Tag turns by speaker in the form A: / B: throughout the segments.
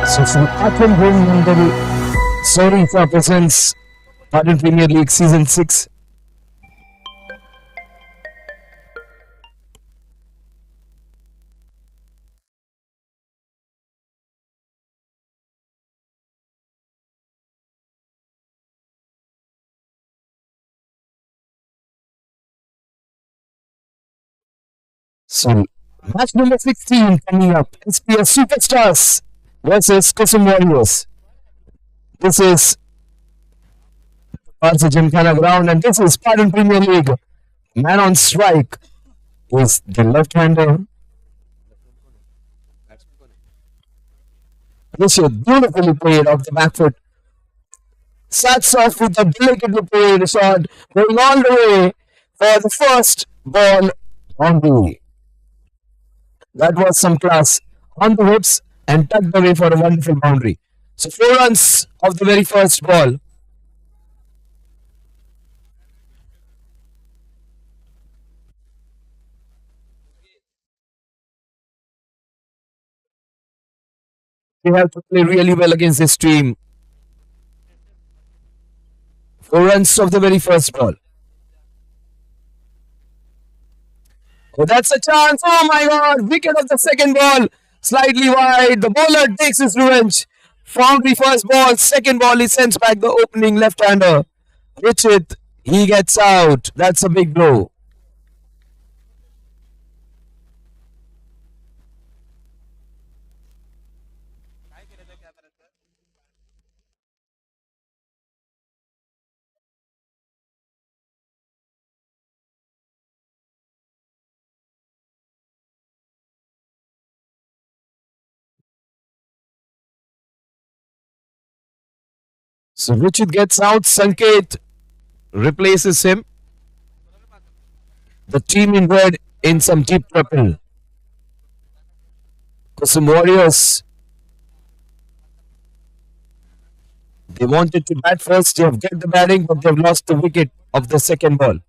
A: So from Patan Mandal, sorry for presents Patan Premier League Season 6. So match number 16 coming up. SPS Superstars versus Kusum Warriors. This is Parsa Gymkhana ground and this is Patan Premier League. Man on strike is the left-hander. This is beautifully played off the back foot. Starts off with a delicately played shot going all the way for the first ball on the. That was some class on the hips and tucked away for a wonderful boundary. So 4 runs of the very first ball. They have to play really well against this team. 4 runs of the very first ball. Oh, that's a chance. Oh my God. Wicket of the second ball. Slightly wide. The bowler takes his revenge. Found the first ball. Second ball, he sends back the opening left-hander. Richard, he gets out. That's a big blow. So Richard gets out. Sanket replaces him. The team in red in some deep purple. Kusum Warriors. They wanted to bat first. They have get the batting, but they've lost the wicket of the second ball.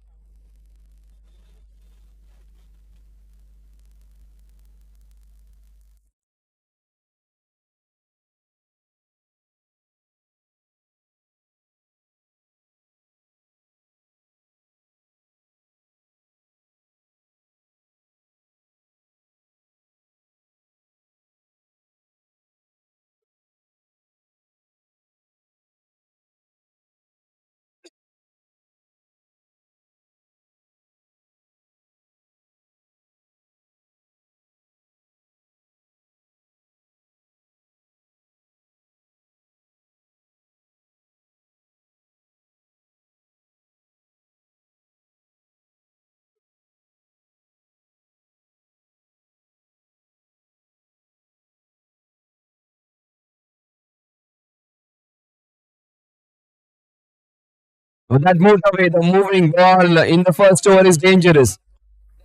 A: But that moved away. The moving ball in the first over is dangerous.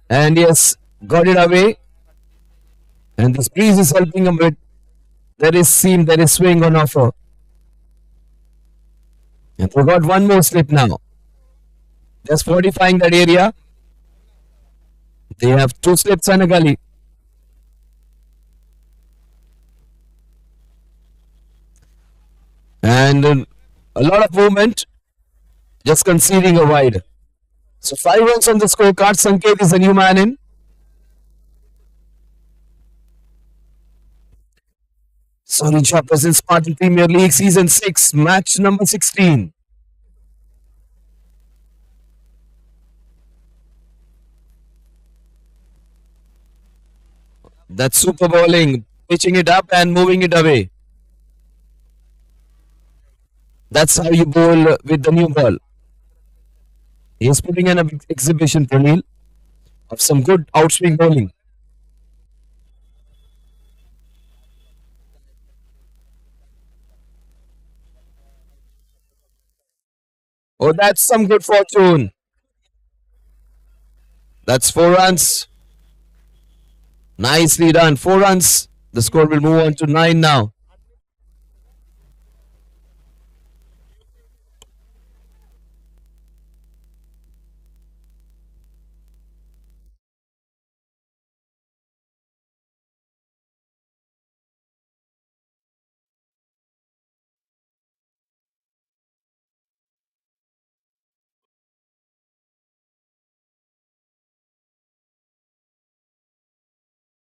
A: And yes, got it away. And this breeze is helping a bit. There is seam, there is swing on offer. And they got one more slip now. Just fortifying that area. They have 2 slips and a gully. And a lot of movement. Just conceding a wide. So 5 runs on the scorecard. Sanket is a new man in. Sorry, presents Patan Premier League Season 6, match number 16. That's super bowling, pitching it up and moving it away. That's how you bowl with the new ball. He's putting an exhibition, Pranil, of some good outswing bowling. Oh, that's some good fortune. That's 4 runs. Nicely done. 4 runs. The score will move on to 9 now.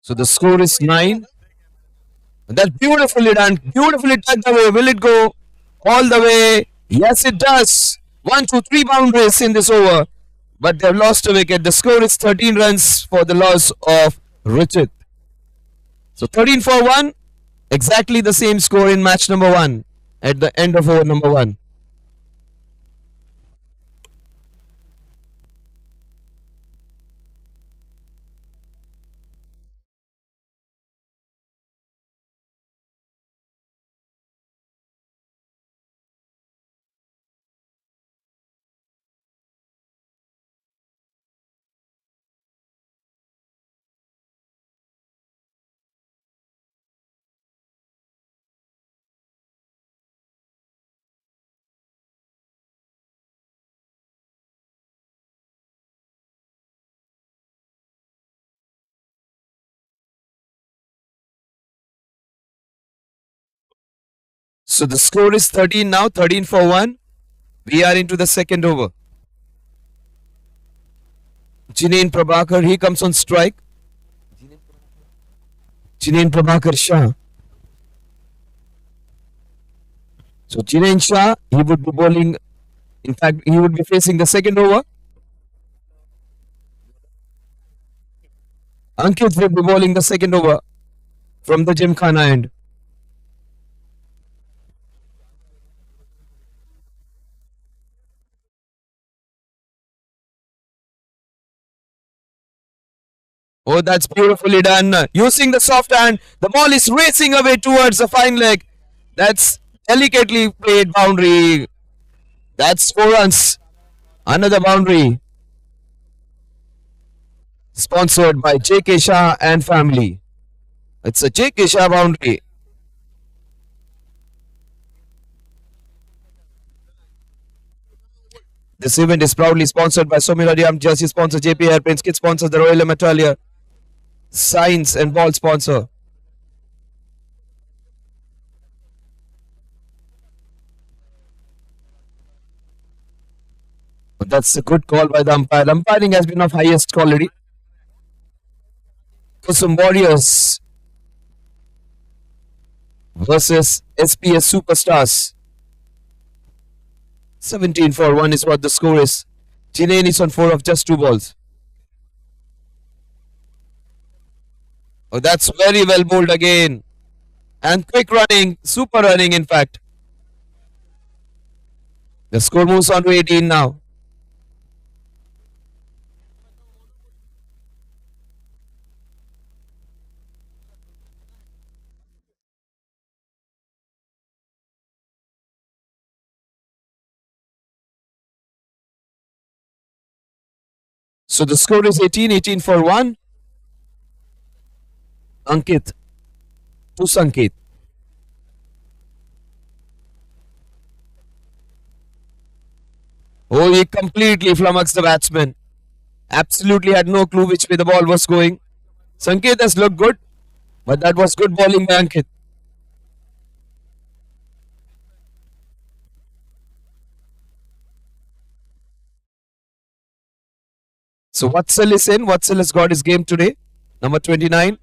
A: So the score is 9. That's beautifully done. Beautifully tucked away. Will it go all the way? Yes, it does. One, two, three boundaries in this over. But they've lost a wicket. The score is 13 runs for the loss of Richard. So 13 for 1. Exactly the same score in match number 1 at the end of over number 1. So the score is 13 now. 13 for 1. We are into the second over. Jineen Prabhakar, he comes on strike. Jineen Prabhakar Shah. So Jineen Shah, he would be bowling. In fact, he would be facing the second over. Ankit will be bowling the second over from the Gymkhana end. Oh, that's beautifully done. Using the soft hand, the ball is racing away towards the fine leg. That's delicately played boundary. That's 4 runs. Another boundary. Sponsored by J.K. Shah and family. It's a J.K. Shah boundary. This event is proudly sponsored by Somiradiam, jersey sponsor JP Airplanes, kit sponsor the Royal Metallia, signs and ball sponsor. But that's a good call by the umpire. Umpiring has been of highest quality. Kusum Warriors versus SPS Superstars. 17 for 1 is what the score is. Chennai is on 4 of just 2 balls. Oh, that's very well bowled again. And quick running, super running in fact. The score moves on to 18 now. So the score is 18 for 1. Ankit to Sankit. Oh, he completely flummoxed the batsman. Absolutely had no clue which way the ball was going. Sanket has looked good, but that was good bowling by Ankit. So Vatsal is in. Vatsal has got his game today. Number 29.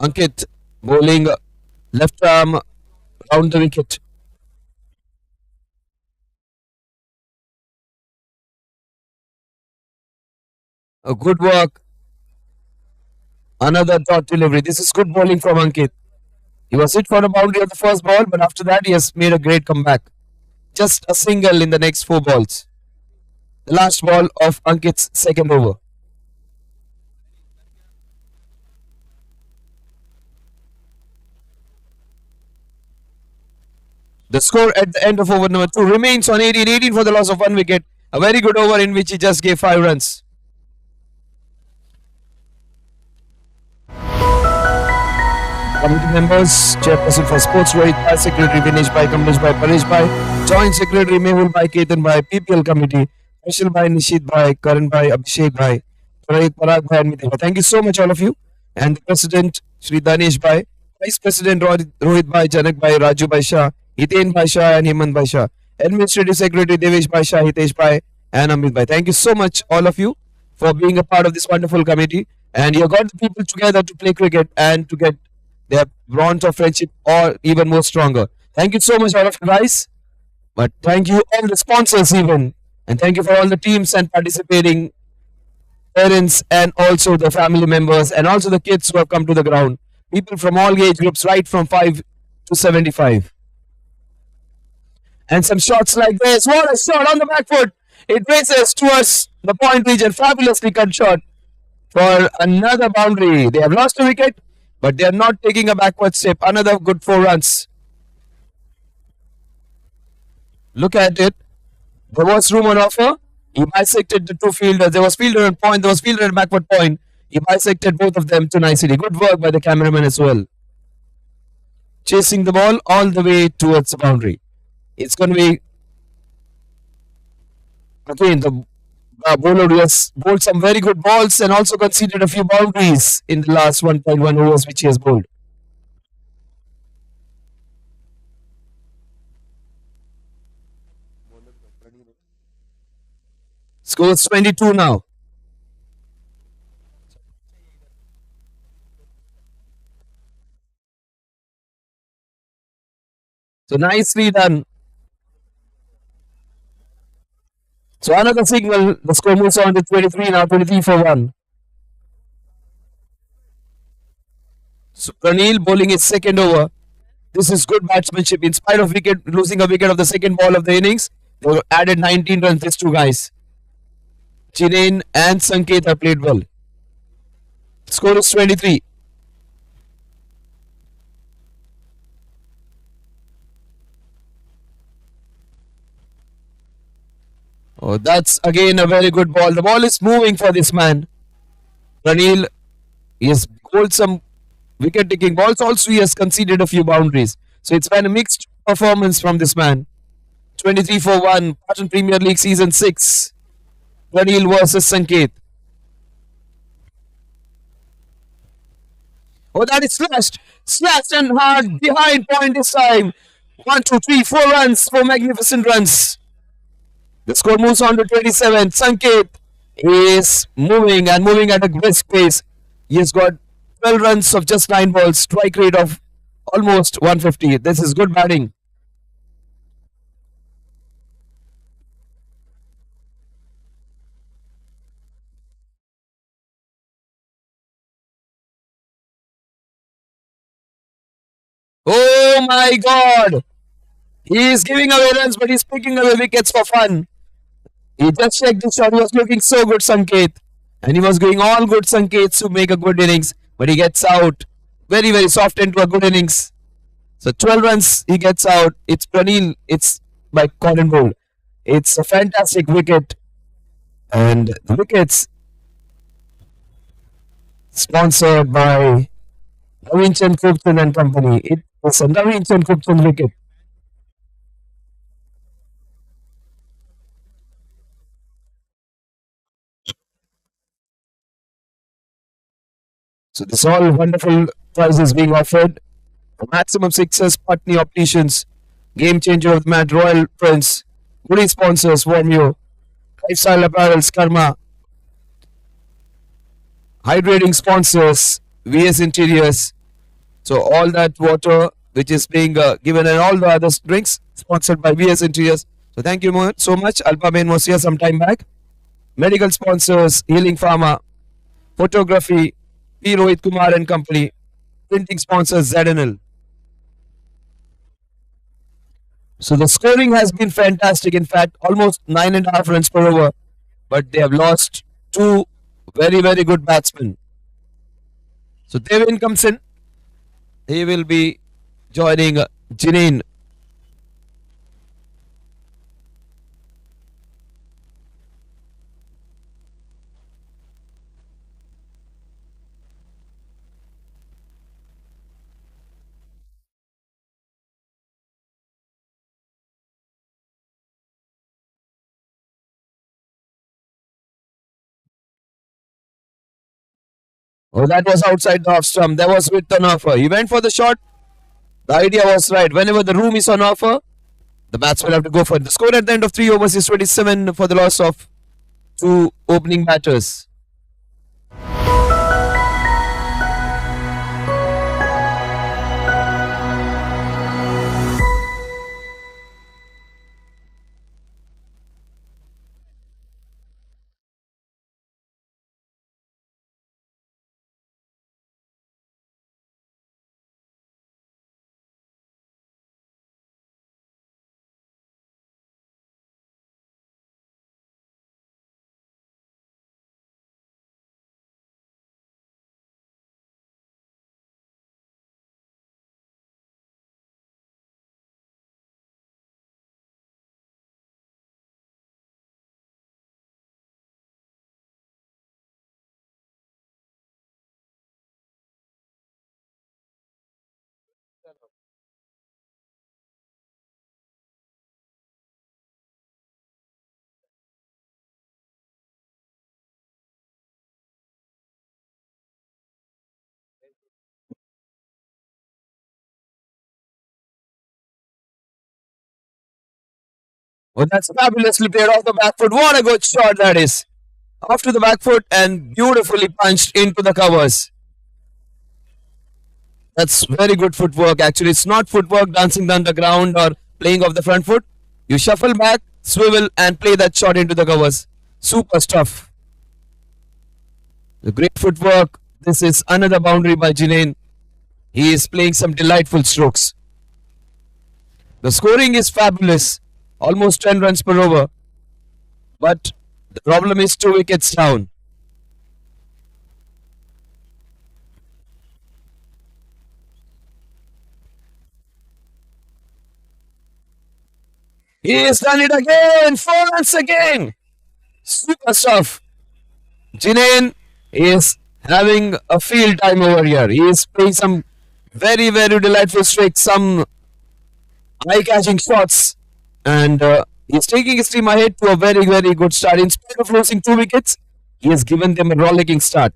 A: Ankit bowling left arm round the wicket. A good work. Another dot delivery. This is good bowling from Ankit. He was hit for a boundary on the first ball, but after that he has made a great comeback. Just a single in the next 4 balls. The last ball of Ankit's second over. The score at the end of over number 2 remains on 18-18 for the loss of 1 wicket. A very good over in which he just gave 5 runs. Committee members, Chairperson for Sports Rohit Bhai, Secretary Vinesh Bhai, Kamlesh Bhai, Paresh Bhai, Joint Secretary Mehul Bhai, Ketan Bhai, PPL Committee, Special Bhai, Nishit Bhai, Karan Bhai, Abhishek Bhai, Parag Bhai, and Mithil Bhai. Thank you so much, all of you. And the President, Shri Danesh Bhai, Vice President Rohit Bhai, Janak Bhai, Raju Bhai Shah, Hiten Bhai Shah, and Hemant Bhai Shah, Administrative Secretary Devesh Bhai Shah, Hitesh Bhai, and Amit Bhai. Thank you so much, all of you, for being a part of this wonderful committee. And you got the people together to play cricket and to get their bonds of friendship or even more stronger. Thank you so much, all of you guys. But thank you all the sponsors even. And thank you for all the teams and participating parents and also the family members and also the kids who have come to the ground. People from all age groups, right from 5 to 75. And some shots like this. What a shot on the back foot. It races towards the point region. Fabulously cut shot for another boundary. They have lost a wicket, but they are not taking a backward step. Another good 4 runs. Look at it. There was room on offer. He bisected the 2 fielders. There was fielder on point. There was fielder at backward point. He bisected both of them to nicely. Good work by the cameraman as well. Chasing the ball all the way towards the boundary. It's going to be again the bowler who has bowled some very good balls and also conceded a few boundaries in the last 1.1 overs which he has bowled. Scores 22 now. So nicely done. So another signal. The score moves on to 23 now. 23 for 1. So Pranil bowling his second over. This is good batsmanship. In spite of losing a wicket of the second ball of the innings, they added 19 runs. These two guys, Chinain and Sanket, have played well. Score is 23. Oh, that's again a very good ball. The ball is moving for this man. Pranil, he has bowled some wicket-taking balls. Also, he has conceded a few boundaries. So it's been a mixed performance from this man. 23 for 1. Patan Premier League Season 6. Pranil versus Sanket. Oh, that is slashed. Slashed and hard. Behind point this time. 1, 2, 3, 4 runs. 4 magnificent runs. The score moves on to 27. Sanket is moving and moving at a brisk pace. He has got 12 runs of just 9 balls. Strike rate of almost 150. This is good batting. Oh my God! He is giving away runs, but he's picking away wickets for fun. He just checked the shot. He was looking so good, Sanket. And he was going all good Sankets to make a good innings. But he gets out. Very, very soft into a good innings. So 12 runs he gets out. It's Pranil. It's by Colin Bowl. It's a fantastic wicket. And the wickets sponsored by Naveen Chand Kuptan and company. It was a Naveen Chand Kuptan wicket. So this all wonderful prizes being offered. The maximum sixes, Putney Opticians, Game Changer of the Match, Royal Prince, Goody Sponsors, Warmio, Lifestyle Apparels, Karma, Hydrating Sponsors, VS Interiors. So all that water which is being given and all the other drinks sponsored by VS Interiors. So thank you so much. Alpa Ben was here some time back. Medical sponsors, Healing Pharma, Photography, P. Rohit Kumar and Company, printing sponsors ZNL. So the scoring has been fantastic. In fact, almost 9.5 runs per over, but they have lost 2 very, very good batsmen. So Devin comes in. He will be joining Jinain. Oh, that was outside the off stump. That was with on offer. He went for the shot. The idea was right. Whenever the room is on offer, the batsman have to go for it. The score at the end of 3 overs is 27 for the loss of two opening batters. Oh, that's fabulously played off the back foot. What a good shot that is. Off to the back foot and beautifully punched into the covers. That's very good footwork. Actually, it's not footwork dancing down the ground or playing off the front foot. You shuffle back, swivel, and play that shot into the covers. Super stuff. The great footwork. This is another boundary by Jinane. He is playing some delightful strokes. The scoring is fabulous. Almost 10 runs per over. But the problem is 2 wickets down. He has done it again. 4 runs again. Super stuff. Jinane is having a field time over here. He is playing some very, very delightful strikes, some eye-catching shots, and he's taking his team ahead to a very, very good start. In spite of losing 2 wickets, he has given them a rollicking start.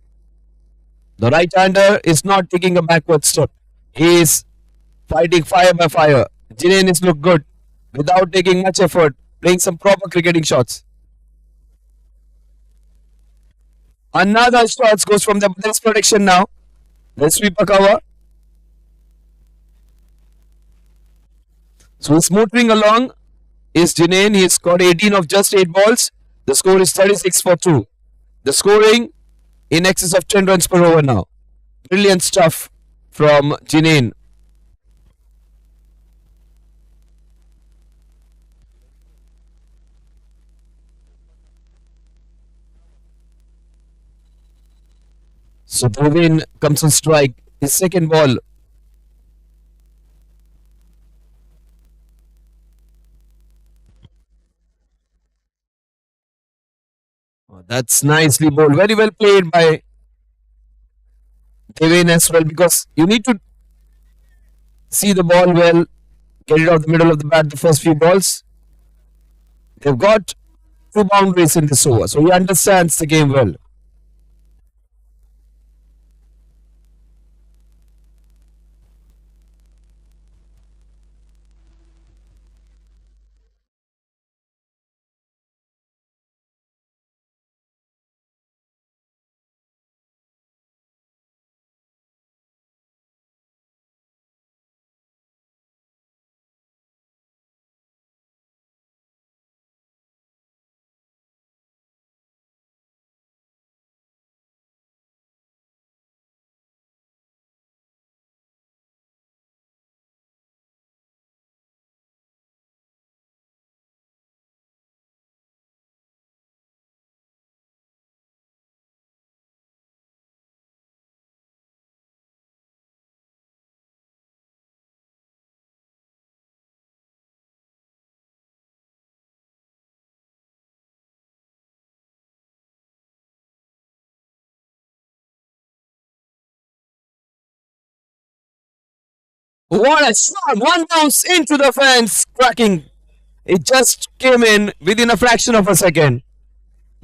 A: The right-hander is not taking a backward step. He is fighting fire by fire. Jinane is look good without taking much effort, playing some proper cricketing shots. Another shot goes from the base protection now. The sweeper cover. So he's motoring along. Is Jinane. He's got 18 of just 8 balls. The score is 36 for 2. The scoring in excess of 10 runs per over now. Brilliant stuff from Jinane. So Bhavin comes on strike. His second ball. Oh, that's nicely bowled. Very well played by Devin as well, because you need to see the ball well, get it out the middle of the bat the first few balls. They've got 2 boundaries in this over, so he understands the game well. What a shot! One bounce into the fence, cracking. It just came in within a fraction of a second.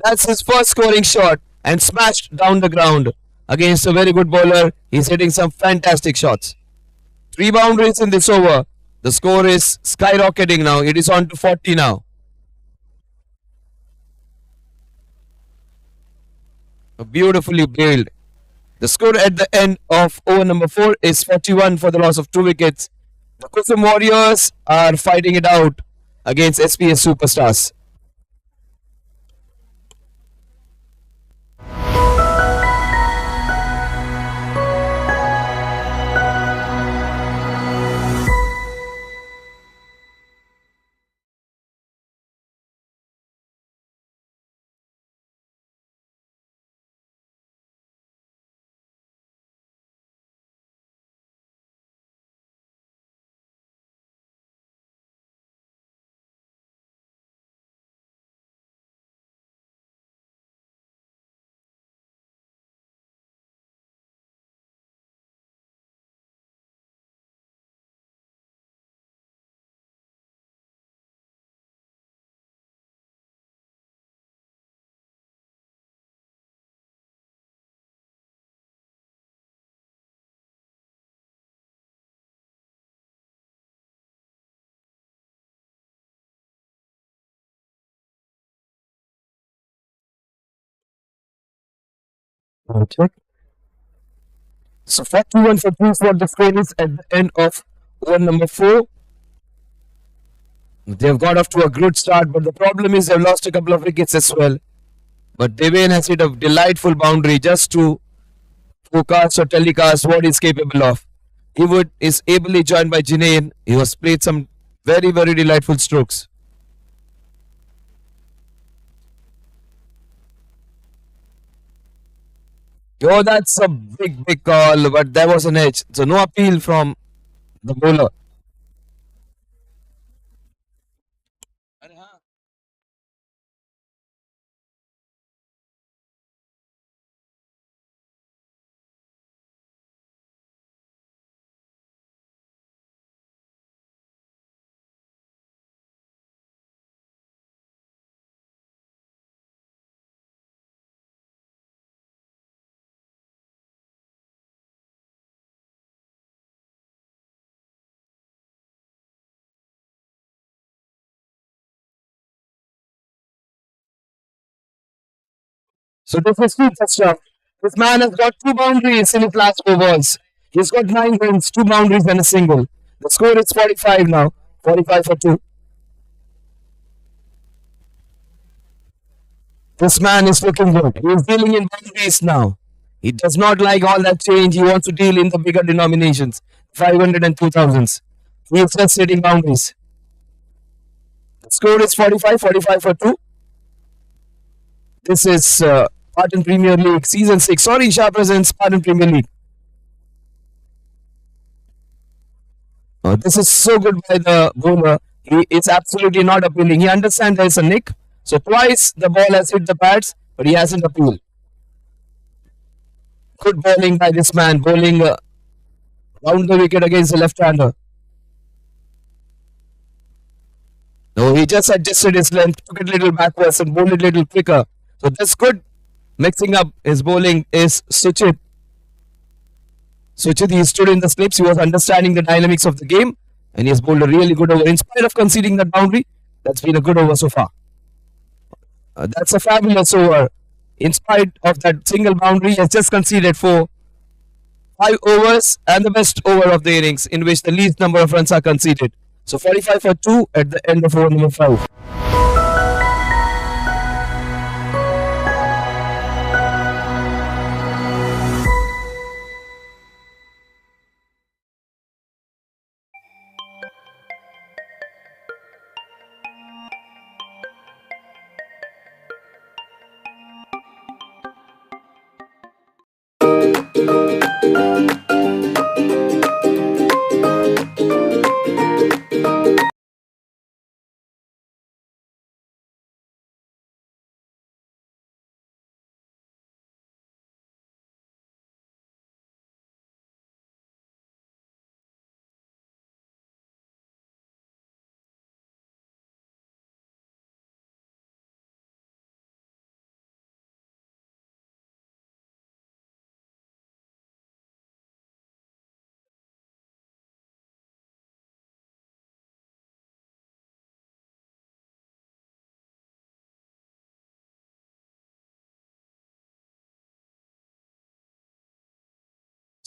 A: That's his first scoring shot and smashed down the ground. against a very good bowler. He's hitting some fantastic shots. 3 boundaries in this over. The score is skyrocketing now. It is on to 40 now. Beautifully bailed. The score at the end of over number 4 is 41 for the loss of 2 wickets. The Kusum Warriors are fighting it out against SPS Superstars. Okay. So 41 for 2 for the score is at the end of over number 4. They've got off to a good start, but the problem is they've lost a couple of wickets as well. But Deven has hit a delightful boundary just to forecast or telecast what he's capable of. He is ably joined by Jinain. He has played some very, very delightful strokes. Oh, that's a big, big call, but there was an edge. So no appeal from the bowler. So this is super stuff. This man has got 2 boundaries in his last 4 balls. He's got 9 runs, 2 boundaries, and a single. The score is 45 now. 45 for 2. This man is looking good. He is dealing in boundaries now. He does not like all that change. He wants to deal in the bigger denominations, 500 and 2000s. He is just hitting boundaries. The score is 45, 45 for 2. This is Patan Premier League Season 6. Sorry, Shah presents Patan Premier League. This is so good by the bowler. He is absolutely not appealing. He understands there is a nick. So twice the ball has hit the pads, but he hasn't appealed. Good bowling by this man, bowling round the wicket against the left-hander. No, he just adjusted his length, took it a little backwards and bowled it a little quicker. So this good mixing up his bowling is Suchit. Suchit, he stood in the slips, he was understanding the dynamics of the game and he has bowled a really good over. In spite of conceding that boundary, that's been a good over so far. That's a fabulous over. In spite of that single boundary, he has just conceded for 5 overs and the best over of the innings in which the least number of runs are conceded. So 45 for 2 at the end of over number 5.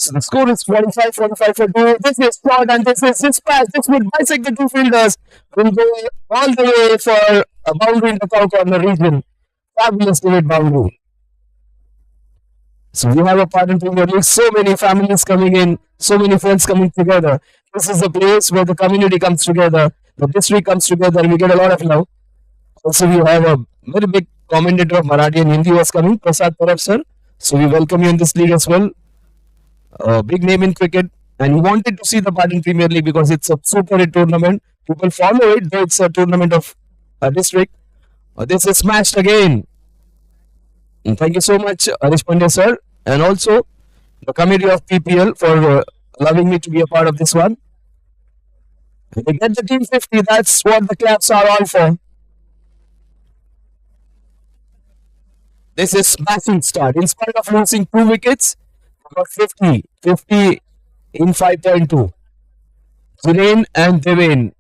A: So the score is 45-45 for two. This is short and this pass. This would bisect the two fielders. Will go all the way for a boundary in the cow corner region. Fabulous David boundary. So we have a Patan Premier League. So many families coming in. So many friends coming together. This is a place where the community comes together. The district comes together. And we get a lot of love. Also, we have a very big commentator of Marathi and Hindi was coming, Prasad Parab sir. So we welcome you in this league as well. A big name in cricket, and he wanted to see the Patan Premier League because it's a super hit tournament. People follow it, though it's a tournament of a district. This is smashed again. And thank you so much, Arish Pandya sir, and also the committee of PPL for allowing me to be a part of this one. If they get the team 50, that's what the claps are all for. This is smashing start. In spite of losing 2 wickets, got 50 in 5.2. Ziren and Deven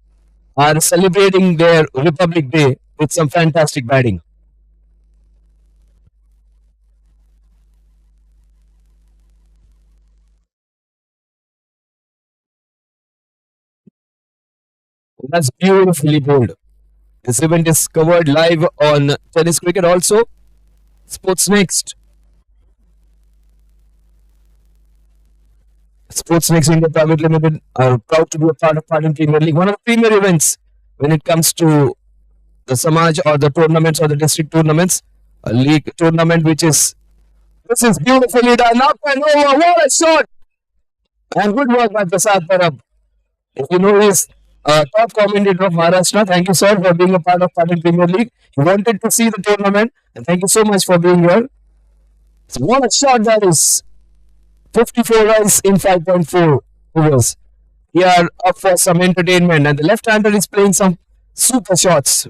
A: are celebrating their Republic Day with some fantastic batting. That's beautifully bowled. This event is covered live on Tennis Cricket also. Sports Next. Sports Next India Private Limited are proud to be a part of Patan Premier League, one of the premier events when it comes to the Samaj or the tournaments or the district tournaments. A league tournament which is this is beautifully done up and over. What a shot! And good work by Prasad Parab. If you know his top commentator of Maharashtra, thank you sir for being a part of Patan Premier League. He wanted to see the tournament and thank you so much for being here. So what a shot that is. 54 runs in 5.4 overs. We are up for some entertainment and the left-hander is playing some super shots.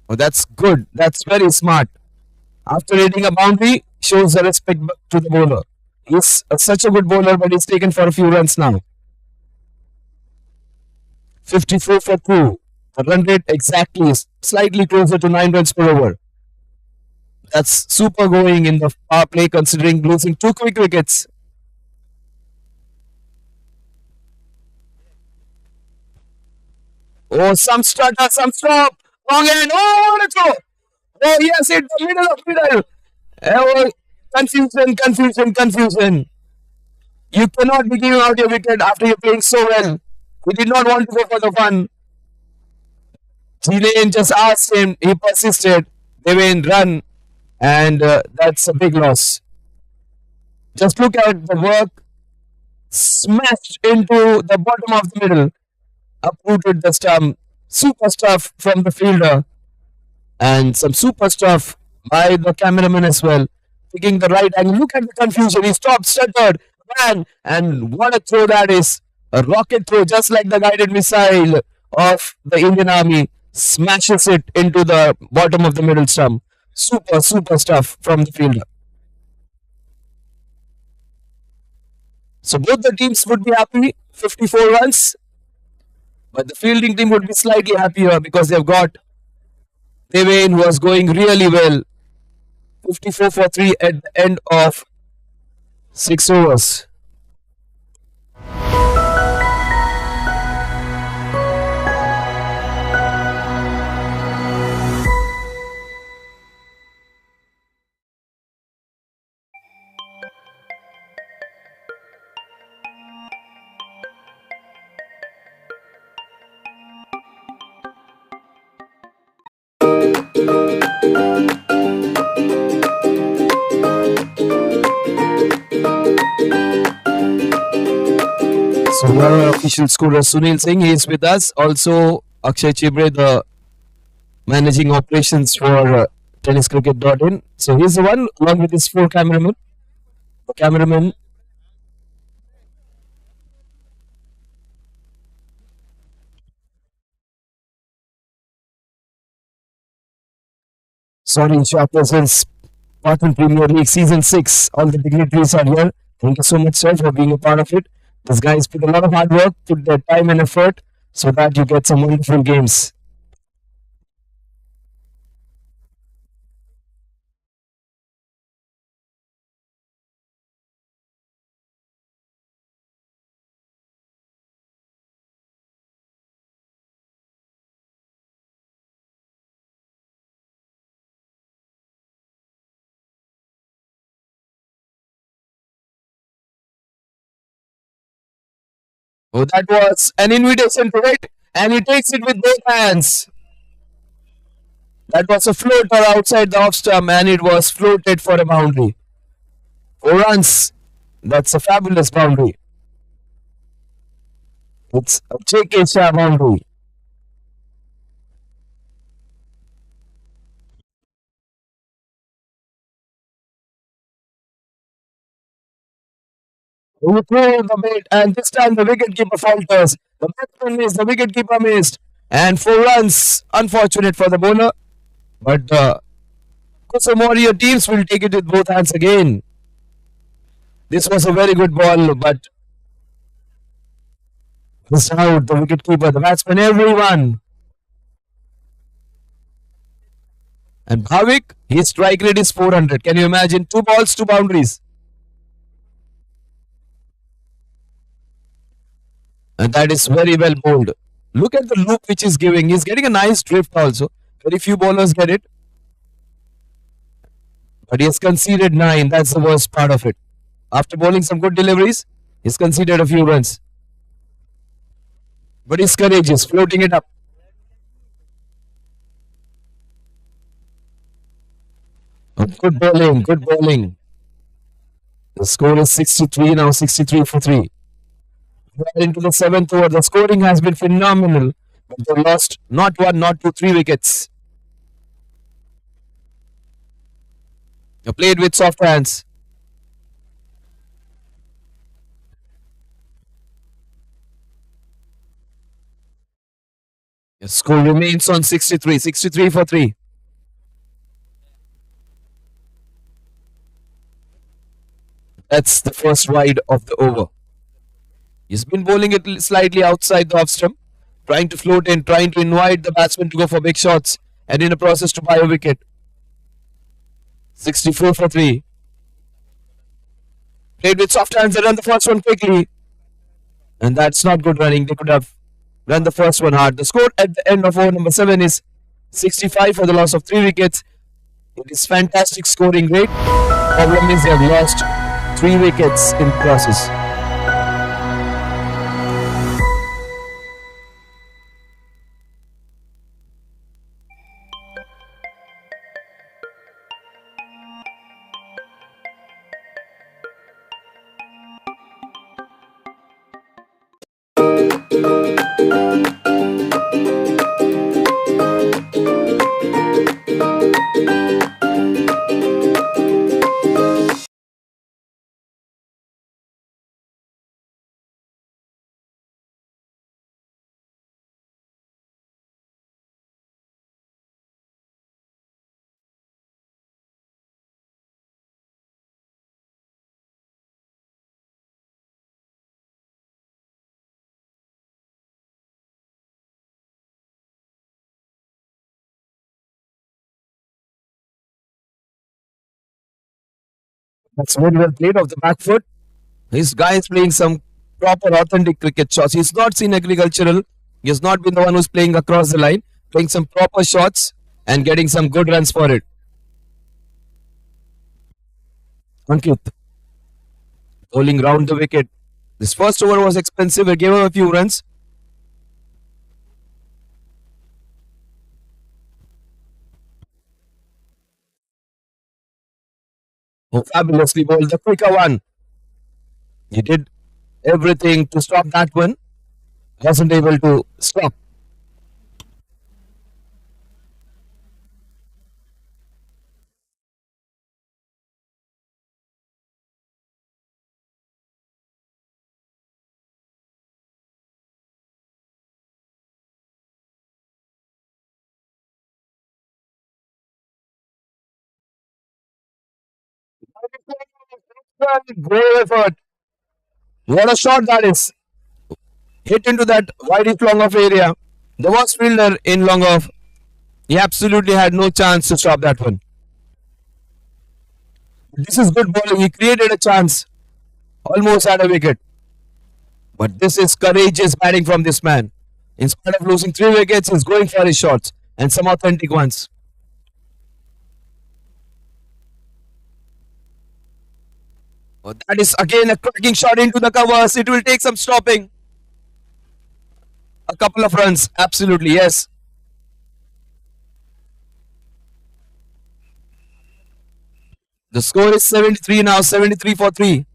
A: Oh, that's good. That's very smart. After hitting a boundary, shows the respect to the bowler. He's such a good bowler, but he's taken for a few runs now. 54 for 2. The run rate exactly is slightly closer to 9 runs per over. That's super going in the power play considering losing 2 quick wickets. Oh, some stutter, some stop. Wrong end. Oh, let's go. Oh, yes, hit the middle of middle. Oh, confusion. You cannot be giving out your wicket after you're playing so well. He did not want to go for the fun. Chilean just asked him. He persisted. They went run. And that's a big loss. Just look at the work. Smashed into the bottom of the middle. Uprooted the stump. Super stuff from the fielder. And some super stuff by the cameraman as well. Picking the right angle. Look at the confusion. He stopped, stuttered, ran. And what a throw that is. A rocket throw, just like the guided missile of the Indian Army. Smashes it into the bottom of the middle stump. Super stuff from the fielder. So both the teams would be happy, 54 runs. But the fielding team would be slightly happier because they've got Deven who was going really well. 54 for 3 at the end of 6 overs. So our official scorer Sunil Singh he is with us. Also Akshay Chibre, the managing operations for tenniscricket.in. So he's the one along with his 4 cameramen. The cameraman. Sorry, short presence. Patan Premier League Season 6. All the dignitaries are here. Thank you so much, sir, for being a part of it. These guys put a lot of hard work, put their time and effort so that you get some wonderful games. Oh, that was an invitation to hit, and he takes it with both hands. That was a floater outside the off stump, and it was floated for a boundary. 4 runs. That's a fabulous boundary. It's a JK Shah boundary. He threw the bait, and this time the wicketkeeper falters. The batsman missed, the wicketkeeper missed, and 4 runs. Unfortunate for the bowler, but the Kusum Warrior teams will take it with both hands again. This was a very good ball, but missed out. The wicketkeeper, the batsman, everyone. And Bhavik, his strike rate is 400. Can you imagine? 2 balls, 2 boundaries. And that is very well bowled. Look at the loop which he's giving. He's getting a nice drift also. Very few bowlers get it. But he has conceded 9. That's the worst part of it. After bowling some good deliveries, he's conceded a few runs. But he's courageous, floating it up. Oh, good bowling, good bowling. The score is 63 now, 63 for 3. We are into the 7th over. The scoring has been phenomenal. But they lost not 1, not 2, 3 wickets. They played with soft hands. The score remains on 63, 63 for 3. That's the first wide of the over. He's been bowling it slightly outside the off stump, trying to float in, trying to invite the batsman to go for big shots, and in the process to buy a wicket. 64 for 3. Played with soft hands and run the first one quickly. And that's not good running. They could have run the first one hard. The score at the end of over number 7 is 65 for the loss of 3 wickets. It is fantastic scoring rate. Problem is they have lost 3 wickets in the process. That's very well played off the back foot. This guy is playing some proper, authentic cricket shots. He's not seen agricultural. He has not been the one who's playing across the line, playing some proper shots and getting some good runs for it. Ankit bowling round the wicket. This first over was expensive. It gave him a few runs. Oh, fabulously bowled the quicker one. He did everything to stop that one. Wasn't able to stop. Great effort. What a shot that is. Hit into that wide long off area. The worst fielder in long off. He absolutely had no chance to stop that one. This is good bowling. He created a chance. Almost had a wicket. But this is courageous batting from this man. In spite of losing 3 wickets, he's going for his shots and some authentic ones. Oh, that is again a cracking shot into the covers. It will take some stopping. a couple of runs. Absolutely, yes. The score is 73 now, 73 for 3.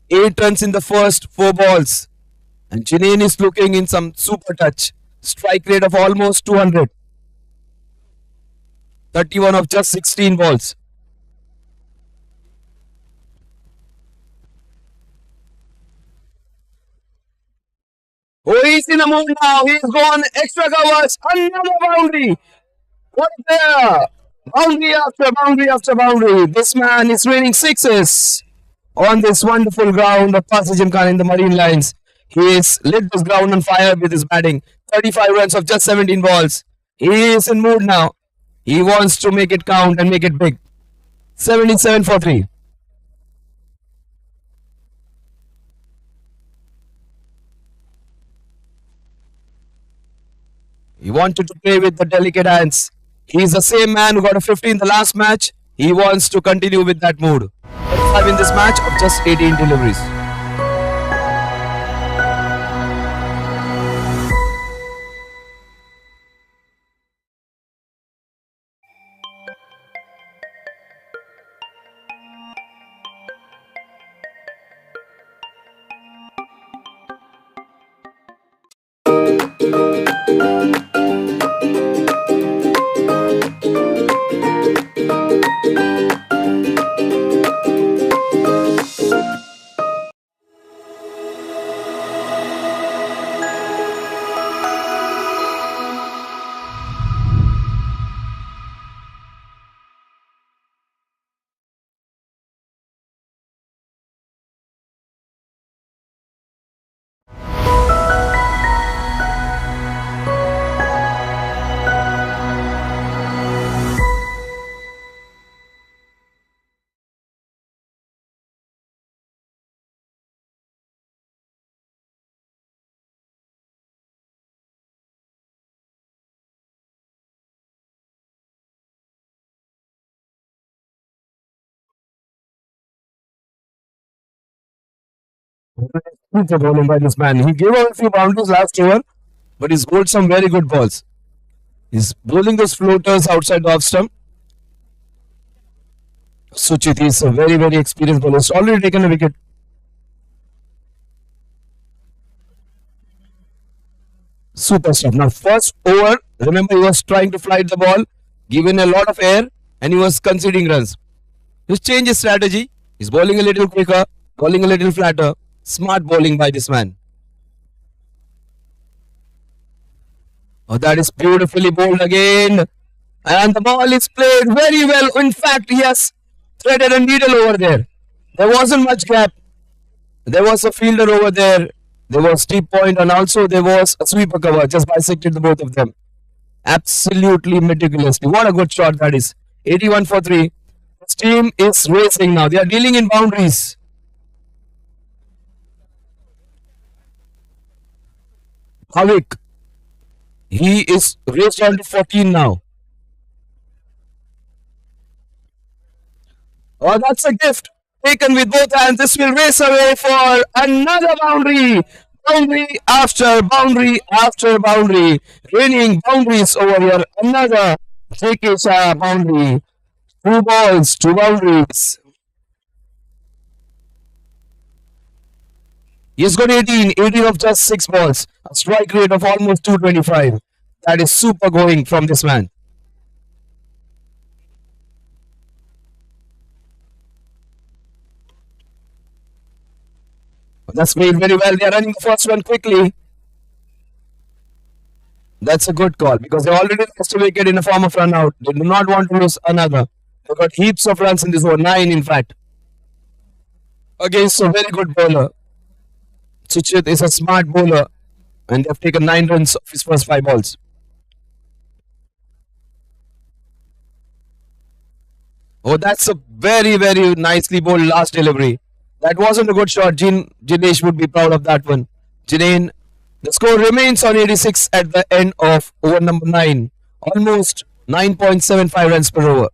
A: 8 runs in the first 4 balls. And Jinane is looking in some super touch. Strike rate of almost 200. 31 of just 16 balls. Oh, he's in the mood now. He's gone extra covers. Another boundary. What there? Boundary after boundary after boundary. This man is raining sixes on this wonderful ground of Pasajim Khan in the Marine Lines. He has lit this ground on fire with his batting. 35 runs of just 17 balls. He is in mood now. He wants to make it count and make it big. 77 for 3. He wanted to play with the delicate hands. He's the same man who got a 50 in the last match. He wants to continue with that mood. 35 in this match of just 18 deliveries. Good bowling by this man. He gave away a few boundaries last over, but he's bowled some very good balls. He's bowling those floaters outside the off stump. Suchit is a very, very experienced bowler. He's already taken a wicket. Super stuff. Now, first over, remember he was trying to flight the ball, given a lot of air, and he was conceding runs. He's changed his strategy. He's bowling a little quicker, bowling a little flatter. Smart bowling by this man. Oh, that is beautifully bowled again. And the ball is played very well. In fact, he has threaded a needle over there. There wasn't much gap. There was a fielder over there. There was deep point and also there was a sweeper cover. Just bisected the both of them. Absolutely meticulously. What a good shot that is. 81 for 3. This team is racing now. They are dealing in boundaries. Havik. He is raced down to 14 now. Oh, that's a gift taken with both hands. This will race away for another boundary. Boundary after boundary after boundary. Raining boundaries over here. Another JK boundary. 2 balls, 2 boundaries. He's got 18 of just 6 balls. A strike rate of almost 225. That is super going from this man. That's made very well. They are running the first one quickly. That's a good call because they already lost a wicket in the form of run out. They do not want to lose another. They got heaps of runs in this over, 9 in fact. Against a very good bowler. Suchit is a smart bowler and they've taken 9 runs of his first 5 balls. Oh, that's a very, very nicely bowled last delivery. That wasn't a good shot. Jinesh would be proud of that one. Jinane, the score remains on 86 at the end of over number 9. Almost 9.75 runs per over.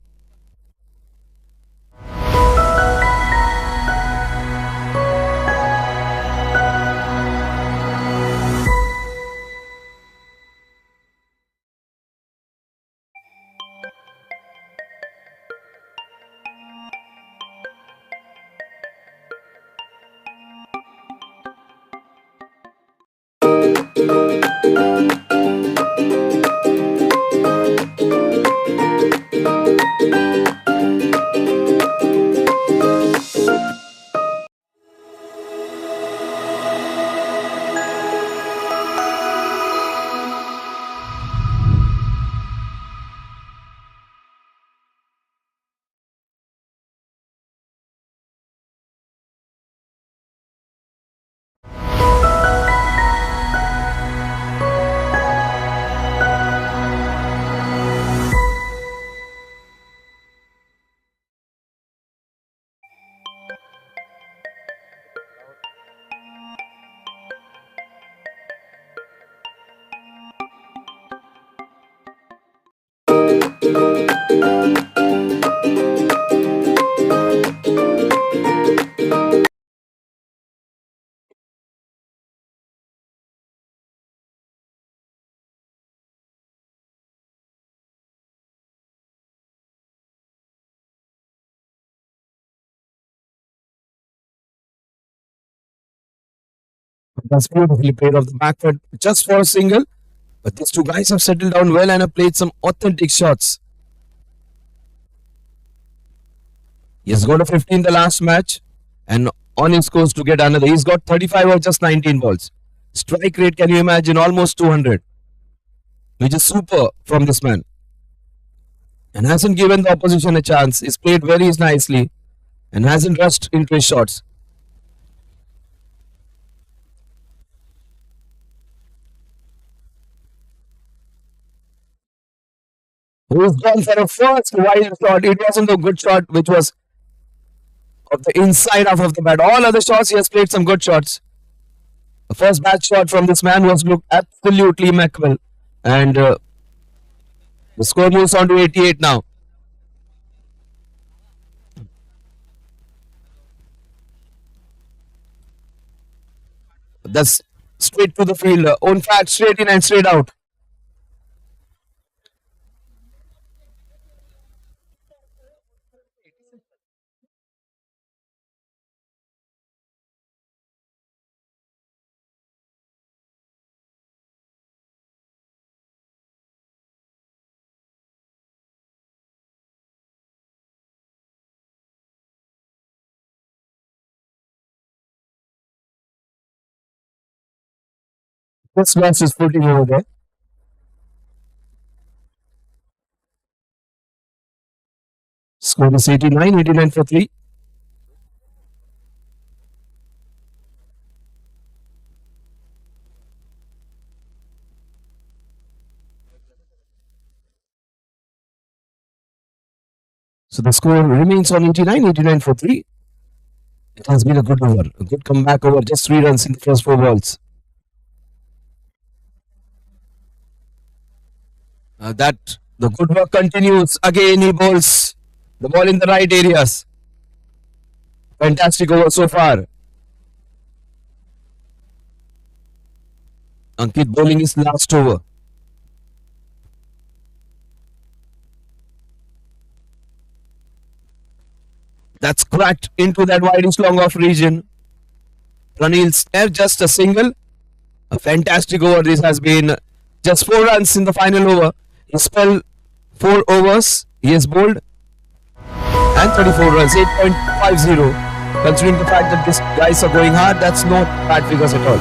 A: That's beautifully played off the back foot just for a single. But these two guys have settled down well and have played some authentic shots. He has got a 50 in the last match and on his course to get another. He's got 35 or just 19 balls. Strike rate, can you imagine? Almost 200, which is super from this man. And hasn't given the opposition a chance. He's played very nicely and hasn't rushed into his shots. He's gone for a first wild shot. It wasn't a good shot, which was of the inside half of the bat. All other shots, he has played some good shots. The first bat shot from this man was looked absolutely immaculate. And the score moves on to 88 now. That's straight to the field. In fact, straight in and straight out. This loss is footing over there. Score is 89, 89 for 3. So the score remains on 89, 89 for 3. It has been a good over, a good comeback over, just 3 runs in the first 4 balls. That the good work continues. Again, he bowls the ball in the right areas. Fantastic over so far. Ankit bowling his last over. That's cracked into that widest long off region. Pranil's just a single. A fantastic over this has been. Just 4 runs in the final over. He spelled 4 overs. He has bowled and 34 runs, 8.50. Considering the fact that these guys are going hard, that's not bad figures at all.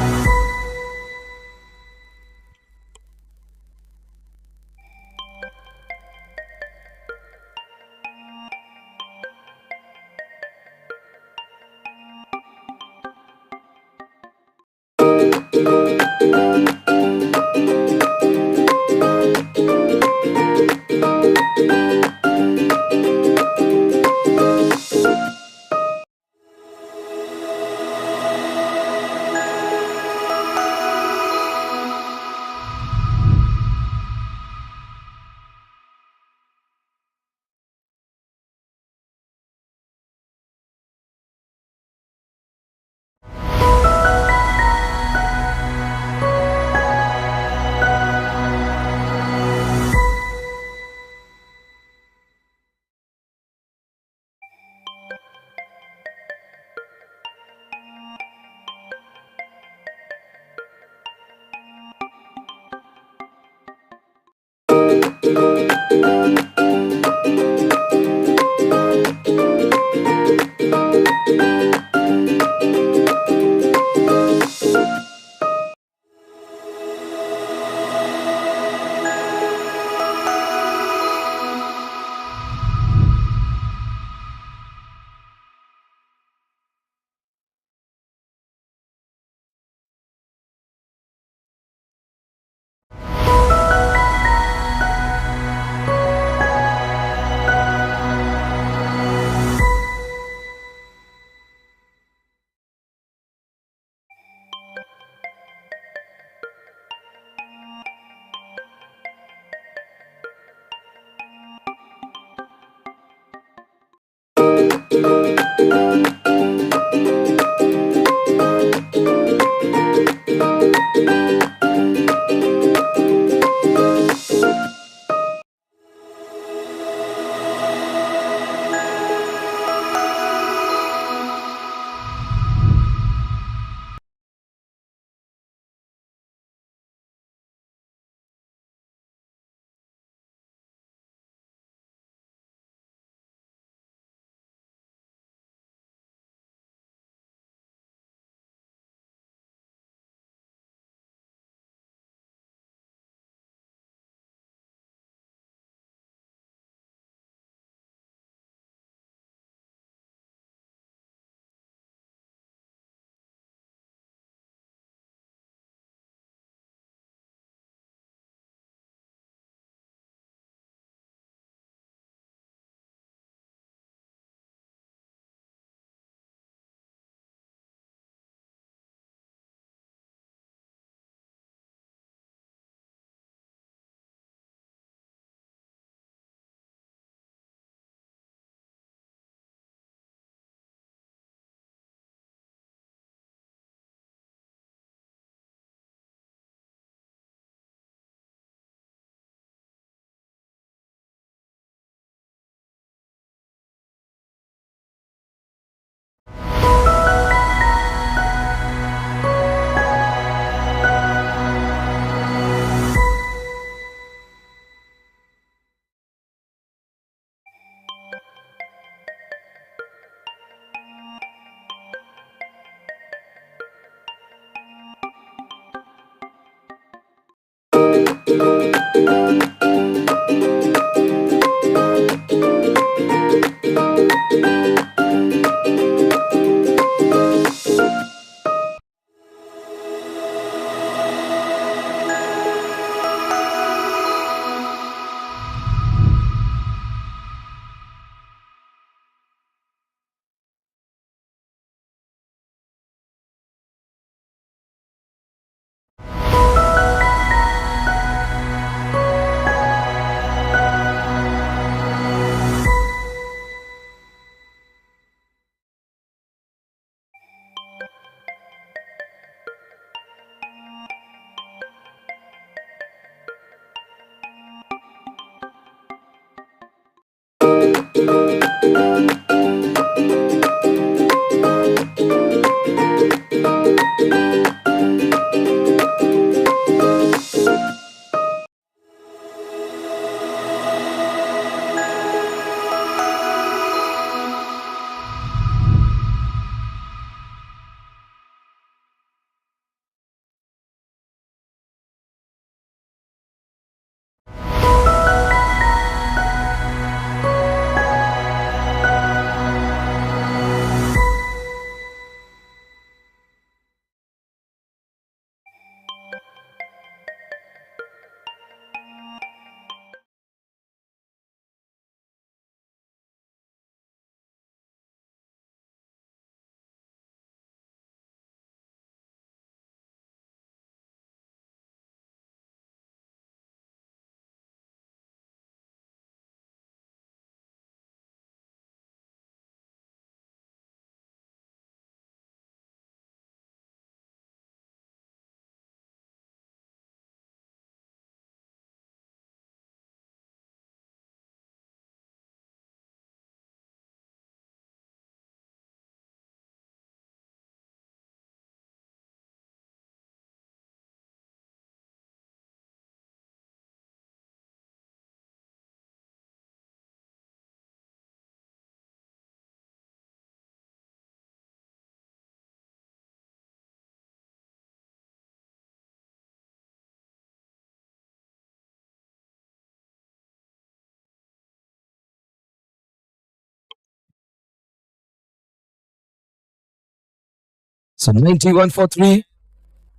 A: So 91 for 3.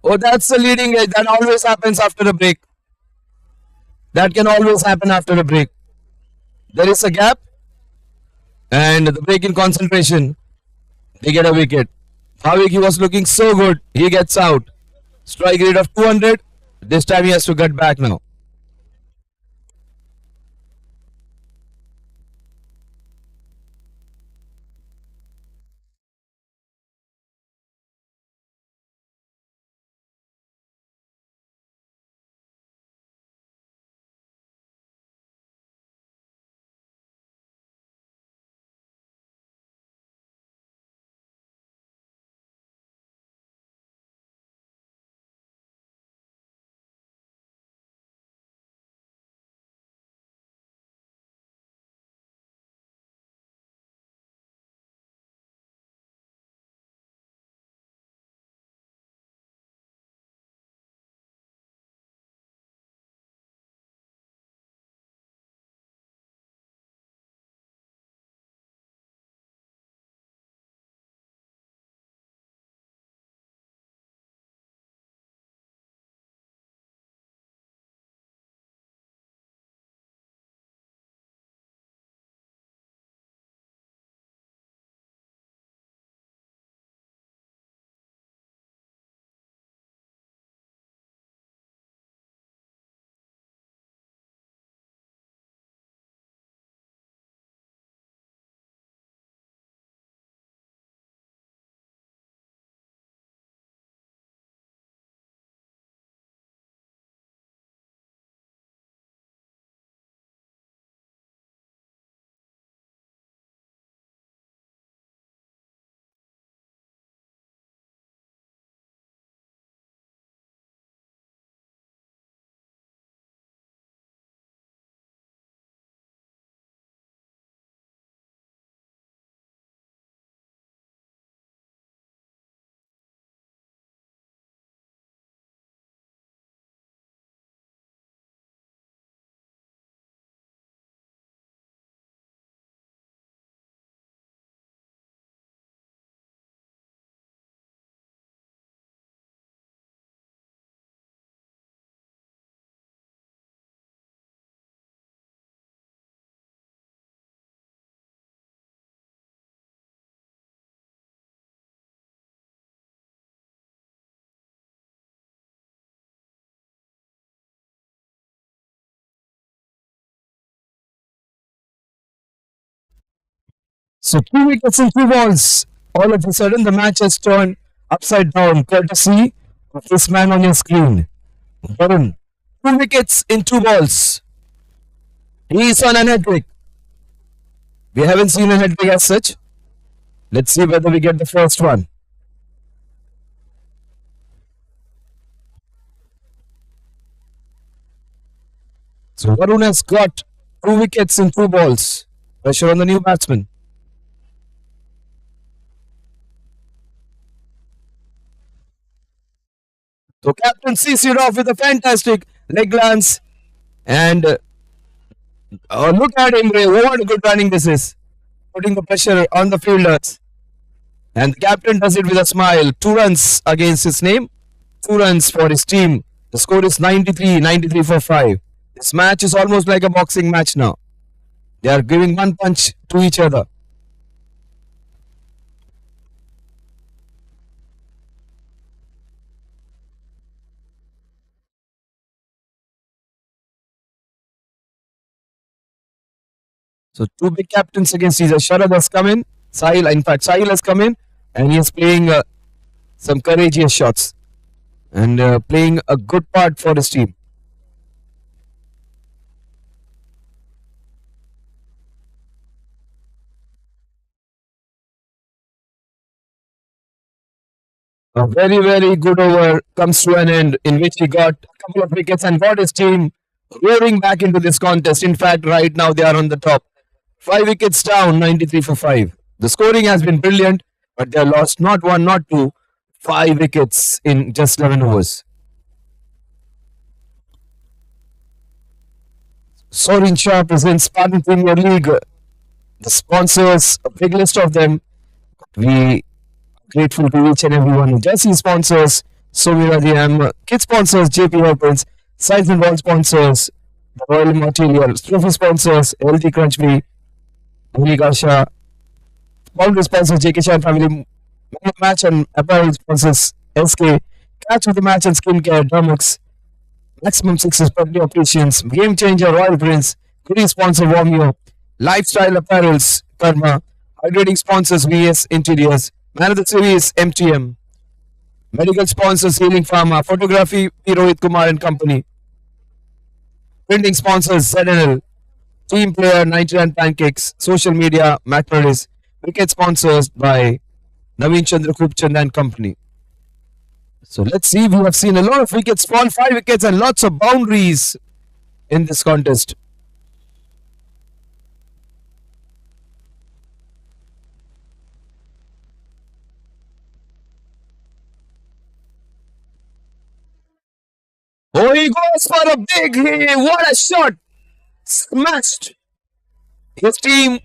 A: Oh, that's the leading edge. That always happens after a break. That can always happen after a break. There is a gap, and the break in concentration. They get a wicket. Havik, he was looking so good. He gets out. Strike rate of 200. This time he has to get back now. So 2 wickets in 2 balls. All of a sudden, the match has turned upside down, courtesy of this man on your screen. Varun. 2 wickets in 2 balls. He is on an hat trick. We haven't seen a hat trick as such. Let's see whether we get the first one. So Varun has got 2 wickets in 2 balls. Pressure on the new batsman. So captain sees it off with a fantastic leg glance. And look at him, Ray. What a good running this is. Putting the pressure on the fielders. And the captain does it with a smile. 2 runs against his name. 2 runs for his team. The score is 93 for 5. This match is almost like a boxing match now. They are giving one punch to each other. So two big captains against each other. Sharad has come in. Sahil has come in and he is playing some courageous shots and playing a good part for his team. A very, very good over comes to an end in which he got a couple of wickets and got his team roaring back into this contest. In fact, right now they are on the top. 5 wickets down, 93 for 5. The scoring has been brilliant, but they have lost not one, not two, 5 wickets in just 11 overs. Sorin Shah presents Patan Premier League. The sponsors, a big list of them. We Grateful to each and everyone. Jersey sponsors, Sovira DM, kit sponsors, JP Opens, Size and Ball sponsors, the Royal Material, trophy sponsors, LT Crunchby, Gasha, boundary sponsors, JK Shah Family, match and apparel sponsors, SK, catch of the match and skincare, Domux, maximum sixes, plenty of patience, game changer, Royal Prince, goodie sponsor, Warmio, lifestyle apparels, Karma, hydrating sponsors, VS Interiors, man of the series, MTM, medical sponsors, Healing Pharma, photography, P. Rohit Kumar and Company, printing sponsors, ZNL, team player, 99 Pancakes, social media, MacMurrays, wicket sponsors by Naveen Chandra Kupchand and Company. So let's see, we have seen a lot of wickets fall, 5 wickets and lots of boundaries in this contest. Oh, he goes for a big hit. What a shot! Smashed his team.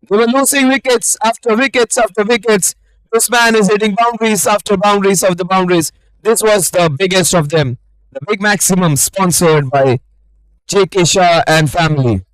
A: They were losing wickets after wickets after wickets. This man is hitting boundaries after boundaries after boundaries. This was the biggest of them. The Big Maximum, sponsored by J.K. Shah and family.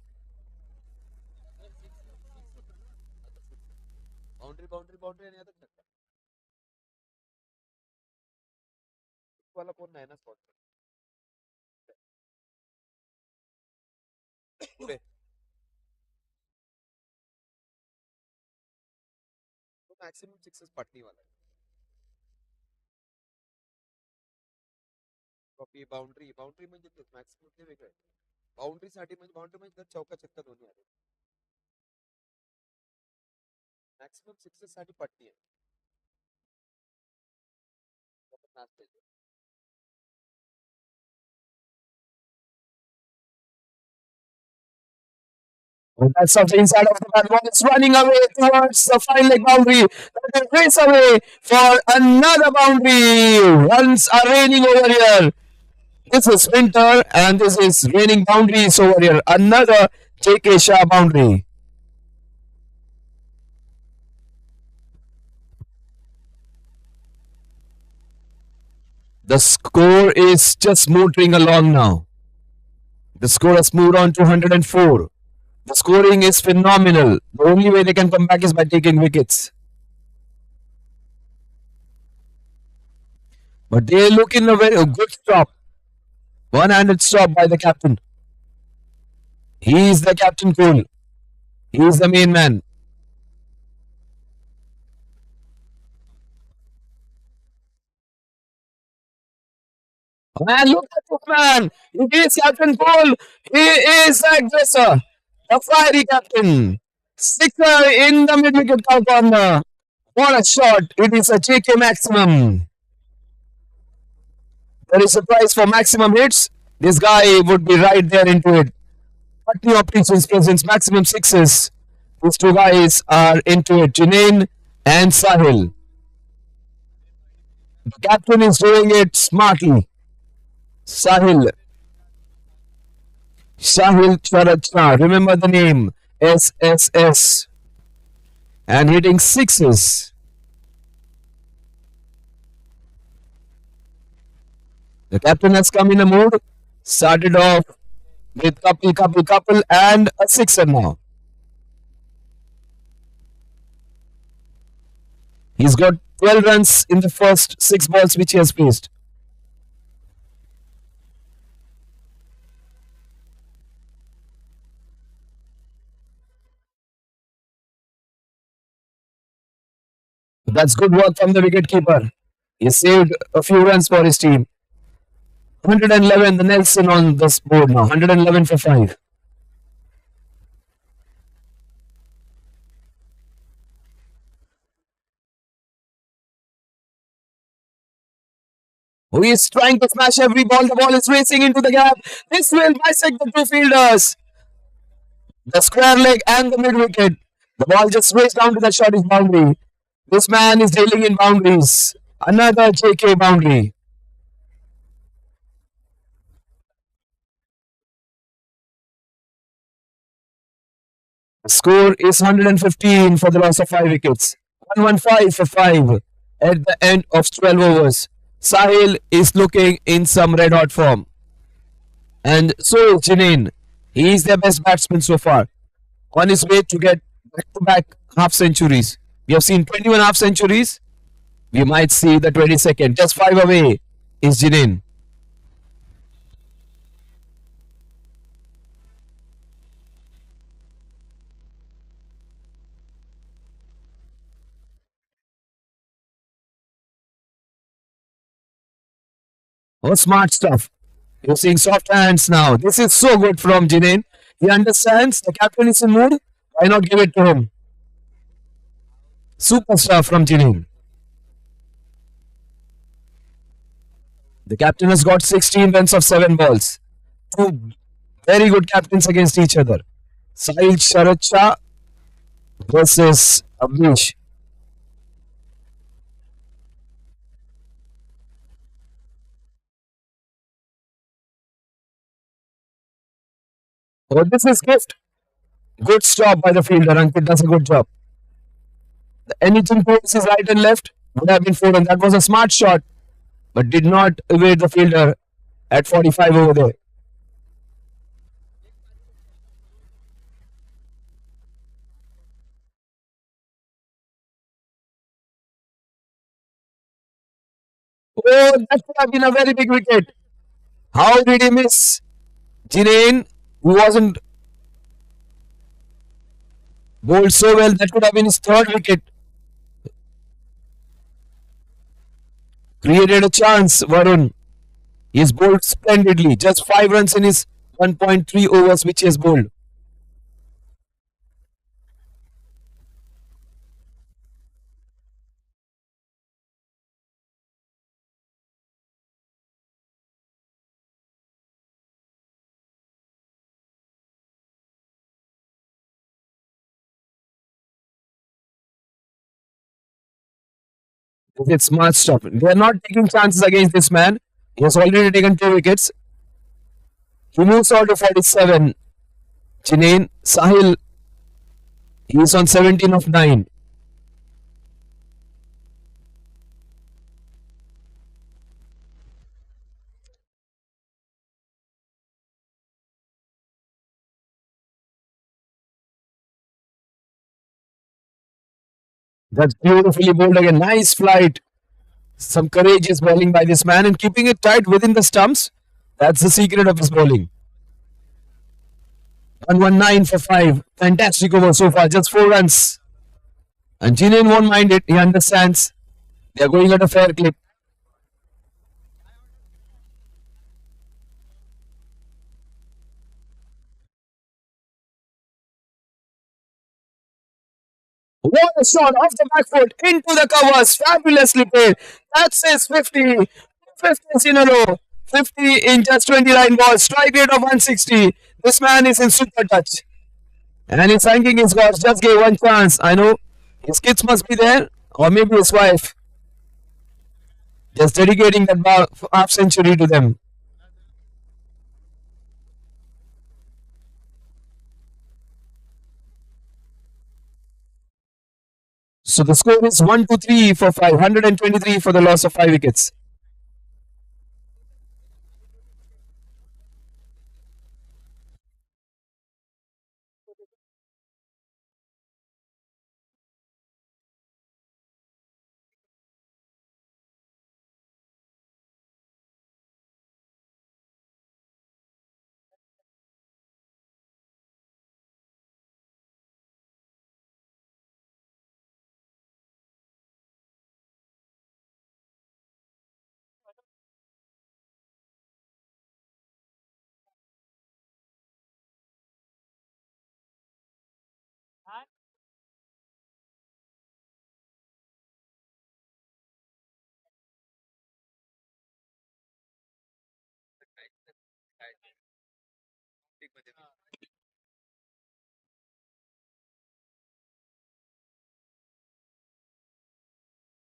A: And that's something inside of the bat. Ball is running away towards the fine leg boundary. Let it race away for another boundary. Runs are raining over here. This is winter and this is raining boundaries over here. Another J.K. Shah boundary. The score is just motoring along now. The score has moved on to 104. The scoring is phenomenal. The only way they can come back is by taking wickets. But they look in a very good stop. One-handed stop by the captain. He is the captain cool. He is the main man. Man, look at this man. He is Captain Cole. He is the aggressor. The fiery captain. Sixer in the mid-wicket corner. What a shot. It is a JK maximum. There is a prize for maximum hits. This guy would be right there into it. Patni Operations presents maximum sixes. These two guys are into it. Junain and Sahil. The captain is doing it smartly. Sahil. Sahil Charachna. Remember the name. SSS. And hitting sixes. The captain has come in a mood. Started off with couple, and a sixer now. He's got 12 runs in the first 6 balls which he has faced. That's good work from the wicketkeeper. He saved a few runs for his team. 111, the Nelson on this board now. 111 for 5. Who is trying to smash every ball. The ball is racing into the gap. This will bisect the two fielders. The square leg and the mid wicket. The ball just raced down to the shortest boundary. This man is dealing in boundaries. Another JK boundary. The score is 115 for the loss of 5 wickets. 115 for 5. at the end of 12 overs. Sahil is looking in some red hot form. And so is Janine. He is their best batsman so far. On his way to get back to back half centuries. We have seen 21 half centuries. We might see the 22nd. Just 5 away is Janine. Oh, smart stuff. You're seeing soft hands now. This is so good from Janine. He understands the captain is in mood. Why not give it to him? Super stuff from Janine. The captain has got 16 runs of 7 balls. Two very good captains against each other. Sahil Sharat Shah versus Abhish. Oh, this is gift. Good stop by the fielder. Ankit does a good job. Anything towards his right and left would have been 4 and that was a smart shot but did not evade the fielder at 45 over there. Oh, that could have been a very big wicket. How did he miss Jinane, who wasn't bowled so well? That could have been his third wicket. Created a chance, Varun. He's bowled splendidly. Just 5 runs in his 1.3 overs which he has bowled. It's smart stuff. They are not taking chances against this man. He has already taken 2 wickets. He moves on to 47. Jinane Sahil, he is on 17 of 9. That's beautifully bowled again. Nice flight. Some courageous bowling by this man and keeping it tight within the stumps. That's the secret of his bowling. 119 for 5. Fantastic over so far. Just 4 runs. And Jinane won't mind it. He understands. They are going at a fair clip. What a shot off the back foot into the covers. Fabulously played. That's his 50. 50s in a row. 50 in just 29 balls. Strike rate of 160. This man is in super touch. And he's thanking his gods. Just gave one chance. I know his kids must be there. Or maybe his wife. Just dedicating that half century to them. So the score is 1-3 for 523 for the loss of 5 wickets.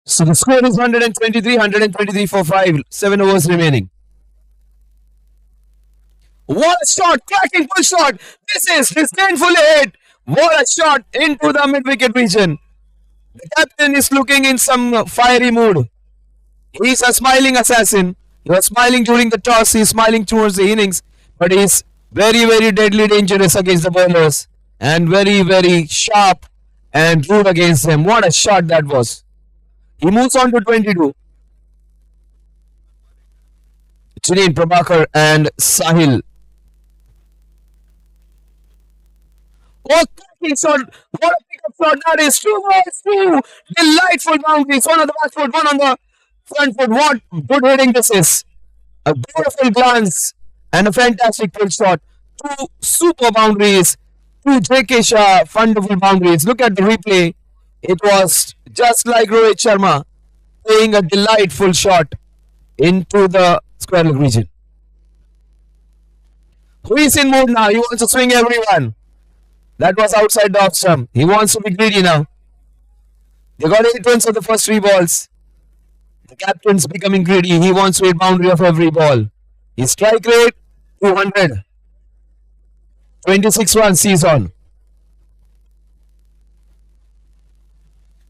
A: So the score is 123 for 5, 7 overs remaining. What a shot! Cracking push shot! This is disdainfully hit! What a shot into the mid wicket region! The captain is looking in some fiery mood. He's a smiling assassin. He was smiling during the toss. He's smiling towards the innings, but he's very, very deadly dangerous against the bowlers and very, very sharp and rude against them. What a shot that was! He moves on to 22. Chineen, Prabhakar, and Sahil. Oh, cracking shot! What a pickup shot that is! Two balls, two delightful boundaries. One on the back foot, one on the front foot. What good hitting this is! A beautiful glance and a fantastic pull shot. Two super boundaries. Two JK Shah wonderful boundaries. Look at the replay. It was just like Rohit Sharma playing a delightful shot into the square leg region. Who is in mood now? He wants to swing everyone. That was outside the off stump. He wants to be greedy now. They got 8 runs of the first 3 balls. The captain's becoming greedy. He wants to hit boundary of every ball. His strike rate 200. 26 runs he's on.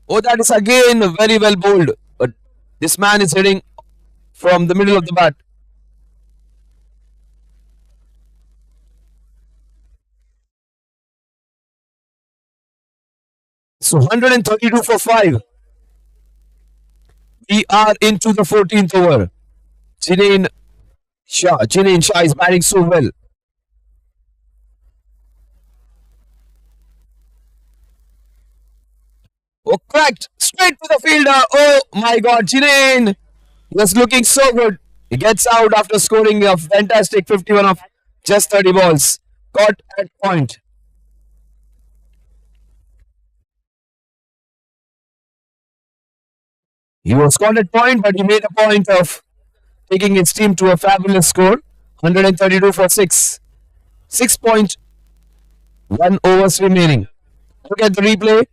A: Oh, that is again very well bowled. But this man is hitting from the middle of the bat. So 132 for 5. We are into the 14th over. Jineen Shah is batting so well. Oh, cracked straight to the fielder. Oh my God, Jineen was looking so good. He gets out after scoring a fantastic 51 of just 30 balls. Caught at point. He was caught at point, but he made a point of taking his team to a fabulous score 132 for 6. 6.1 overs remaining. Look at the replay.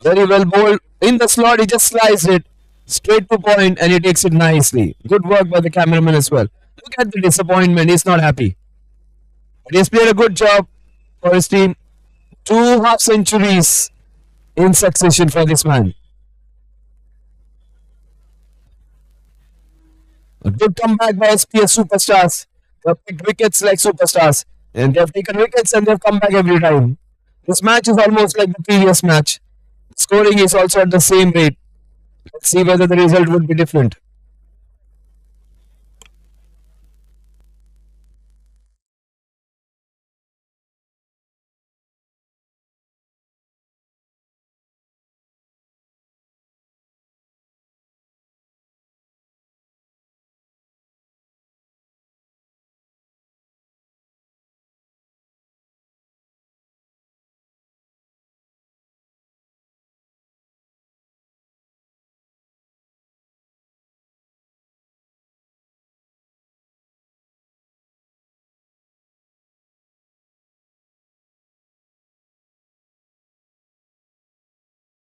A: Very well bowled. In the slot, he just sliced it straight to point and he takes it nicely. Good work by the cameraman as well. Look at the disappointment. He's not happy. But he's played a good job for his team. 2 half centuries in succession for this man. A good comeback by SPS superstars. They've picked wickets like superstars. And they've taken wickets and they've come back every time. This match is almost like the previous match. Scoring is also at the same rate. Let's see whether the result would be different.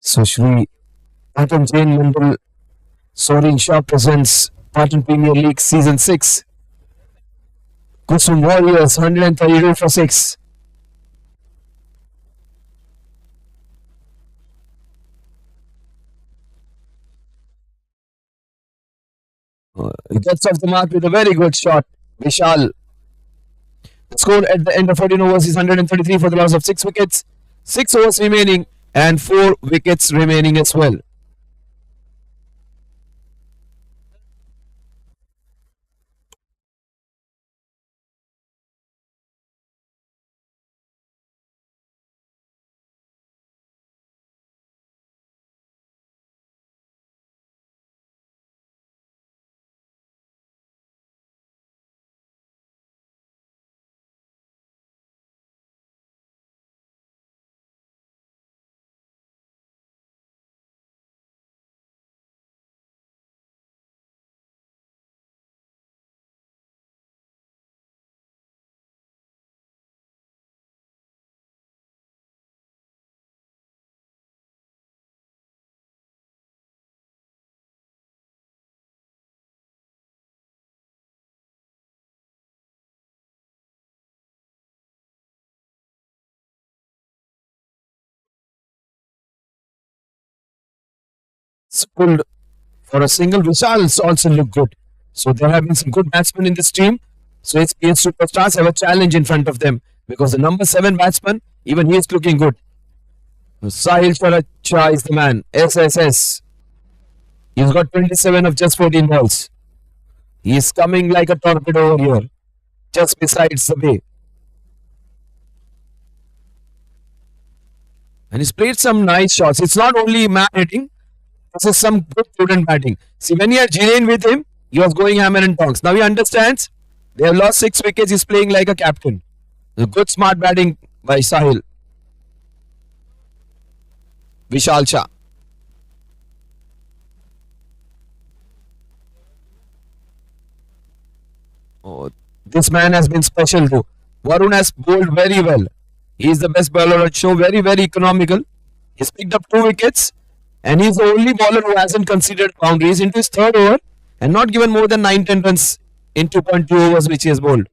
A: So Shri Patan Jain Mandal Soaring Shah presents Patan Premier League Season 6. Kusum Warriors 132 for 6. He gets off the mark with a very good shot. Vishal. The score at the end of 14 overs is 133 for the loss of 6 wickets. 6 overs remaining and 4 wickets remaining as well. just pulled for a single. Vishal also looked good. So there have been some good batsmen in this team. So SPH superstars have a challenge in front of them because the number 7 batsman, even he is looking good. Sahil Sharacha is the man. SSS. He's got 27 of just 14 balls. He's coming like a torpedo over here, just besides the bay. And he's played some nice shots. It's not only man hitting, this is some good prudent batting. See, when he had Jiren with him, he was going hammer and tongs. Now he understands they have lost 6 wickets. He's playing like a captain. Good smart batting by Sahil. Vishal Shah. Oh, this man has been special too. Varun has bowled very well. He is the best bowler at show. Very, very economical. He's picked up 2 wickets and he's the only bowler who hasn't conceded boundaries into his third over and not given more than 9-10 runs in 2.2 overs which he has bowled.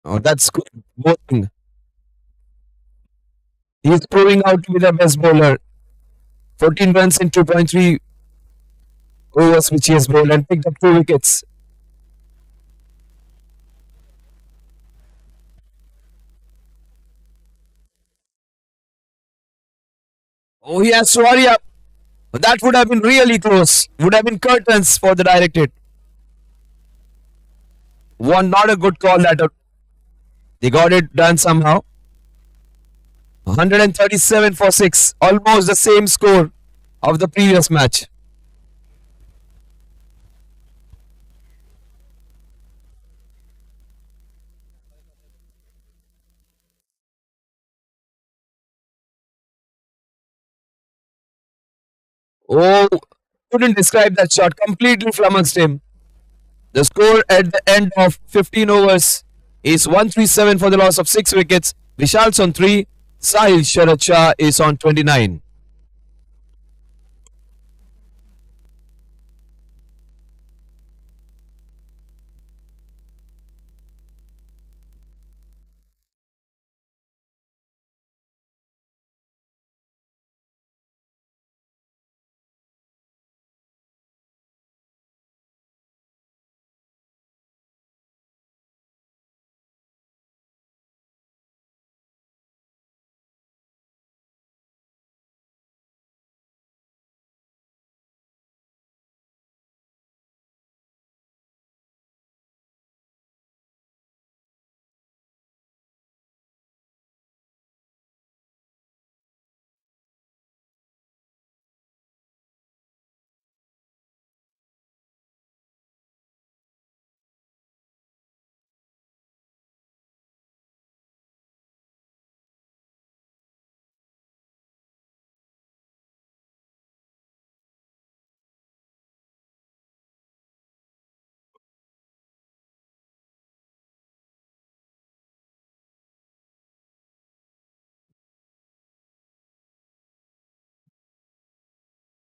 A: Oh, that's good. Bowling. He's proving out to be the best bowler. 14 runs in 2.3 overs which he has bowled and picked up 2 wickets. Oh, he has Swaria. That would have been really close. Would have been curtains for the direct hit. One, not a good call that they got it done somehow. 137 for 6. Almost the same score of the previous match. Oh, couldn't describe that shot. Completely flummoxed him. The score at the end of 15 overs is 137 for the loss of 6 wickets. Vishal's on 3. Sahil Sharacha is on 29.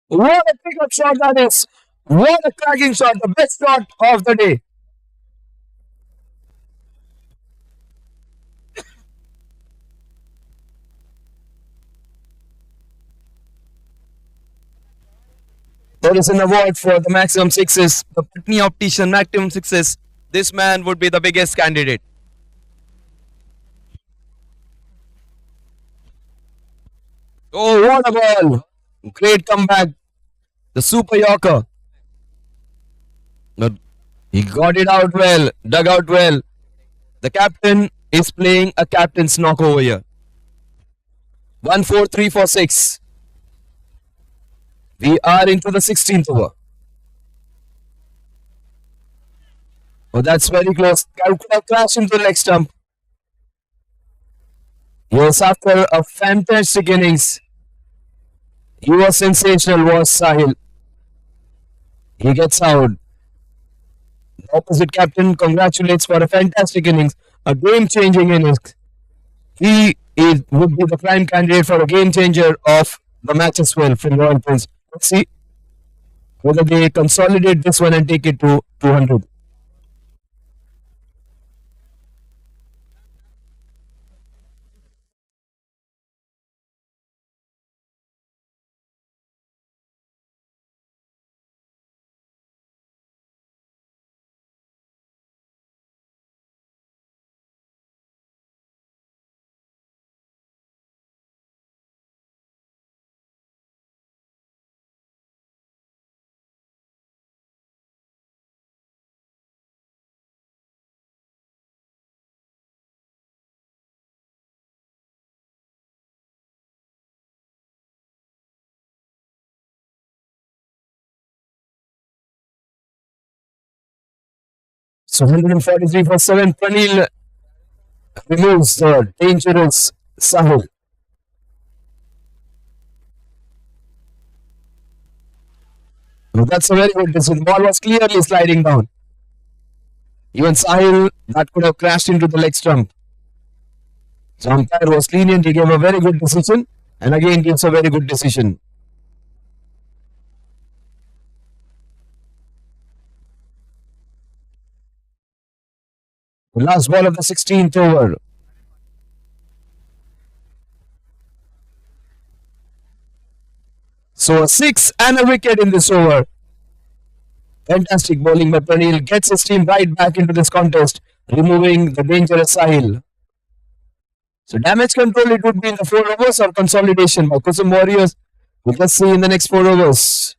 A: What a pickup shot that is! What a cracking shot! The best shot of the day. There is an award for the maximum sixes. The Putney optician maximum sixes. This man would be the biggest candidate. Oh, what a ball! Great comeback. The super Yorker. But he got it out well, dug out well. The captain is playing a captain's knock over here. 1-4-3 for 6. We are into the 16th over. Oh, that's very close. Could have crashed into the leg stump. Yes, after a fantastic innings. He was sensational, was Sahil. He gets out. The opposite captain congratulates for a fantastic innings, a game-changing innings. Would be the prime candidate for a game changer of the match as well from Royal Prince. Let's see whether they consolidate this one and take it to 200. So 143 for 7. Pranil removes the dangerous Sahil. Now that's a very good decision. Ball was clearly sliding down. Even Sahil, that could have crashed into the leg stump. So umpire was lenient. He gave a very good decision and again gives a very good decision. The last ball of the 16th over. So a 6 and a wicket in this over. Fantastic bowling by Pranil. Gets his team right back into this contest, removing the dangerous Sahil. So damage control, it would be in the 4 overs or consolidation by Kusum Warriors. We'll just see in the next 4 overs.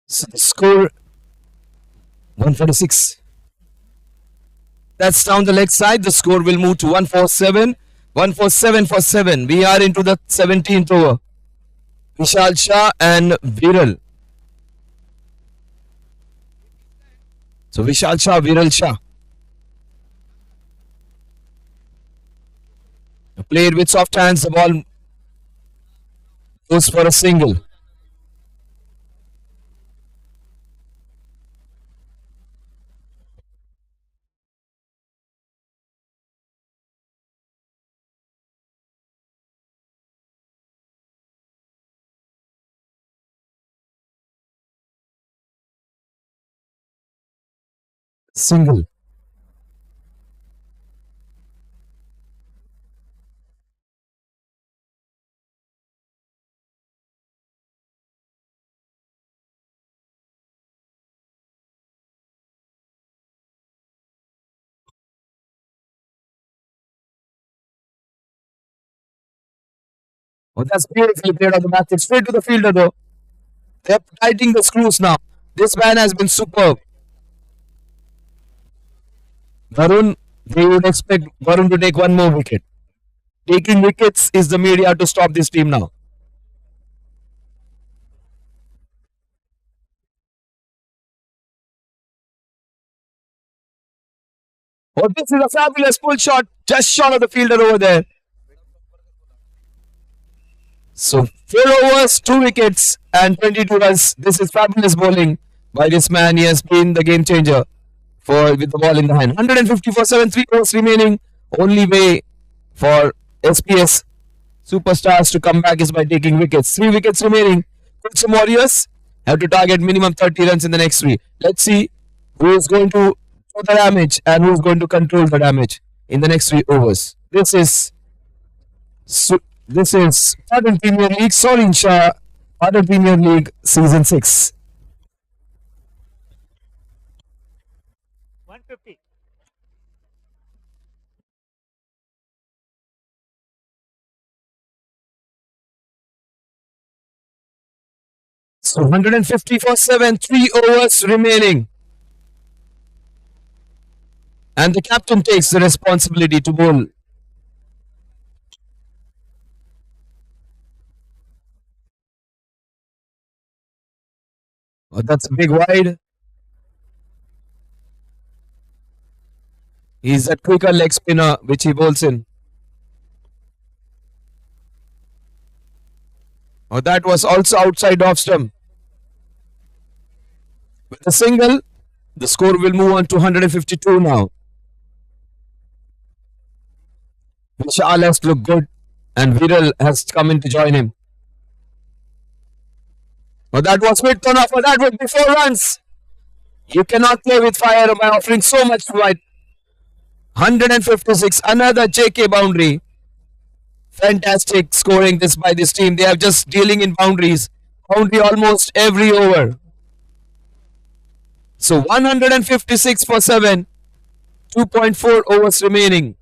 A: So the score 146. That's down the leg side. The score will move to 147. 147 for 7. We are into the 17th over. Vishal Shah and Viral. So Vishal Shah, Viral Shah. Played with soft hands. The ball goes for a single. Single. Oh, that's beautifully played on the back foot. Straight to the fielder though. They're tightening the screws now. This man has been superb. Varun, they would expect Varun to take one more wicket. Taking wickets is the media to stop this team now. Oh, this is a fabulous pull shot, just short of the fielder over there. So 4 overs, 2 wickets, and 22 runs. This is fabulous bowling by this man. He has been the game changer for with the ball in the hand. 150 for 7, 3 overs remaining. Only way for SPS superstars to come back is by taking wickets. 3 wickets remaining. Kusum Warriors have to target minimum 30 runs in the next 3. Let's see who is going to do the damage and who is going to control the damage in the next 3 overs. This is Patan Premier League, Sorin Shah, Patan Premier League Season 6.
B: 150.
A: So 150 for 7, 3 overs remaining. And the captain takes the responsibility to bowl. Oh, that's a big wide. He's a quicker leg spinner which he bowls in. Oh, that was also outside off stump. With a single, the score will move on to 152 now. Vishal has looked good and Viral has come in to join him. Oh, that was mid on offer. That was before runs. You cannot play with fire by offering so much wide. 156, another JK boundary. Fantastic scoring this by this team. They are just dealing in boundaries. Boundary almost every over. So 156 for 7. 2.4 overs remaining.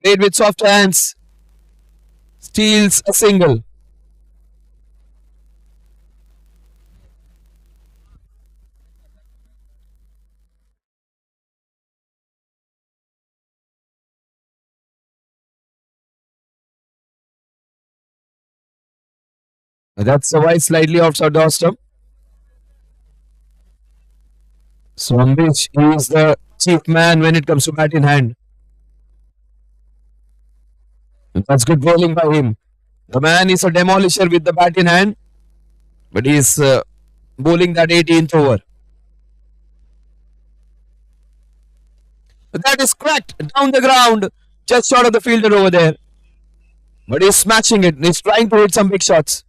A: Played with soft hands. Steals a single. That's a wide slightly outside the stump. So Ambish is the chief man when it comes to bat in hand. And that's good bowling by him. The man is a demolisher with the bat in hand, but he's bowling that 18th over. But that is cracked down the ground, just short of the fielder over there. But he's smashing it. He's trying to hit some big shots.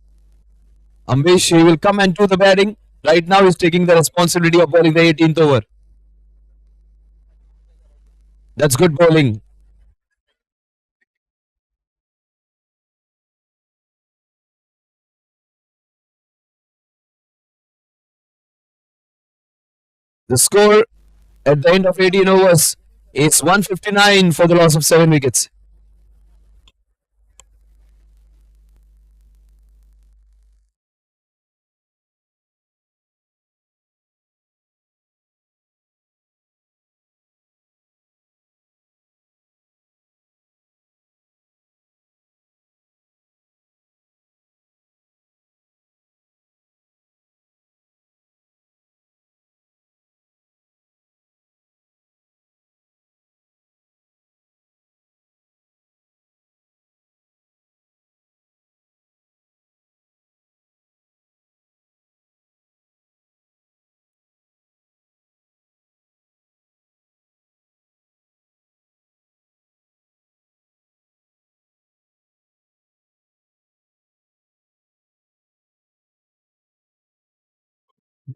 A: Ambish, he will come and do the batting. Right now, he's taking the responsibility of bowling the 18th over. That's good bowling. The score at the end of 18 overs is 159 for the loss of 7 wickets.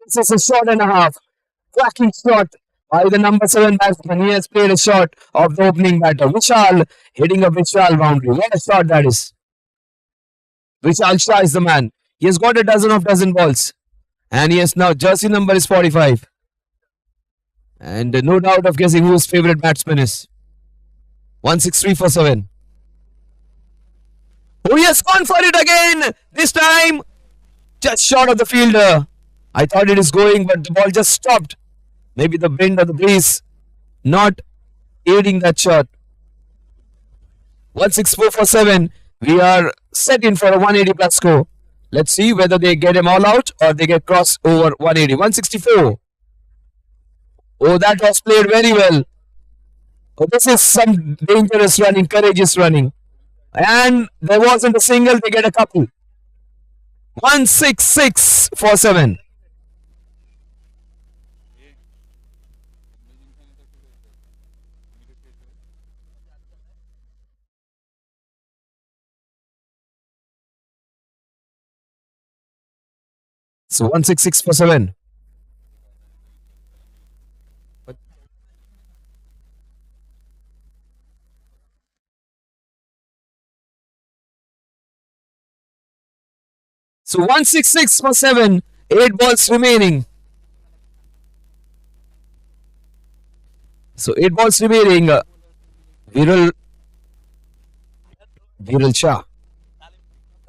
A: This is a shot and a half. Cracking shot by the number 7 batsman. He has played a shot of the opening batter. Vishal hitting a Vishal boundary. What a shot that is. Vishal Shah is the man. He has got a dozen balls. And he has now jersey number is 45. And no doubt of guessing who his favorite batsman is. 163 for 7. Oh, he has gone for it again. This time, just short of the fielder. I thought it is going, but the ball just stopped. Maybe the wind or the breeze not aiding that shot. 164 for 7. We are set in for a 180 plus score. Let's see whether they get him all out or they get cross over 180. 164. Oh, that was played very well. Oh, this is some dangerous running, courageous running. And there wasn't a single, they get a couple. 166 for 7. So 166 for 7. So 166 for 7. 8 balls remaining. So 8 balls remaining. Viral Viral Shah.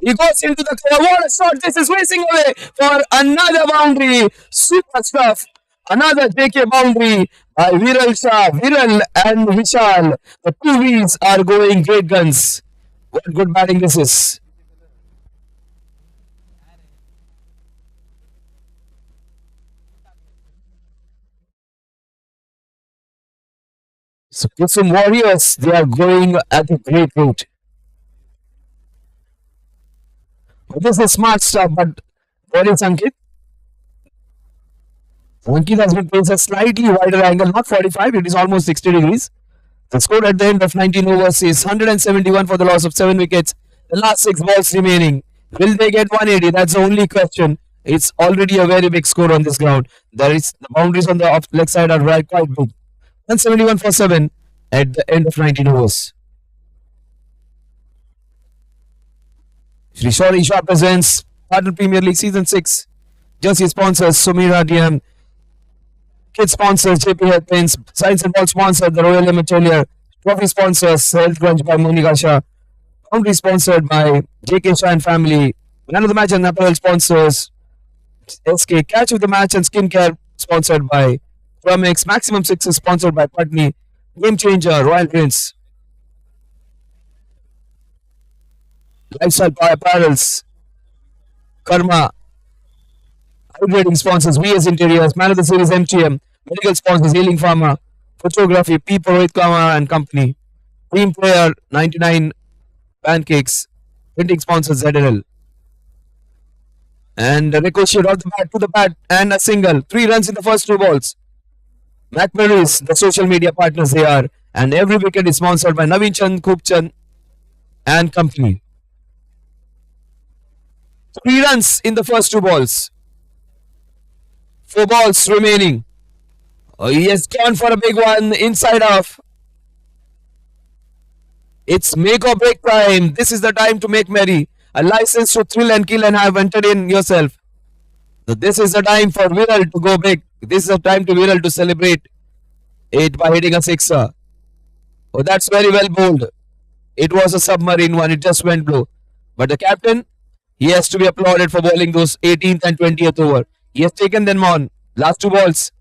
A: He goes into the cover. What a shot! This is racing away for another boundary. Super stuff. Another JK boundary by Viral Shah. Viral and Vishal. The two Vs are going great guns. What good batting this is. So Kusum Warriors, they are going at a great rate. This is smart stuff, but what is Ankit? Ankit has been placed a slightly wider angle, not 45, it is almost 60 degrees. The score at the end of 19 overs is 171 for the loss of 7 wickets. The last 6 balls remaining. Will they get 180? That's the only question. It's already a very big score on this ground. There is the boundaries on the off leg side are quite big. 171 for 7 at the end of 19 overs. Shri Shori Shah presents Patan Premier League Season 6. Jersey sponsors Sumira DM. Kid sponsors JP Headpins. Science and Ball sponsor the Royal Hotelier. Trophy sponsors Health Crunch by Monica Shah. Boundary sponsored by JK Shah and Family. Man of the Match and apparel sponsors SK. Catch of the Match and Skincare sponsored by Promex. Maximum Sixes sponsored by Putney. Game Changer Royal Prince. Lifestyle Apparels. Karma. Upgrading sponsors VS Interiors. Man of the Series MTM. Medical sponsors Healing Pharma. Photography P. Purohit Kama and Company. Team Player 99 Pancakes. Printing sponsors ZNL. And a ricochet off the bat to the bat and a single. 3 runs in the first 2 balls. McMurray's, the social media partners they are. And every wicket is sponsored by Naveen Chand, Kupchand and Company. 3 runs in the first 2 balls. 4 balls remaining. Oh, he has gone for a big one inside off. It's make or break time. This is the time to make merry. A license to thrill and kill and have entertained yourself. So this is the time for Viral to go big. This is the time to Viral to celebrate it by hitting a sixer. Oh, that's very well bowled. It was a submarine one. It just went low. But the captain, he has to be applauded for bowling those 18th and 20th over. He has taken them on. Last 2 balls.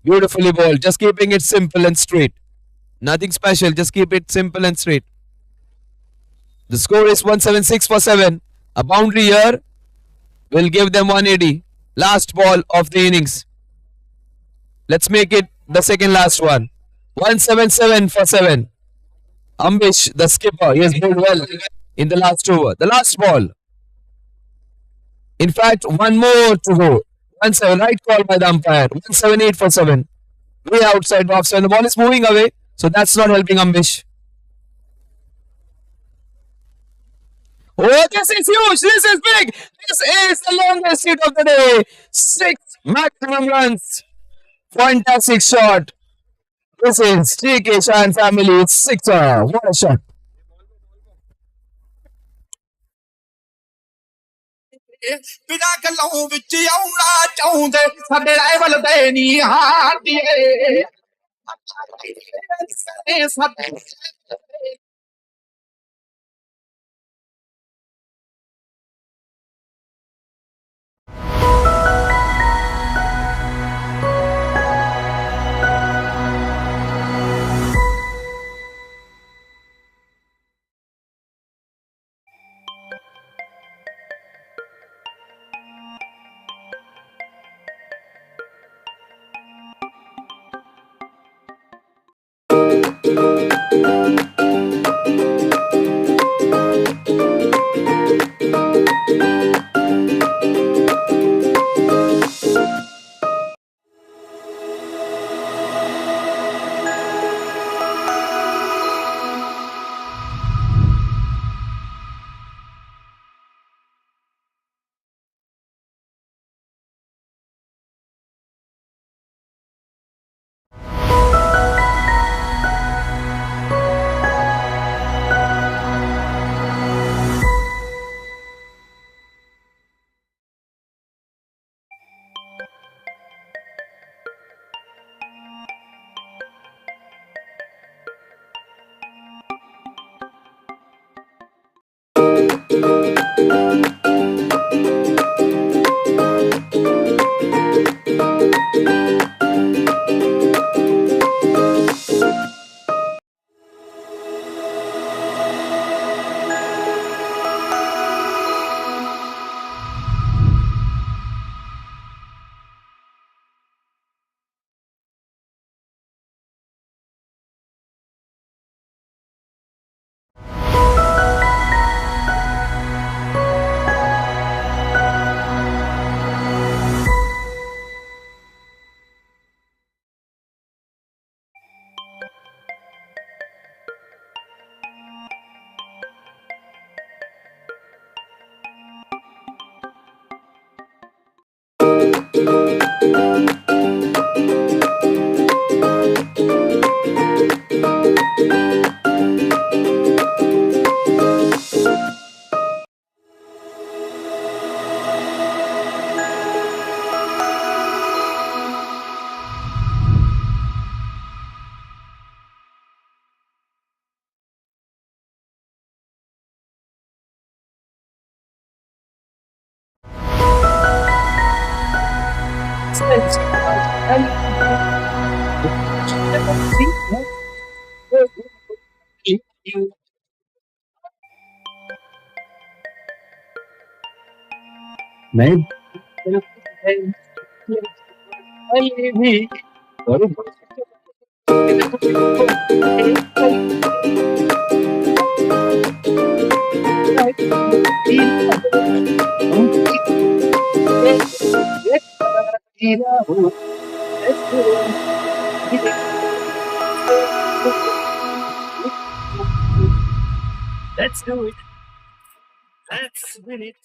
A: Beautifully bowled. Just keeping it simple and straight. Nothing special. Just keep it simple and straight. The score is 176 for 7. A boundary here will give them 180. Last ball of the innings. Let's make it the second last one. 177 for 7. Ambish, the skipper, he has bowled well in the last over. The last ball. In fact, one more to go. 1-7, right call by the umpire. 178 for 7. Way outside off. So the ball is moving away. So that's not helping Ambish. Oh, this is huge. This is big. This is the longest hit of the day. 6 maximum runs. Fantastic shot. This is JK Shah and Family. It's 6er. What a shot.
B: ਬਿਨਾ ਗੱਲੋਂ ਵਿੱਚ ਆਉਣਾ ਚਾਹੁੰਦੇ ਸਾਡੇ rival ਦੇ ਨਹੀਂ ਹਾਰਦੀਏ ਸਾਡੇ
A: नहीं भी Let's do it. Let's win it.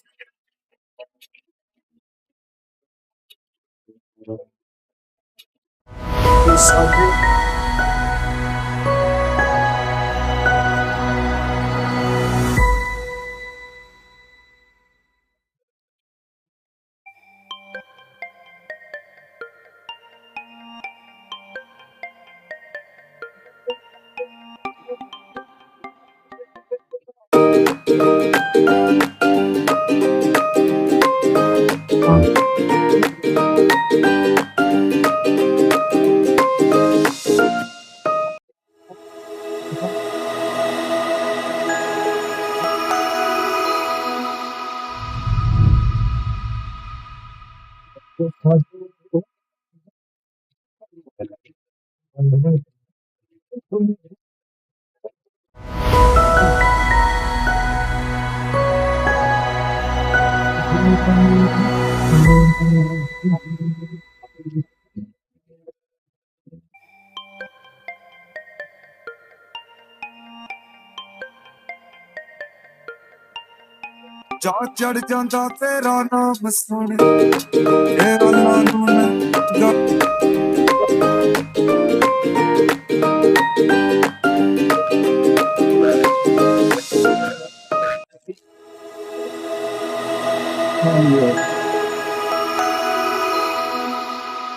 B: ਜਾ ਚੜ ਜਾਂਦਾ ਤੇਰਾ ਨਾਮ ਸੁਣ ਇਹ ਅੱਲਾ ਨੂੰ ਨਾ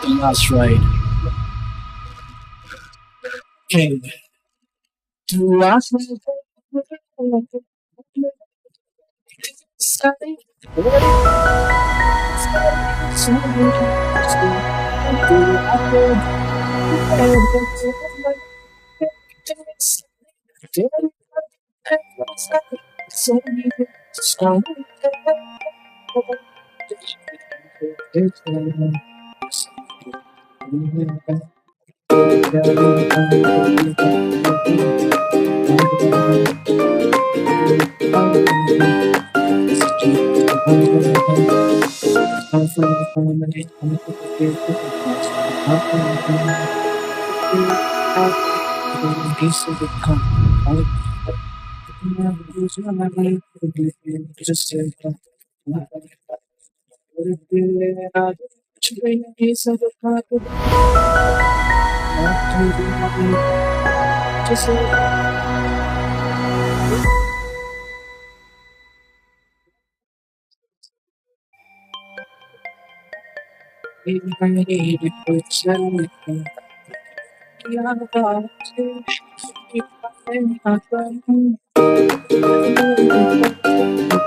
A: The last ride. King. The last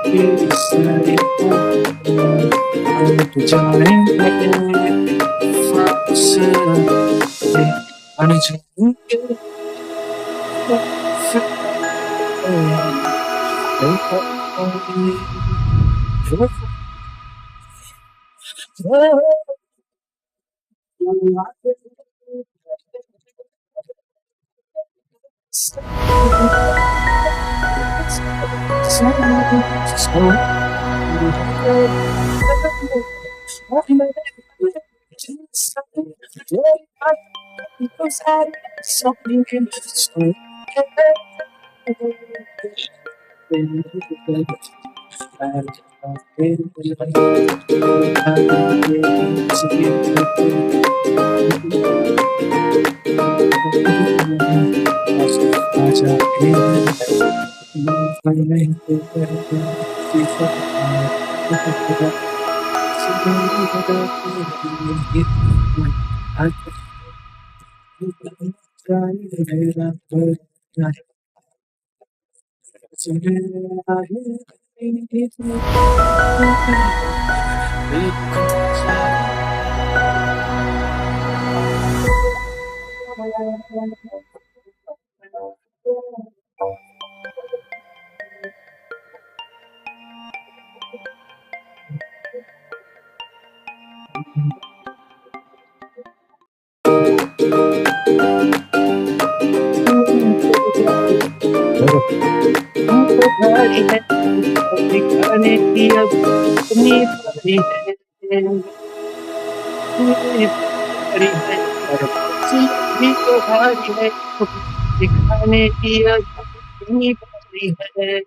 A: तेरी सारी हम तो जाएंगे फासले बन जाएंगे दिखाने की अब अपनी बारी है और भी तो भारी है दिखाने की अब अपनी बारी है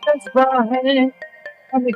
A: कस्बा है हम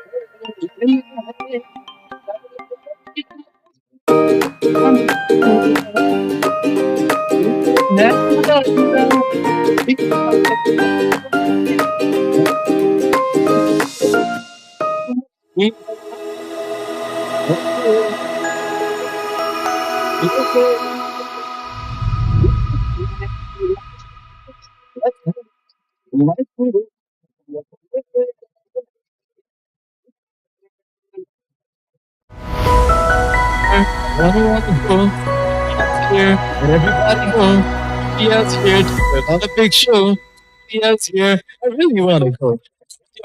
A: Everyone go, India's here, and everybody go. India's here to put on a big show. India's here, I really want to go.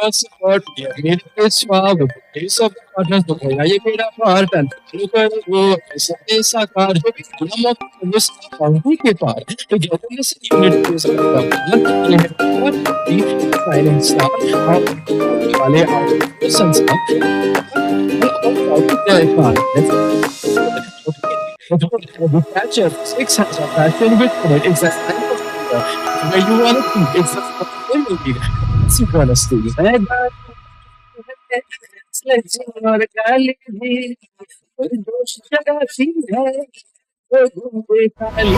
A: Your support, we have made it this far with the pace of the partners, but where you made a part and look at it go, it's a place I got. I'm up to this on weekly part. Together, this unit is a partner, and what the fighting star, how Vale out of the sun's up. The catcher, 600 passion with it, it's a sign of where you want to be, it's a possibility. What's you gonna see? और काली भी कोई दोस्त जगह सी है वो घूमे काली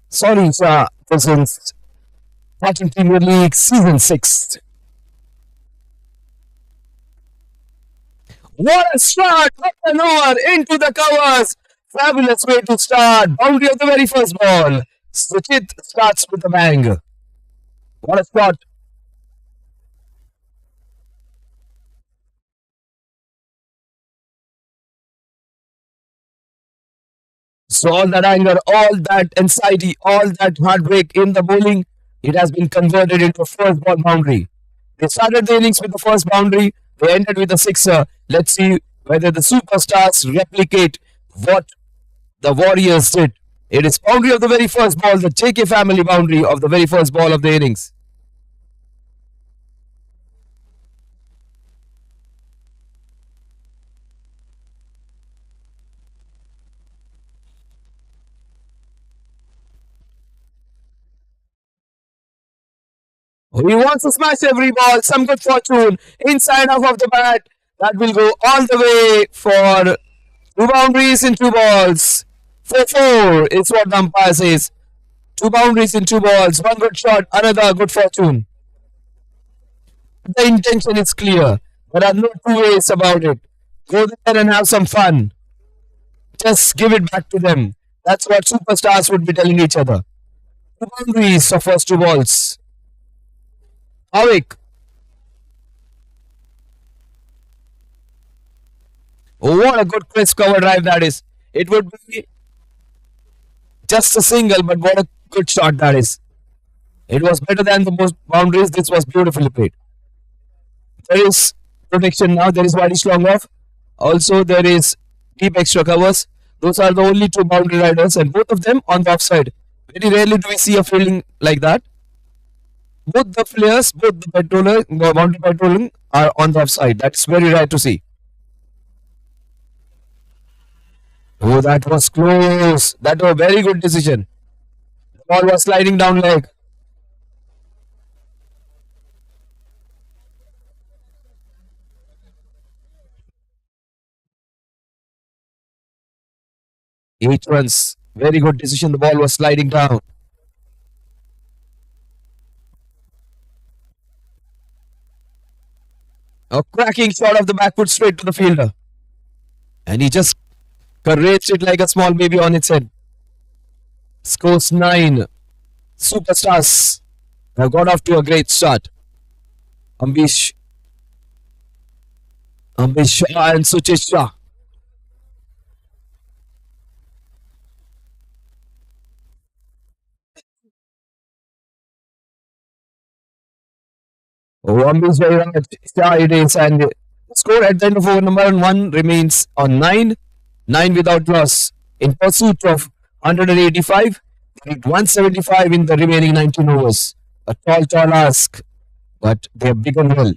A: Sorry, sir. Presents Patan Premier League Season 6. What a start! Up and over into the covers. Fabulous way to start. Boundary of the very first ball. Suchit starts with a bang. What a shot. So all that anger, all that anxiety, all that heartbreak in the bowling, it has been converted into a first ball boundary. They started the innings with the first boundary. They ended with a sixer. Let's see whether the superstars replicate what the Warriors did. It is boundary of the very first ball, the JK family boundary of the very first ball of the innings. He wants to smash every ball, some good fortune inside half of the bat. That will go all the way for two boundaries in two balls. 4-4 is what the umpire says. Two boundaries in two balls, one good shot, another good fortune. The intention is clear. There are no two ways about it. Go there and have some fun. Just give it back to them. That's what superstars would be telling each other. Two boundaries of first two balls. Avik. Oh, what a good crisp cover drive that is. It would be just a single, but what a good shot that is. It was better than the most boundaries. This was beautifully played. There is protection now. There is Wadish long off. Also, there is deep extra covers. Those are the only two boundary riders, and both of them on the offside. Very rarely do we see a fielding like that. Both the players, both the boundary patrolling are on the offside. That's very rare to see. Oh, that was close. That was a very good decision. The ball was sliding down leg. Eight runs. Very good decision. The ball was sliding down. A cracking shot of the back foot straight to the fielder. And he just caressed it like a small baby on its head. Scores 9. Superstars have got off to a great start. Ambish, Ambish Shah and Suchit Shah. Ambish Jairaj, Shah it is, and the score at the end of over number 1 remains on 9. 9 without loss. In pursuit of 185, they need 175 in the remaining 19 overs. A tall ask, but they have begun well.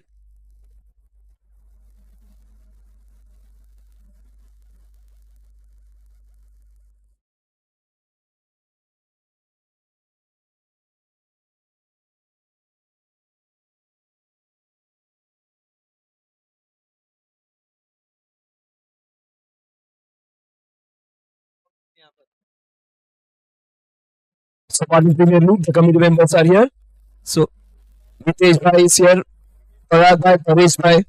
A: So, Patan Premier League, the committee members are here. So, Nitesh Bhai is here, Parag Bhai, Paresh Bhai,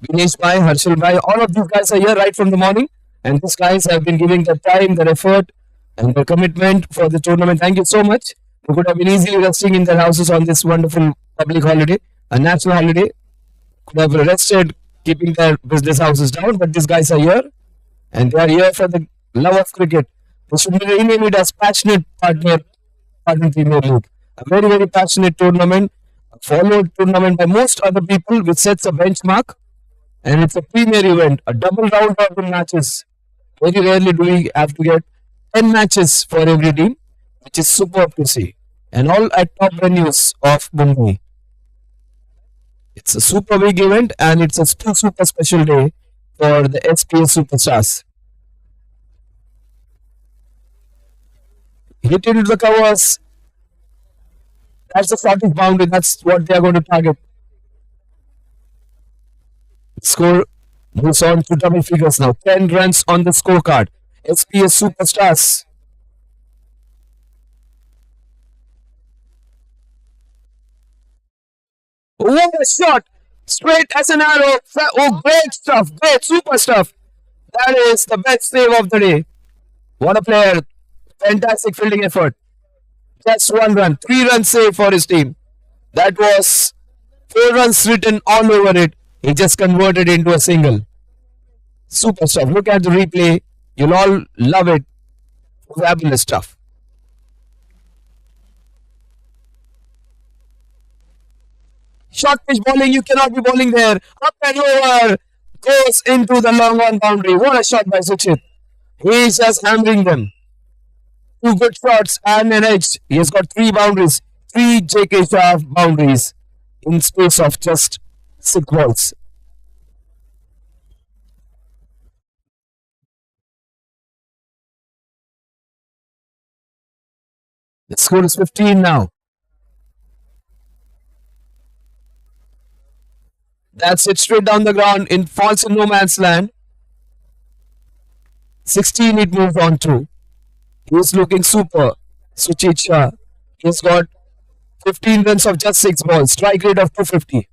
A: Vinesh Bhai, Harshal Bhai, all of these guys are here right from the morning. And these guys have been giving their time, their effort, and their commitment for the tournament. Thank you so much. They could have been easily resting in their houses on this wonderful public holiday, a national holiday. Could have rested, keeping their business houses down, but these guys are here, and they are here for the love of cricket. They should rename it as Passionate Partner Premier League. A very, very passionate tournament, a followed tournament by most other people, which sets a benchmark. And it's a premier event, a double round robin matches. Very rarely do we have to get 10 matches for every team, which is superb to see. And all at top venues of Mumbai. It's a super big event and it's a super special day for the SPS Superstars. Hit into the covers. That's the Scottish boundary. That's what they are going to target. Score moves on to double figures now. 10 runs on the scorecard. SPS Superstars. What a shot! Straight as an arrow. Oh, great stuff. Great, super stuff. That is the best save of the day. What a player. Fantastic fielding effort. Just 1 run. 3 runs save for his team. That was 4 runs written all over it. He just converted into a single. Super stuff. Look at the replay. You'll all love it. Fabulous stuff. Short pitch bowling. You cannot be bowling there. Up and over. Goes into the long on boundary. What a shot by Suchit. He's just hammering them. 2 good shots and an edge. He has got 3 boundaries. 3 JK Shah boundaries in space of just 6 balls. The score is 15 now. That's it, straight down the ground. In falls in no man's land. 16 it moves on to. He's looking super. Suchit Shah. He's got 15 runs of just 6 balls. Strike rate of 250.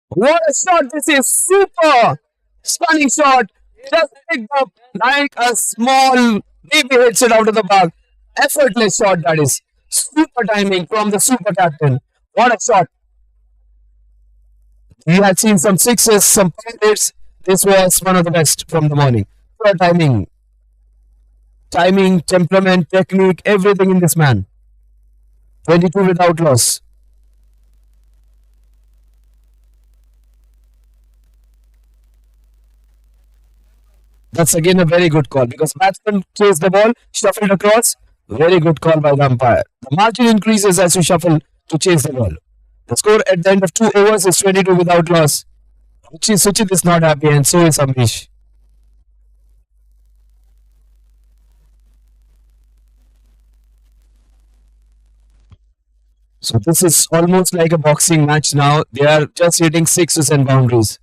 A: What a shot this is! Super! Stunning shot! Just picked up like a small baby hits it out of the park. Effortless shot that is. Super timing from the super captain. What a shot! We had seen some sixes, some hits. This was one of the best from the morning. Pure timing. Timing, temperament, technique, everything in this man. 22 without loss. That's again a very good call because batsman chased the ball, shuffled across. Very good call by the umpire. The margin increases as you shuffle to chase the ball. The score at the end of 2 overs is 22 without loss. Suchit is not happy and so is Amish. So this is almost like a boxing match now. They are just hitting sixes and boundaries.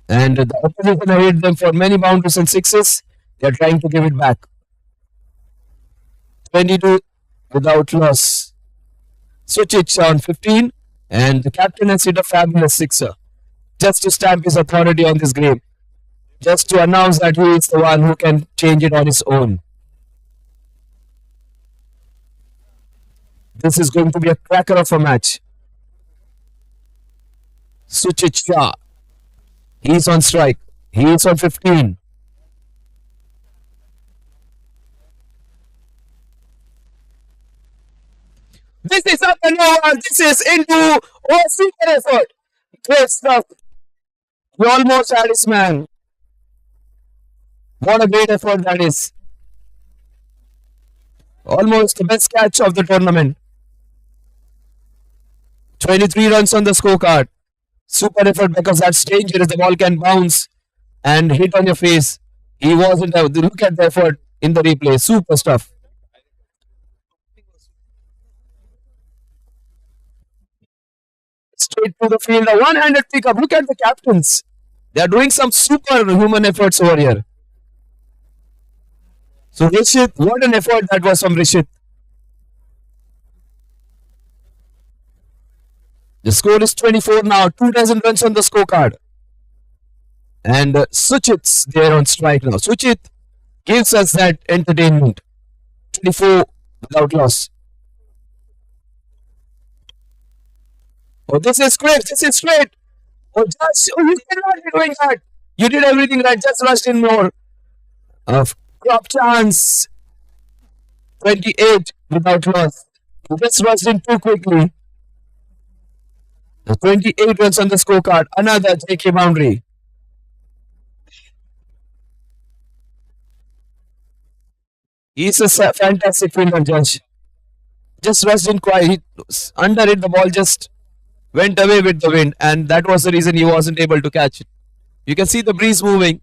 A: And the opposition have hit them for many boundaries and sixes. They're trying to give it back. 22 without loss. Suchic on 15, and the captain has hit a fabulous sixer just to stamp his authority on this game, just to announce that he is the one who can change it on his own. This is going to be a cracker of a match. Suchic Shah, he's on strike. He is on 15. This is up and over. This is into super effort. Great stuff. He almost had his man. What a great effort that is. Almost the best catch of the tournament. 23 runs on the scorecard. Super effort because that's dangerous. The ball can bounce and hit on your face. He wasn't. Look at the effort in the replay. Super stuff. Straight to the field. A one-handed pickup. Look at the captains. They are doing some superhuman efforts over here. So Rishit, what an effort that was from Rishit. The score is 24 now. 2 dozen runs on the scorecard. And Suchit's there on strike now. Suchit gives us that entertainment. 24 without loss. Oh, this is great. This is great. Oh, just, oh, you cannot be doing that. You did everything right. Just rushed in more. Crop chance. 28 without loss. You just rushed in too quickly. 28 runs on the scorecard. Another JK boundary. He's a fantastic fielder, Judge. Just rushed in quiet. Under it, the ball just went away with the wind, and that was the reason he wasn't able to catch it. You can see the breeze moving,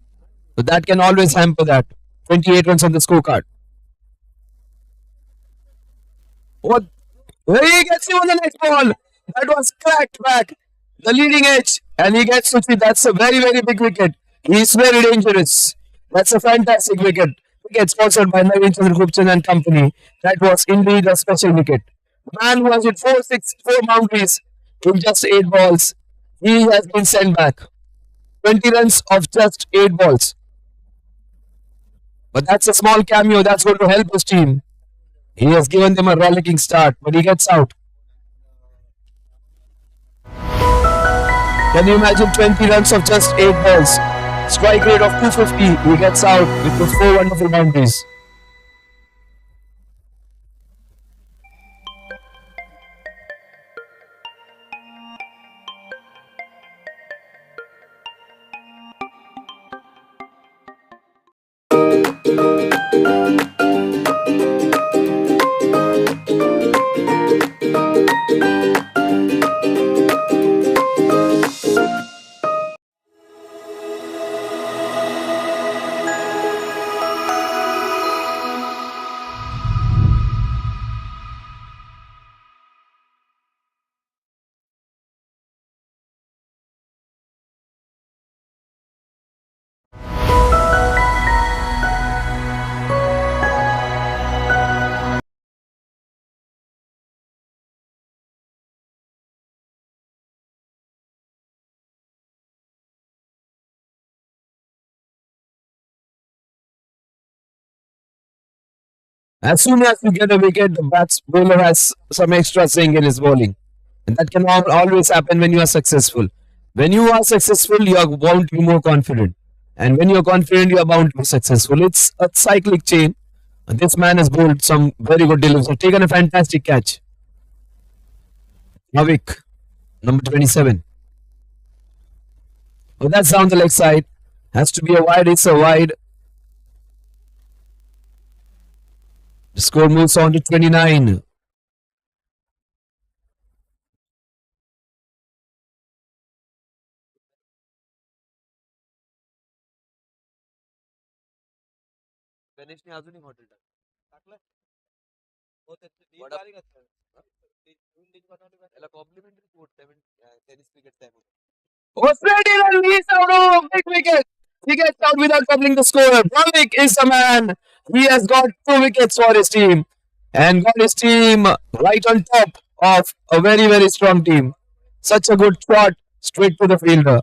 A: but that can always hamper that. 28 runs on the scorecard. What? He gets him on the next ball. That was cracked back. The leading edge, and he gets to see that's a very, very big wicket. He's very dangerous. That's a fantastic wicket. Wicket sponsored by Naveen Chandraguptan and company. That was indeed a special wicket. Man who has hit 4 boundaries in just 8 balls. He has been sent back. 20 runs of just 8 balls. But that's a small cameo that's going to help his team. He has given them a rollicking start, but he gets out. Can you imagine 20 runs of just 8 balls? Strike rate of 250. He gets out with those 4 wonderful boundaries. As soon as you get a wicket, the bowler has some extra swing in his bowling. And that can always happen when you are successful. When you are successful, you are bound to be more confident. And when you are confident, you are bound to be successful. It's a cyclic chain. And this man has bowled some very good deliveries. Taken a fantastic catch. Navik, number 27. Oh, that's down the leg side. Has to be a wide. It's a wide. The score moves on to 29. गणेशने अजूनही hotel टाकलं हो त्याला complimentary court tennis cricket time. Oh, straight in and he's out of big wicket. He gets out without covering the score. Bhavik is the man. He has got 2 wickets for his team and got his team right on top of a very, very strong team. Such a good shot straight to the fielder.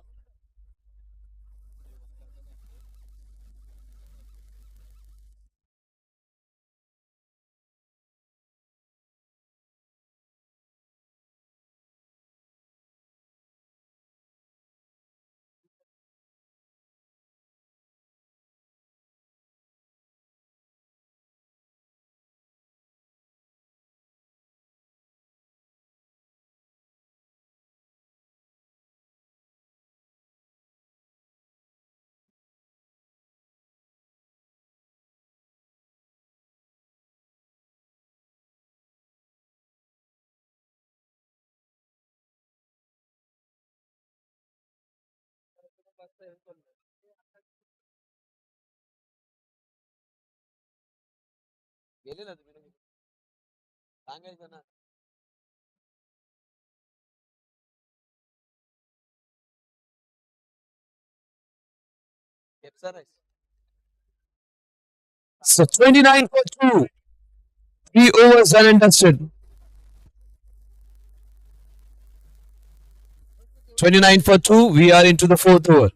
A: So 29 for 2. 3 overs done and dusted. 29 for 2. We are into the fourth over.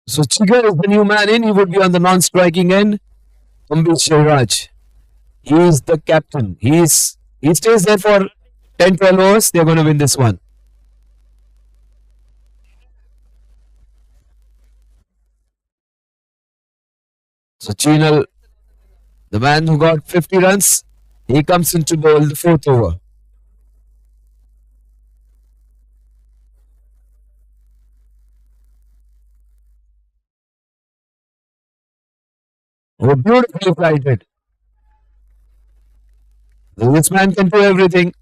A: So Chigar is the new man in. He would be on the non-striking end. Ambit Shairaj. He is the captain. He stays there for 10, 12 overs. They're going to win this one. So Chinal, the man who got 50 runs, he comes into bowl the fourth over. Oh, beautifully flighted. This man can do everything.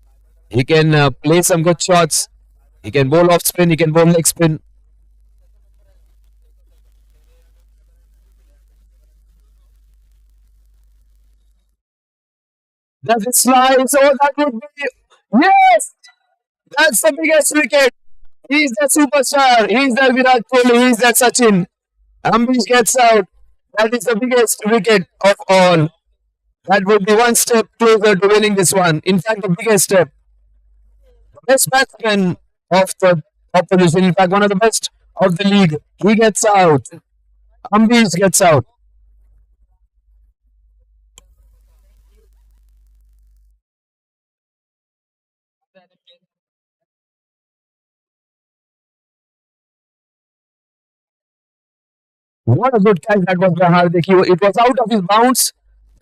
A: He can play some good shots. He can bowl off spin. He can bowl leg spin. Does it slice? Oh, that would be. Yes! That's the biggest wicket. He's the superstar. He's the Virat Kohli. He's the Sachin. Ambish gets out. That is the biggest wicket of all. That would be one step closer to winning this one. In fact, the biggest step. Best batsman of the opposition. In fact, one of the best of the league. He gets out. Ambish gets out. What a good catch that was by Hardik. It was out of his bounds,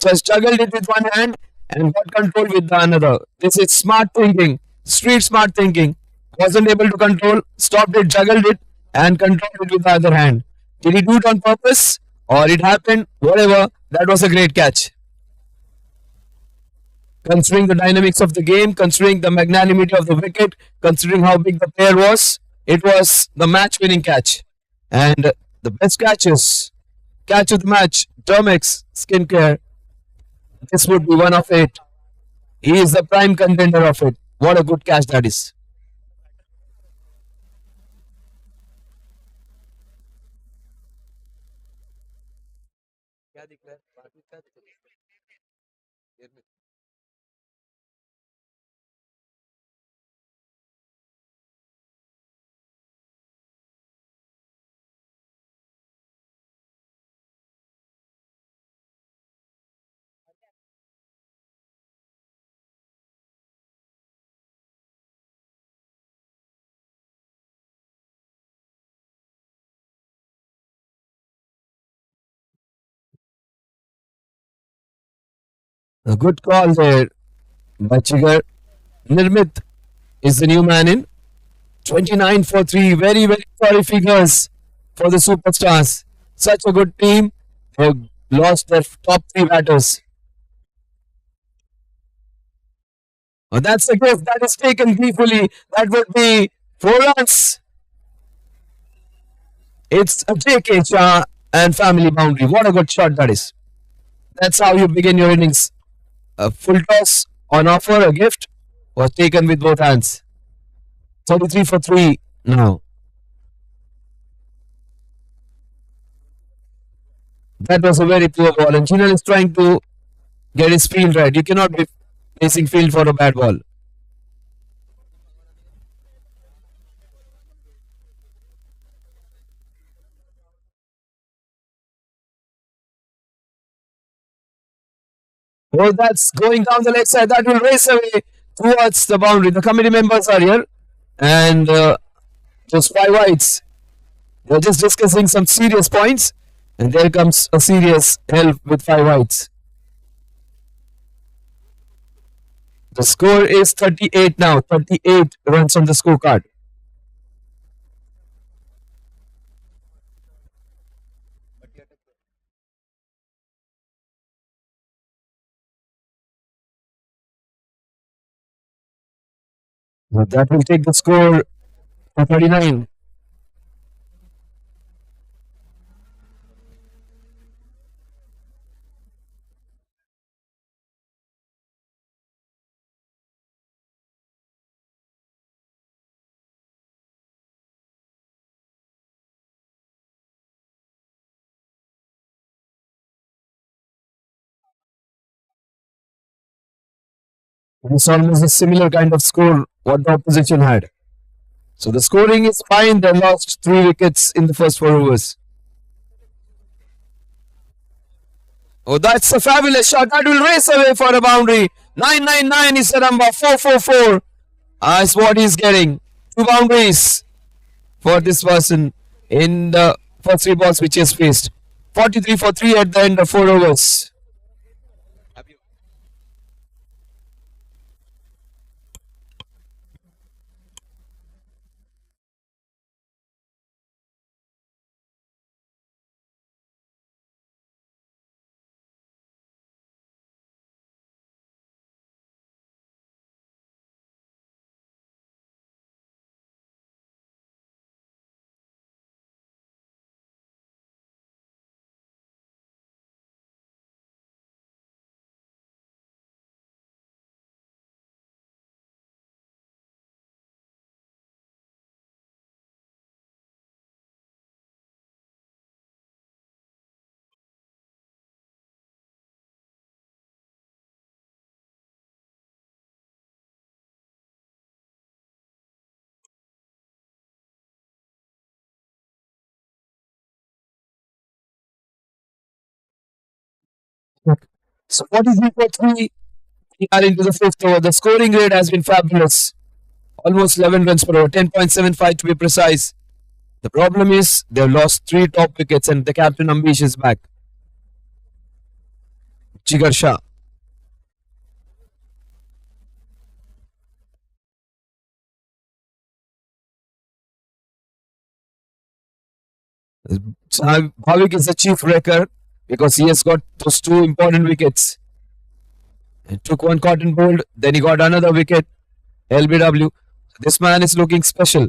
A: just juggled it with one hand and got control with the another. This is smart thinking, street smart thinking. Wasn't able to control, stopped it, juggled it, and controlled it with the other hand. Did he do it on purpose or it happened? Whatever, that was a great catch. Considering the dynamics of the game, considering the magnanimity of the wicket, considering how big the pair was, it was the match winning catch. And the best catches, catch of the match, Dermix Skincare. This would be one of it. He is the prime contender of it. What a good catch that is. A good call there by Chigar. Nirmit is the new man in. 29 for 3. Very, very sorry figures for the Superstars. Such a good team. They've lost their top three batters. That's a gift that is taken gleefully. That would be 4 runs. It's a JK Shah and family boundary. What a good shot that is. That's how you begin your innings. A full toss on offer, a gift, was taken with both hands. 33 for 3 now. That was a very poor ball, and Chinal is trying to get his field right. You cannot be facing field for a bad ball. Oh, that's going down the leg side. That will race away towards the boundary. The committee members are here, and those 5 wides. They're just discussing some serious points, and there comes a serious help with 5 wides. The score is 38 now. 38 runs on the scorecard. That will take the score to 39. It's almost a similar kind of score what the opposition had. So the scoring is fine. They lost 3 wickets in the first 4 overs. Oh, that's a fabulous shot. That will race away for a boundary. 999 is the number. 444 is what he's getting. 2 boundaries for this person in the first 3 balls which he has faced. 43 for 3 at the end of 4 overs. So 43 for 3. We are into the 5th over. The scoring rate has been fabulous. Almost 11 runs per over. 10.75 to be precise. The problem is they've lost 3 top wickets and the captain Ambish is back. Jigar Shah. Bhavik is the chief wrecker because he has got those 2 important wickets. He took one cotton bold, then he got another wicket. LBW. This man is looking special.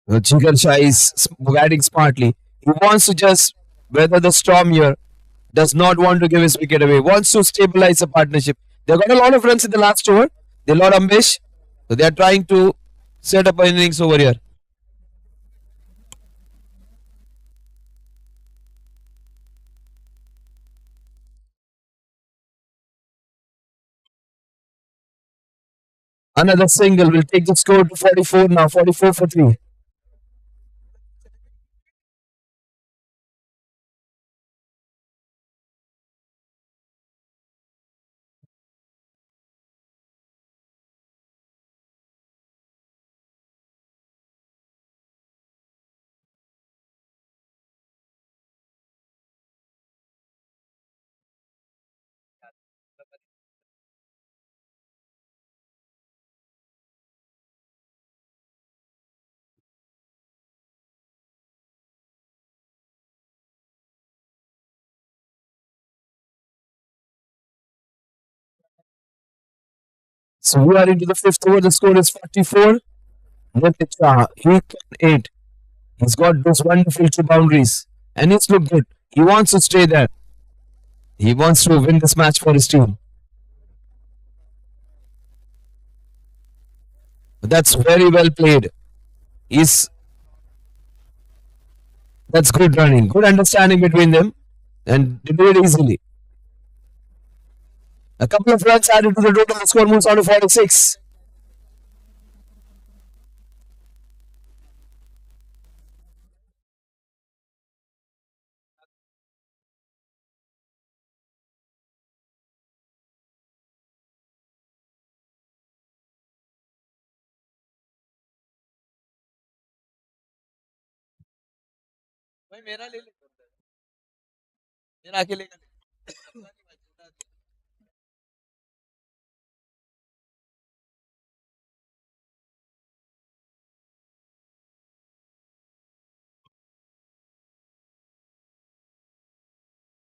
A: Jigar Shah is batting smartly. He wants to just weather the storm here. Does not want to give his wicket away. Wants to stabilize the partnership. They got a lot of runs in the last over. They lost Ambish. So they are trying to set up an innings over here. Another single will take the score to 44 now. 44 for 3. So we are into the fifth over. The score is 44. Neticha, he can 8. He's got those wonderful two boundaries. And he's looked good. He wants to stay there. He wants to win this match for his team. That's very well played. He's That's good running. Good understanding between them. And they do it easily. A couple of runs added to the total. The score moves on to 46.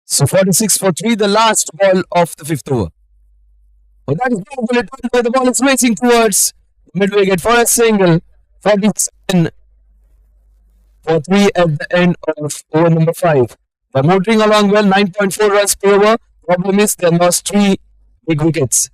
A: So 46 for 3, the last ball of the fifth over. Oh, that is beautifully done by the ball. Is racing towards mid wicket for a single. 47 for 3 at the end of over number 5. They're motoring along well, 9.4 runs per over. Problem is they lost 3 big wickets.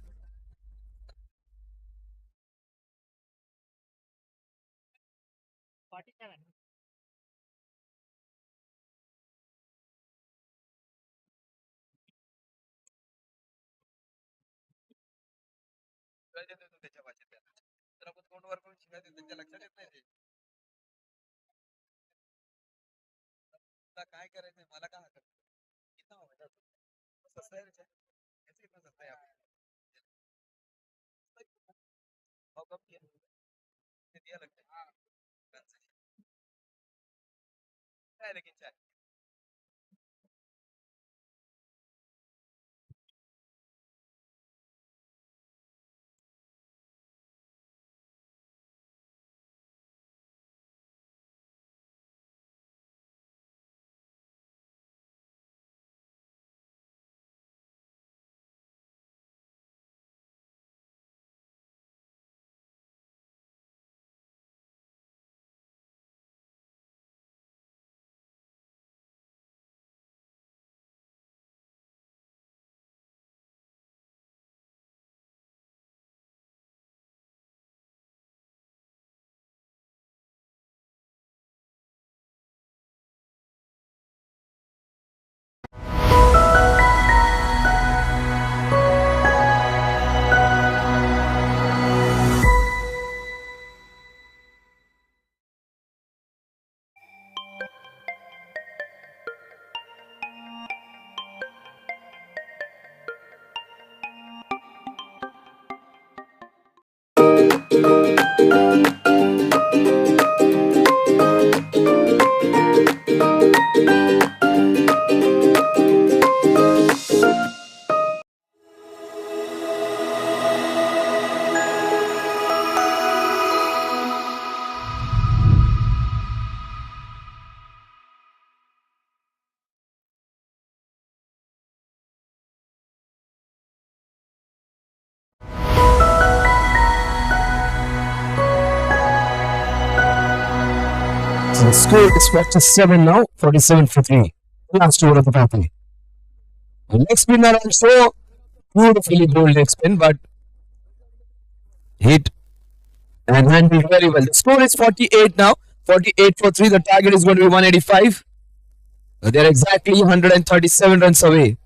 A: So the score is 47 now, 47 for 3. Last over of the party. The leg spinner also beautifully bowled leg spin, but hit and handled very well. The score is 48 now, 48 for 3. The target is going to be 185. They're exactly 137 runs away.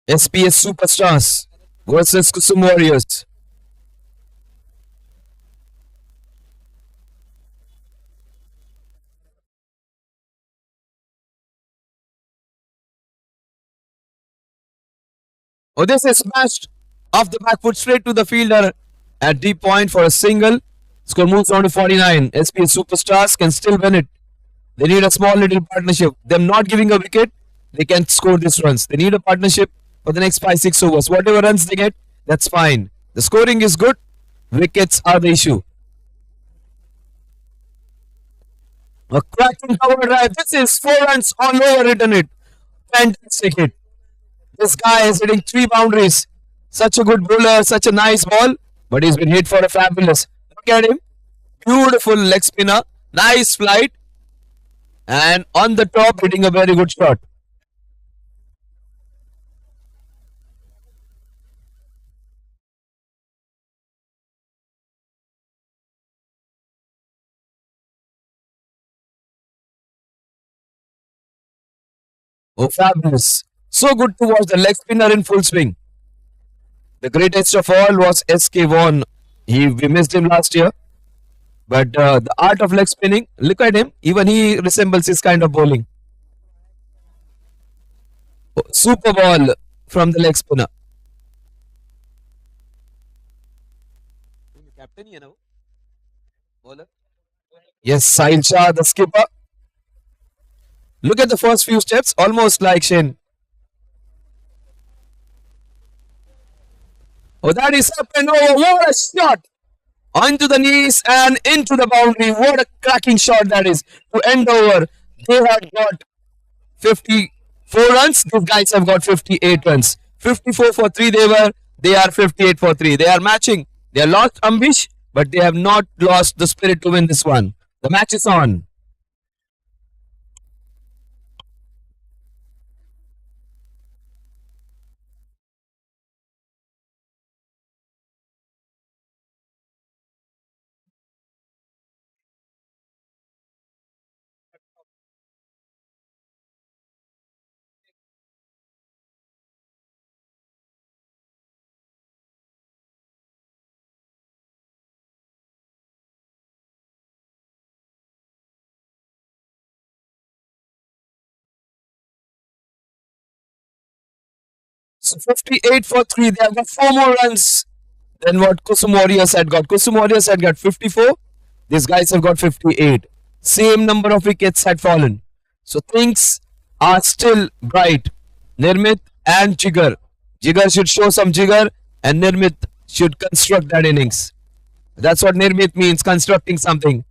A: SPS Superstars versus Kusum Warriors. Oh, this is smashed off the back foot straight to the fielder at deep point for a single. Score moves on to 49. SPS Superstars can still win it. They need a small little partnership. Them not giving a wicket, they can score these runs. They need a partnership for the next 5-6 overs. Whatever runs they get, that's fine. The scoring is good. Wickets are the issue. A cracking cover drive. This is 4 runs all over, written it. Fantastic hit. This guy is hitting 3 boundaries. Such a good bowler, such a nice ball, but he's been hit for a fabulous. Look at him. Beautiful leg spinner. Nice flight. And on the top, hitting a very good shot. Oh, fabulous. So good to watch the leg spinner in full swing. The greatest of all was SK Vaughan. We missed him last year. But the art of leg spinning, look at him. Even he resembles his kind of bowling. Oh, super ball from the leg spinner. Captain, you know. Bowler. Yes, Sahil Shah, the skipper. Look at the first few steps, almost like Shin. Oh, that is up and over. What a shot! Onto the knees and into the boundary. What a cracking shot that is to end over. They had got 54 runs. These guys have got 58 runs. 54 for 3 they were. They are 58 for 3. They are matching. They are lost ambish, but they have not lost the spirit to win this one. The match is on. So 58 for 3. They have got 4 more runs than what Kusum Warriors had got. Kusum Warriors had got 54. These guys have got 58. Same number of wickets had fallen. So things are still bright. Nirmit and Jigar. Jigar should show some Jigar and Nirmit should construct that innings. That's what Nirmit means, constructing something.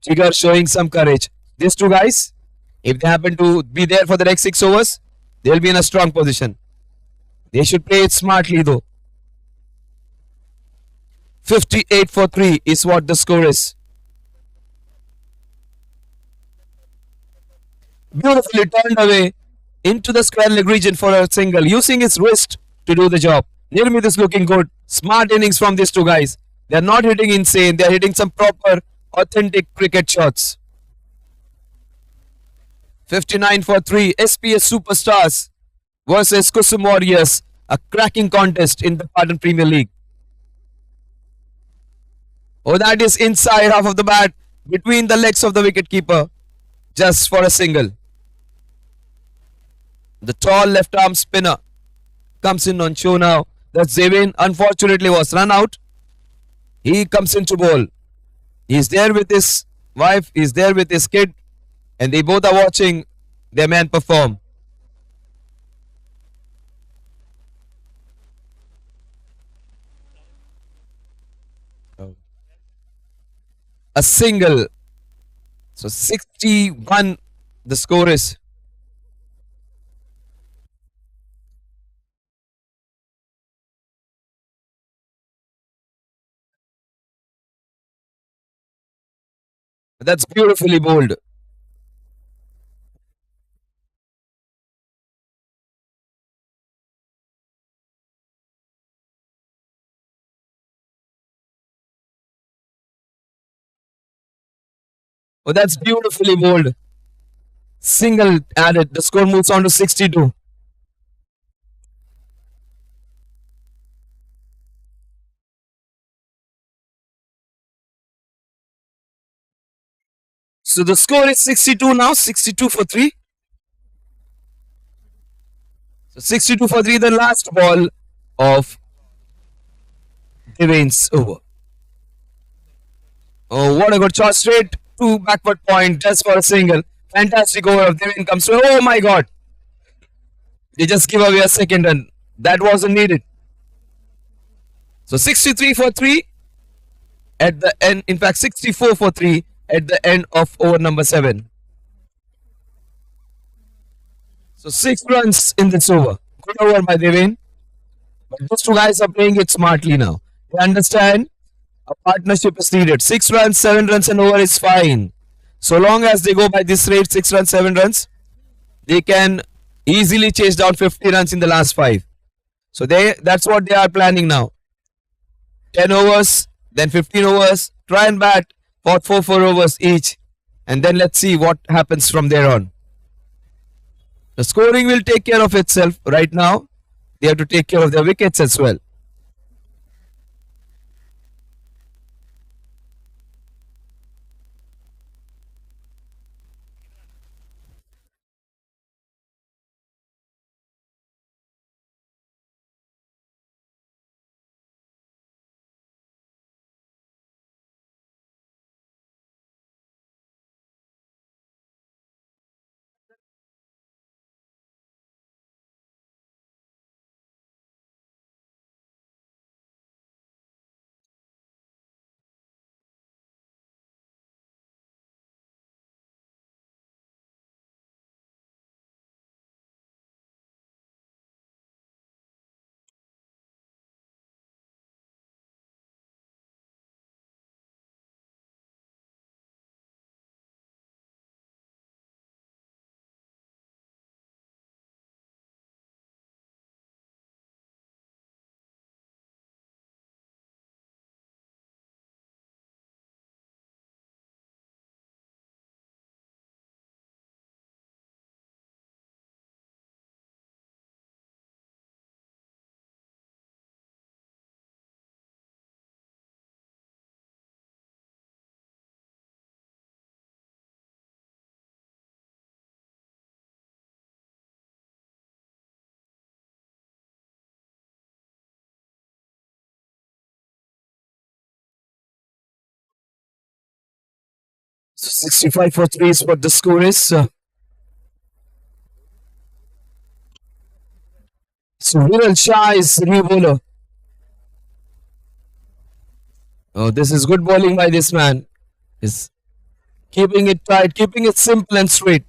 A: Jigar showing some courage. These two guys, if they happen to be there for the next 6 overs, they'll be in a strong position. They should play it smartly though. 58 for 3 is what the score is. Beautifully turned away into the square leg region for a single, using his wrist to do the job. Nirmit is looking good. Smart innings from these two guys. They are not hitting insane. They are hitting some proper, authentic cricket shots. 59 for 3. SPS Superstars versus Kusum Warriors. A cracking contest in the Patan Premier League. Oh, that is inside half of the bat between the legs of the wicketkeeper. Just for a single. The tall left arm spinner comes in on show now. That Zevin unfortunately was run out. He comes into bowl. He's there with his wife. He's there with his kid. And they both are watching their man perform. A single. So 61 the score is. That's beautifully bowled. Oh, that's beautifully bowled. Single added. The score moves on to 62. So the score is 62 now. 62 for 3. So 62 for 3, the last ball of Devane's over. Oh, what a good shot. Straight to backward point just for a single. Fantastic over of Devane comes through. Oh my god. They just give away a second run. That wasn't needed. So 63 for 3 at the end. In fact, 64 for 3 at the end of over number 7. So 6 runs in this over. Good over by Devin. But these two guys are playing it smartly now. They understand a partnership is needed. 6 runs, 7 runs, and over is fine. So long as they go by this rate, 6 runs, 7 runs, they can easily chase down 50 runs in the last 5. So that's what they are planning now. 10 overs, then 15 overs, try and bat for 4 overs each, and then let's see what happens from there on. The scoring will take care of itself right now. They have to take care of their wickets as well. So 65 for 3 is what the score is. So Viral Shah is new bowler. Oh, this is good bowling by this man. Is keeping it tight, keeping it simple and straight.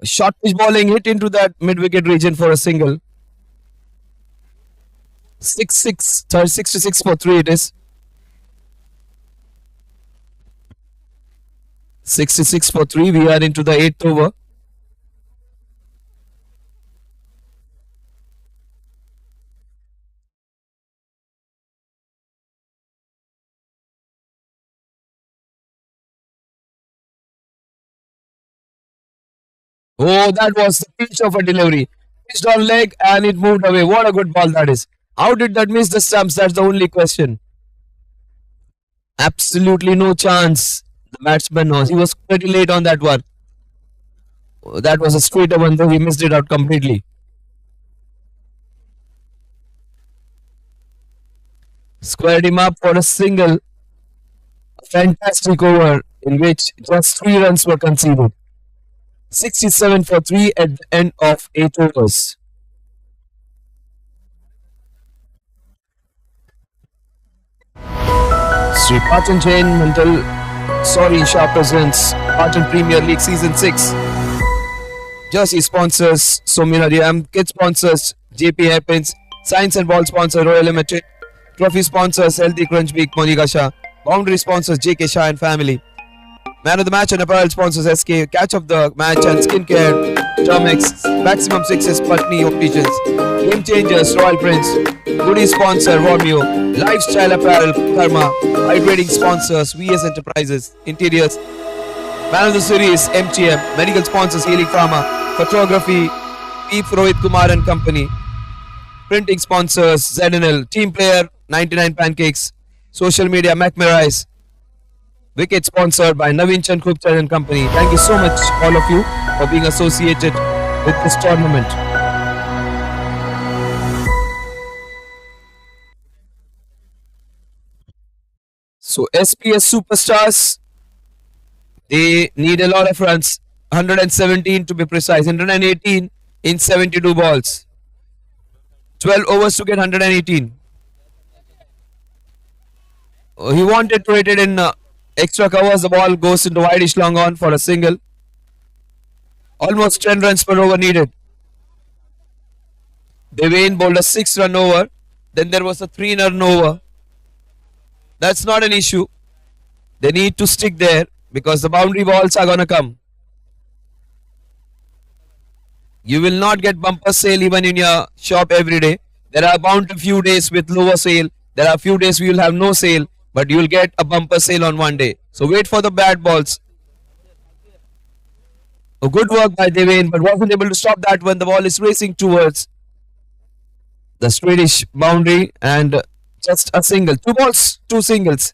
A: A short pitch bowling hit into that mid wicket region for a single. 66 for 3 it is. 66 for 3. We are into the 8th over. Oh, that was the pitch of a delivery. Pitched on leg and it moved away. What a good ball that is. How did that miss the stumps? That's the only question. Absolutely no chance. The batsman knows. He was pretty late on that one. Oh, that was a straighter one, though he missed it out completely. Squared him up for a single. A fantastic over in which just 3 runs were conceded. 67 for 3 at the end of 8 overs. Sri Patan Jain Mental Shah presents Patan Premier League Season 6. Jersey sponsors Somina Diam, kit sponsors JP Hairpins, Science and Ball sponsor Royal Limited, trophy sponsors Healthy Crunch Beak Monica Shah, boundary sponsors JK Shah and family. Man of the match and apparel sponsors SK, catch of the match and skincare, Termex, maximum success Patni Opticians, game changers Royal Prince, goodie sponsor Romeo, lifestyle apparel Karma, hydrating sponsors VS Enterprises, interiors, man of the series MTM, medical sponsors Healing Pharma, photography P. Rohit Kumar and Company, printing sponsors ZNL, team player 99 Pancakes, social media MacMerise, wicket sponsored by Naveen Chand Khubchand and Company. Thank you so much, all of you, for being associated with this tournament. So SPS Superstars, they need a lot of runs. 117 to be precise, 118 in 72 balls. 12 overs to get 118. He wanted to hit it in extra covers. The ball goes into wideish long on for a single. Almost 10 runs per over needed. Devane bowled a 6-run over. Then there was a 3-run over. That's not an issue. They need to stick there because the boundary balls are going to come. You will not get bumper sale even in your shop every day. There are bound to few days with lower sale. There are few days we will have no sale, but you will get a bumper sale on one day. So wait for the bad balls. A good work by Devane, but wasn't able to stop that when the ball is racing towards the Swedish boundary and just a single. 2 balls, 2 singles.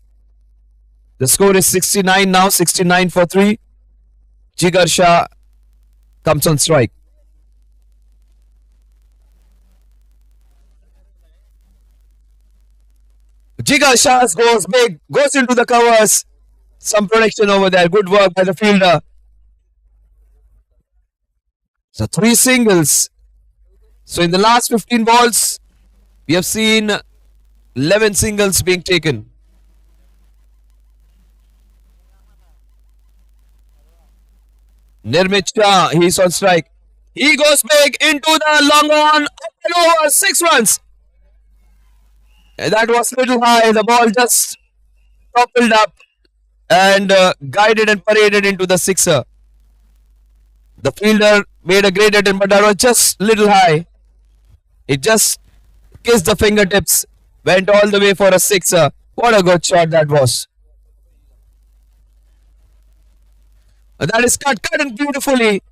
A: The score is 69 now, 69 for 3. Jigar Shah comes on strike. Jigar Shah goes big, goes into the covers. Some protection over there. Good work by the fielder. So 3 singles. So in the last 15 balls, we have seen 11 singles being taken. Nirmit Shah, he's on strike. He goes big into the long on, up and over, 6 runs. And that was little high. The ball just toppled up and guided and paraded into the sixer. The fielder made a great attempt, but that was just little high. It just kissed the fingertips, went all the way for a sixer. What a good shot that was. And that is cut in beautifully.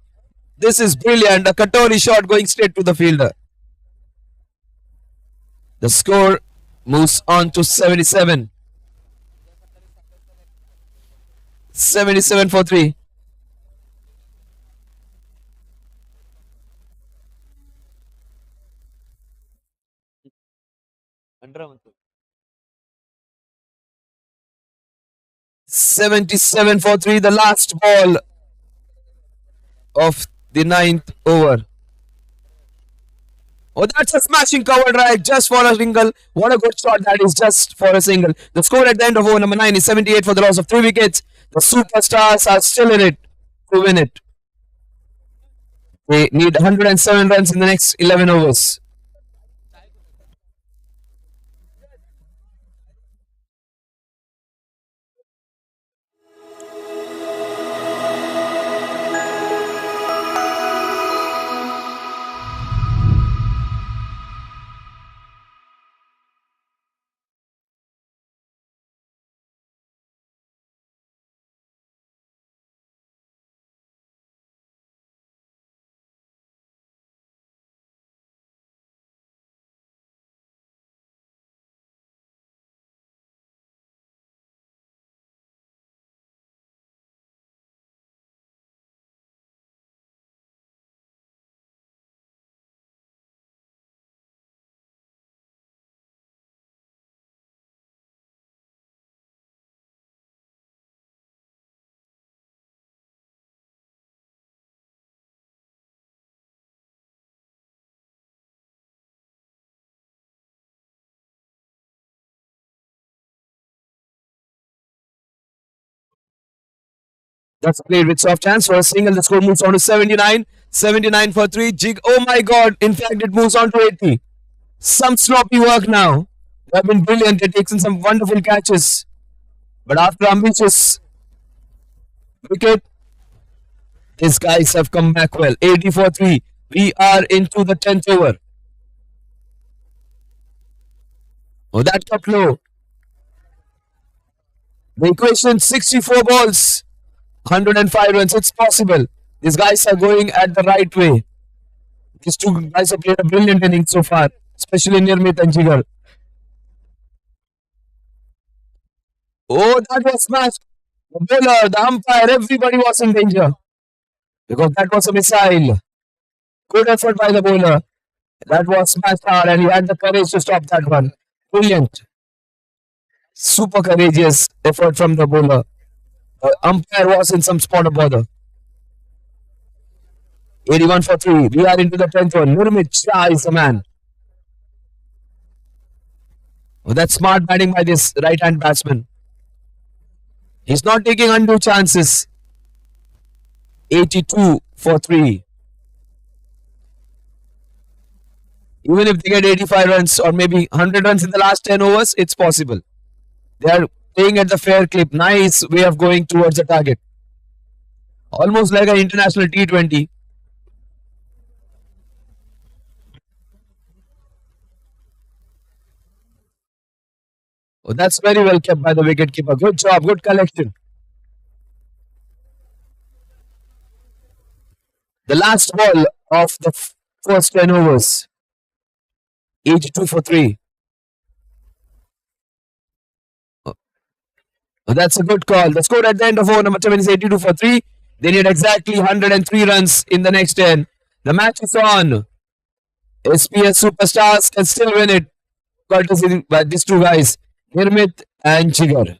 A: This is brilliant. A Katori shot going straight to the fielder. The score moves on to 77. 77 for 3. "77 for 3, the last ball of the 9th over. Oh, that's a smashing cover drive just for a single. What a good shot that is just for a single. The score at the end of over number 9 is 78 for the loss of 3 wickets. The superstars are still in it to win it. They need 107 runs in the next 11 overs. That's played with soft hands for a single. The score moves on to 79. 79 for 3. Jig. Oh my god. In fact, it moves on to 80. Some sloppy work now. They have been brilliant. They've taken some wonderful catches. But after ambitious wicket, these guys have come back well. 80 for 3. We are into the 10th over. Oh, that got low. The equation 64 balls. 105 runs. It's possible. These guys are going at the right way. These two guys have played a brilliant inning so far, especially Nirmit and Jigar. Oh, that was smashed. The bowler, the umpire, everybody was in danger because that was a missile. Good effort by the bowler. That was smashed hard and he had the courage to stop that one. Brilliant. Super courageous effort from the bowler. The umpire was in some spot of bother. 81 for 3. We are into the 10th one. Nurmit Shah is the man. Oh, that's smart batting by this right hand batsman. He's not taking undue chances. 82 for 3. Even if they get 85 runs or maybe 100 runs in the last 10 overs, it's possible. They are playing at the fair clip. Nice way of going towards the target. Almost like an international T20. Oh, that's very well kept by the wicketkeeper. Good job, good collection. The last ball of the first 10 overs. 82 for 3. Oh, that's a good call. The score at the end of over number 7 is 82 for 3. They need exactly 103 runs in the next 10. The match is on. SPS Superstars can still win it. Courtesy by these two guys, Nirmit and Jigar.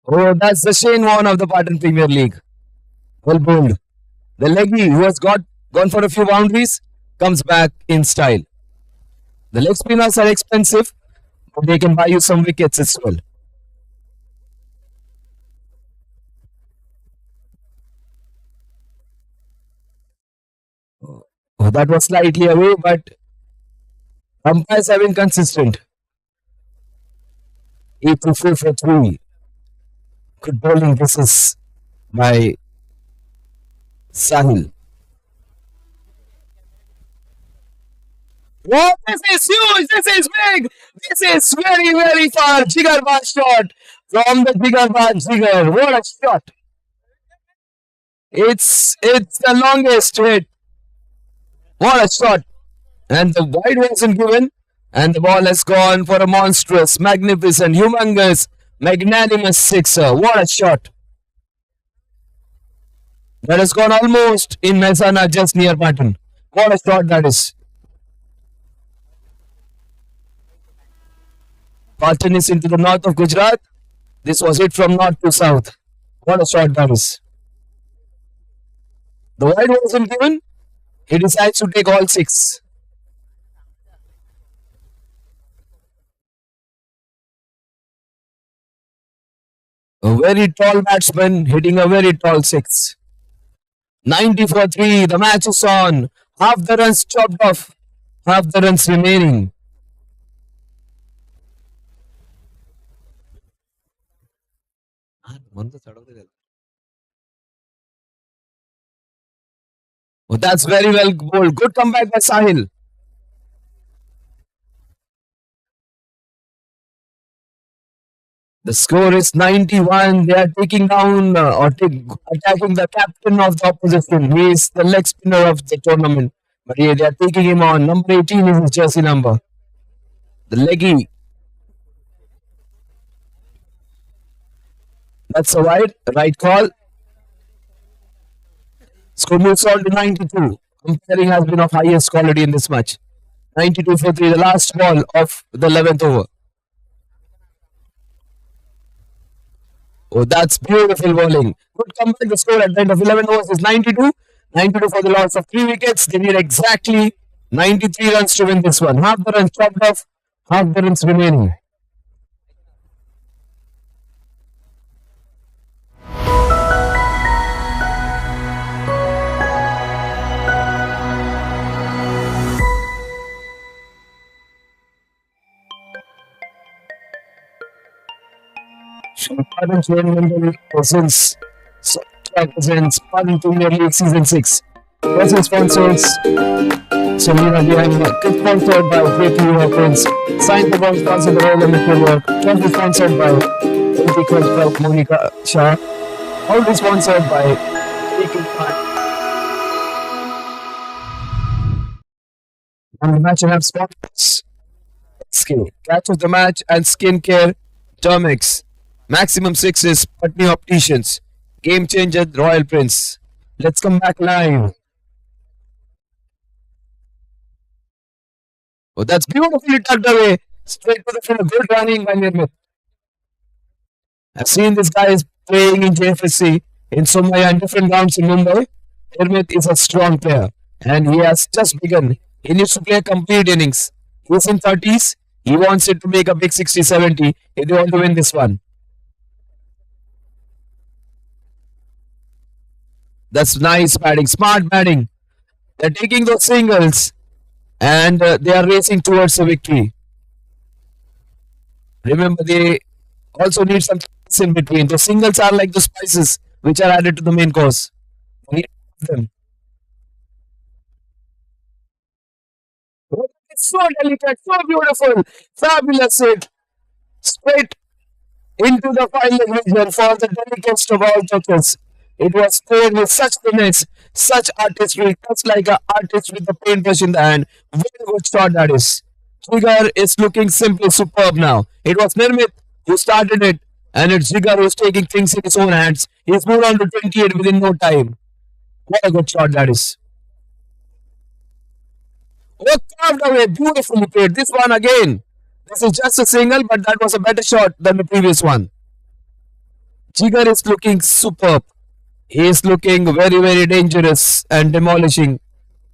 A: Oh, that's the Shane Warne of the Patan Premier League. Well bowled. The leggy who has gone for a few boundaries comes back in style. The leg spinners are expensive, but they can buy you some wickets as well. Oh, that was slightly away, but umpires have been consistent. 8 to 4 for 3. Good bowling this is by Sahil. Oh, this is huge. This is big. This is very, very far. Jigar Baz shot from the Jigar Baz Jigar. What a shot. It's the longest hit. What a shot. And the wide wasn't given. And the ball has gone for a monstrous, magnificent, humongous, magnanimous sixer. What a shot. That has gone almost in Mehsana, just near Patan. What a shot that is. Patan is into the north of Gujarat. This was hit from north to south. What a shot that is. The wide wasn't given. He decides to take all 6. A very tall batsman hitting a very tall 6. 90 for 3. The match is on. Half the runs chopped off. Half the runs remaining. Oh, that's very well bowled. Good comeback by Sahil. The score is 91. They are taking down attacking the captain of the opposition. He is the leg spinner of the tournament. But yeah, they are taking him on. Number 18 is his jersey number. The leggy. That's a right call. Score moves on to 92. Umpiring has been of highest quality in this match. 92 for 3, the last ball of the 11th over. Oh, that's beautiful bowling. Good comeback. The score at the end of 11 overs is 92. 92 for the loss of 3 wickets. They need exactly 93 runs to win this one. Half the runs chopped off, half the runs remaining. Patan Tournament presents Patan Premier League Season 6. Present sponsors Selena behind sponsored by JP Weapons. Signed the ball sponsored the Royal Limited Work. Trophy sponsored by LT Club Monica Shah. Already sponsored by and the match and have sponsors. Skin. Catch of the match and skincare Termix. Maximum sixes, Putney Opticians. Game changer, Royal Prince. Let's come back live. Oh, that's beautifully tucked away. Straight to the field. Good running by Nirmit. I've seen this guy is playing in JFSC in Somaya and different grounds in Mumbai. Nirmit is a strong player and he has just begun. He needs to play a complete innings. He's in 30s. He wants it to make a big 60-70 if they want to win this one. That's nice batting, smart batting. They're taking those singles and they are racing towards a victory. Remember, they also need some in between. The singles are like the spices which are added to the main course. We need them. It's so delicate, so beautiful, fabulous hit. Straight into the final region for the delicatest of all touches. It was played with such finesse, such artistry, just like an artist with a paintbrush in the hand. Very good shot that is. Jigar is looking simply superb now. It was Nirmit who started it, and it's Jigar who's taking things in his own hands. He's moved on to 28 within no time. What a good shot that is. Oh, carved away, beautifully played. This one again. This is just a single, but that was a better shot than the previous one. Jigar is looking superb. He is looking very, very dangerous and demolishing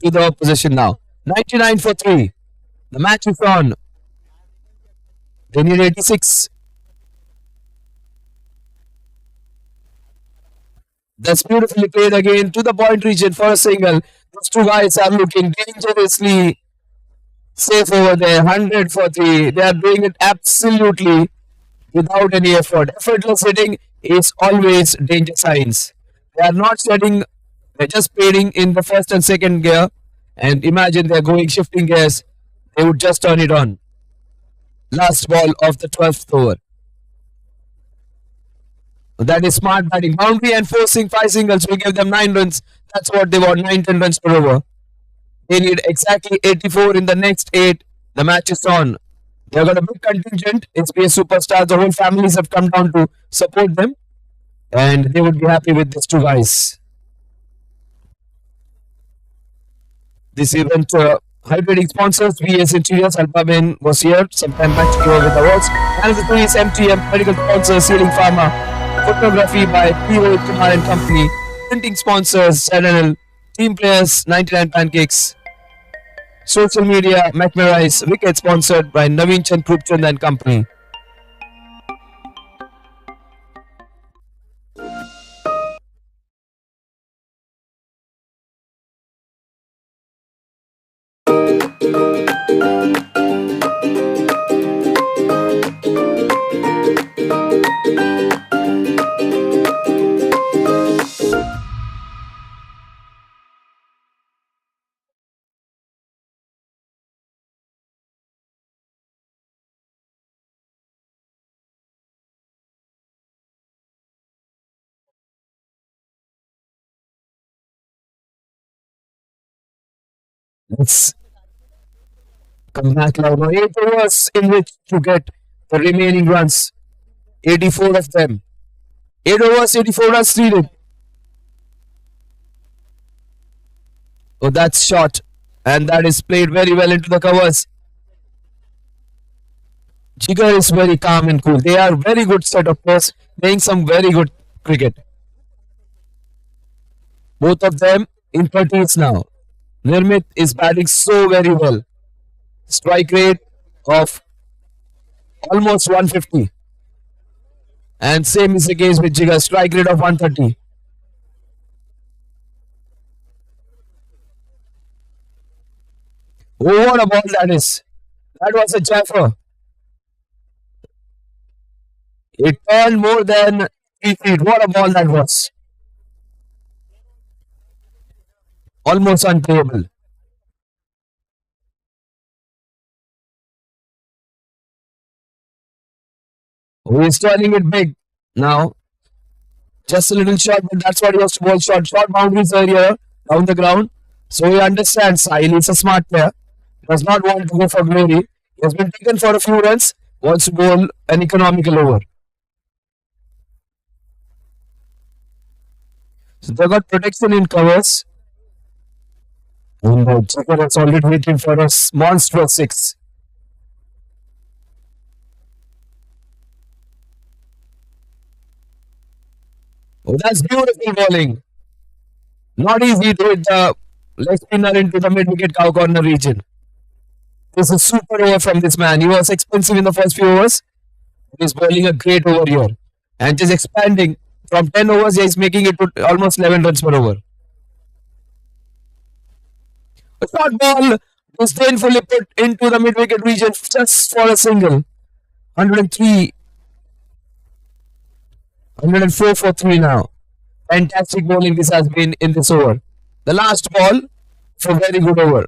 A: to the opposition now. 99 for 3. The match is on. They need 86. That's beautifully played again to the point region for a single. Those two guys are looking dangerously safe over there. 100 for 3. They are doing it absolutely without any effort. Effortless hitting is always danger signs. They are not setting, they're just pairing in the first and second gear. And imagine they're going shifting gears. They would just turn it on. Last ball of the 12th over. That is smart batting. Boundary and forcing 5 singles will give them 9 runs. That's what they want, 9-10 runs per over. They need exactly 84 in the next 8. The match is on. They've got a big contingent. SBS superstars. The whole families have come down to support them. And they would be happy with these two guys. This event hydrating sponsors VS Interiors. Alphabet was here sometime back to give with awards. And the is MTM medical sponsors Sealing Pharma. Photography by P. Rohit Kumar and Company. Printing sponsors ZNL. Team players 99 Pancakes. Social media McMarice. Wicket sponsored by Naveen Chand Krupchand and Company. Let's come back now. Now 8 overs in which to get the remaining runs. 84 of them. 8 overs, 84 runs needed. Oh, that's short. And that is played very well into the covers. Jigar is very calm and cool. They are very good set of players playing some very good cricket. Both of them in 30s now. Nirmit is batting so very well. Strike rate of almost 150. And same is the case with Jigar. Strike rate of 130. Oh, what a ball that is. That was a jaffer. It turned more than 3 feet. What a ball that was. Almost unplayable. Oh, he's turning it big now. Just a little short, but that's what he was to bowl short. Short boundaries area down the ground. So he understands Sahil. He's a smart player. Does not want to go for glory. He has been taken for a few runs. Wants to bowl an economical over. So they got protection in covers. And the checker has already waiting for a monstrous 6. Oh, that's beautiful bowling. Not easy to hit the leg spinner into the mid wicket cow corner region. This is super over from this man. He was expensive in the first few overs. He's bowling a great over here. And just expanding from 10 overs, he's making it to almost 11 runs per over. A short ball disdainfully put into the mid wicket region just for a single. 103, 104 for 3 now. Fantastic bowling this has been in this over. The last ball for very good over.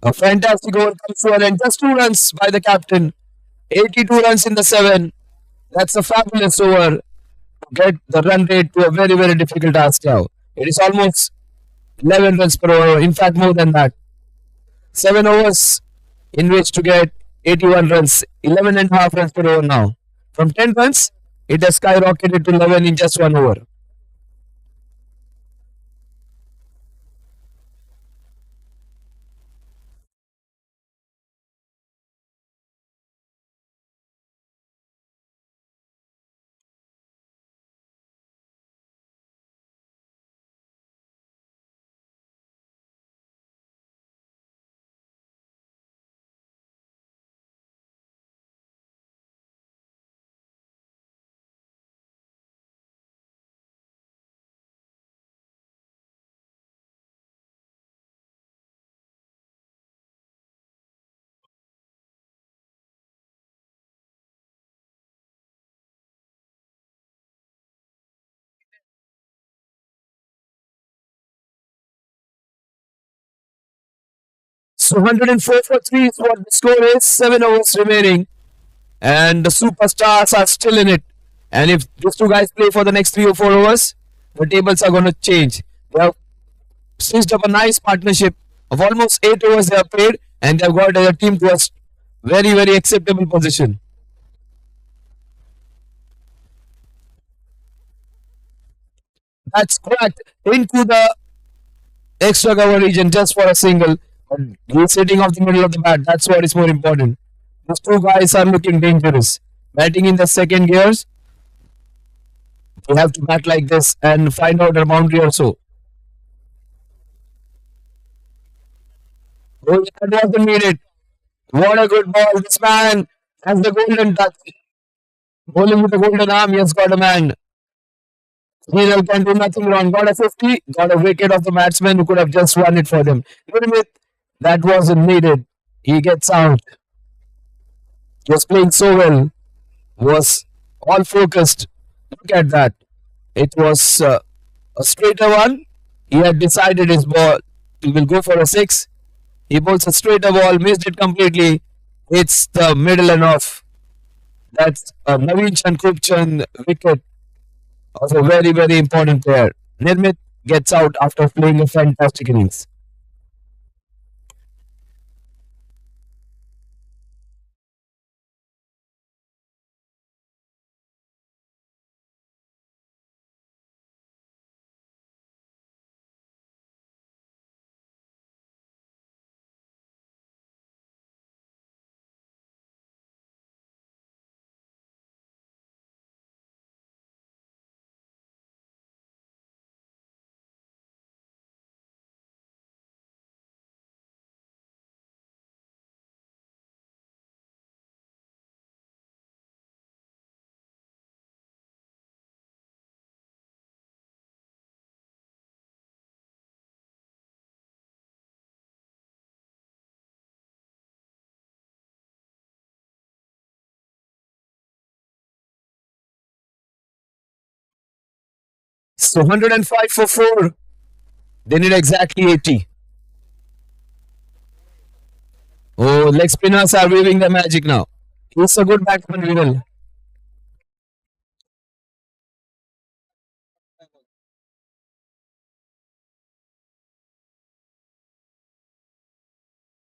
A: A fantastic over comes to an end. Just 2 runs by the captain. 82 runs in the 7. That's a fabulous over. Get the run rate to a very, very difficult task now. It is almost 11 runs per over. In fact, more than that. 7 overs in which to get 81 runs. 11.5 runs per over now. From 10 runs, it has skyrocketed to 11 in just 1 over. So 104 for 3 is what the score is. 7 overs remaining. And the superstars are still in it. And if these two guys play for the next 3 or 4 overs, the tables are going to change. They have stitched up a nice partnership of almost 8 overs they have played, and they've got their team to a very, very acceptable position. That's cracked into the extra cover region just for a single. But he's hitting off the middle of the bat. That's what is more important. These two guys are looking dangerous. Batting in the second gears, they have to bat like this and find out a boundary or so. Oh, that wasn't needed. What a good ball. This man has the golden touch. Bowling with the golden arm, he has got a man. Neil can do nothing wrong. Got a 50, got a wicket of the batsman who could have just won it for them. Even with that wasn't needed. He gets out. He was playing so well. Was all focused. Look at that. It was a straighter one. He had decided his ball. He will go for a 6. He bowls a straighter ball, missed it completely. It's the middle and off. That's a Naveen Chankrupchan wicket of a very, very important player. Nirmit gets out after playing a fantastic innings. So 105 for 4. They need exactly 80. Oh, leg spinners are waving the magic now. He's a good batsman, Viral.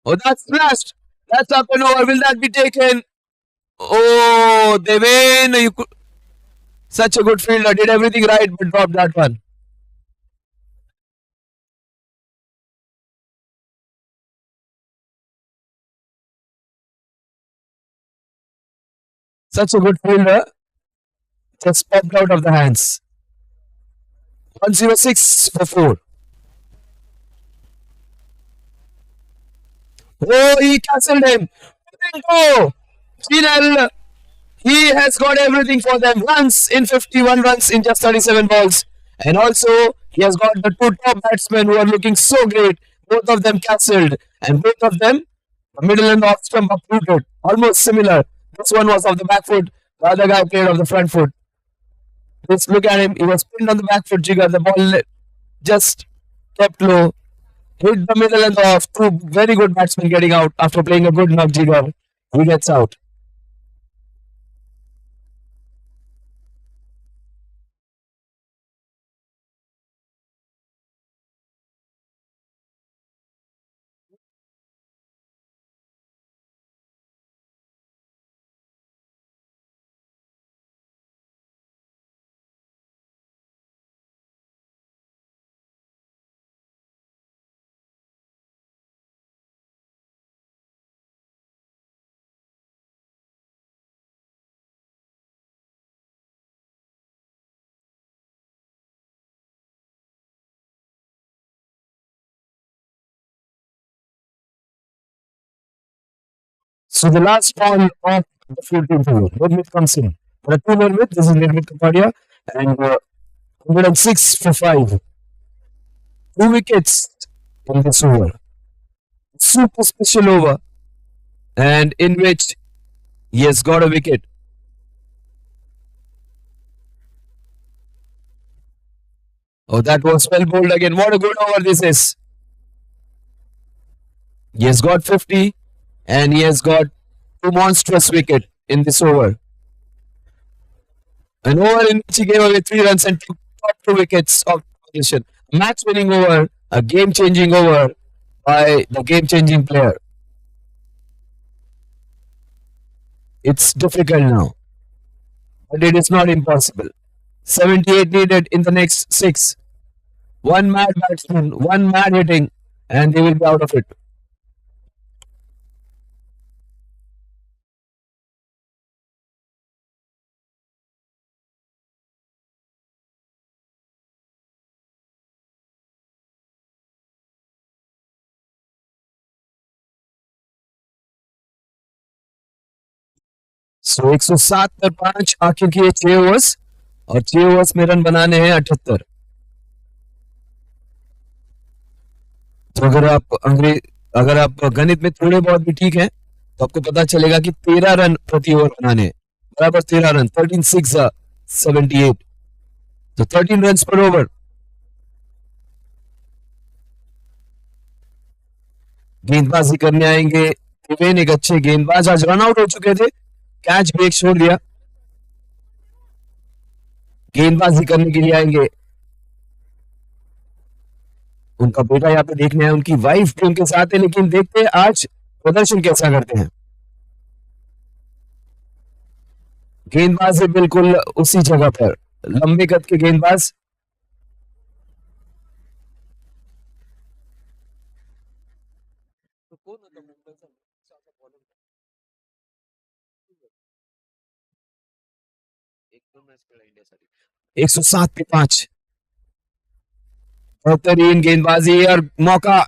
A: Oh, that's slashed. That's up and over. Will that be taken? Oh, they win. You could, such a good fielder. Did everything right, but dropped that one. Such a good fielder. Just popped out of the hands. 106 for 4. Oh, he cancelled him. Oh, Chinel, he has got everything for them. Runs in 51 runs in just 37 balls. And also, he has got the two top batsmen who are looking so great. Both of them cancelled. And both of them, the middle and off stump uprooted. Almost similar. This one was off the back foot. The other guy played off the front foot. Let's look at him. He was pinned on the back foot, Jigger. The ball just kept low. Hit the middle and off. Two very good batsmen getting out after playing a good knock, Jigger. He gets out. So the last ball of the field team for you. Nirmit comes in. There are two Nirmit. This is Nirmit Kapadia. And 106 for 5. 2 wickets in this over. Super special over. And in which he has got a wicket. Oh, that was well bowled again. What a good over this is. He has got 50 and he has got two monstrous wickets in this over. An over in which he gave away 3 runs and took top 2 wickets of position. Match winning over, a game changing over by the game changing player. It's difficult now, but it is not impossible. 78 needed in the next 6. One mad batsman, one mad hitting, and they will be out of it. सो 107 पर 5 आखिर की 6 overs और 6 overs में run बनाने हैं 78। तो अगर आप गणित में थोड़े बहुत भी ठीक हैं तो आपको पता चलेगा कि 13 रन प्रति ओवर बनाने हैं, बराबर 13 रन, 13 6 78, तो 13 रन पर ओवर। गेंदबाजी करने आएंगे त्रिवेन, एक अच्छे गेंदबाज, आज रन आउट हो चुके थे, कैच भी एक छोड़ दिया। गेंदबाजी करने के लिए आएंगे, उनका बेटा यहाँ पे देखने है, उनकी वाइफ भी उनके साथ है, लेकिन देखते हैं आज प्रदर्शन कैसा करते हैं। गेंदबाज है बिल्कुल उसी जगह पर, लंबे कद के गेंदबाज। एक सौ 7 पे 5, बेहतरीन गेंदबाजी और मौका।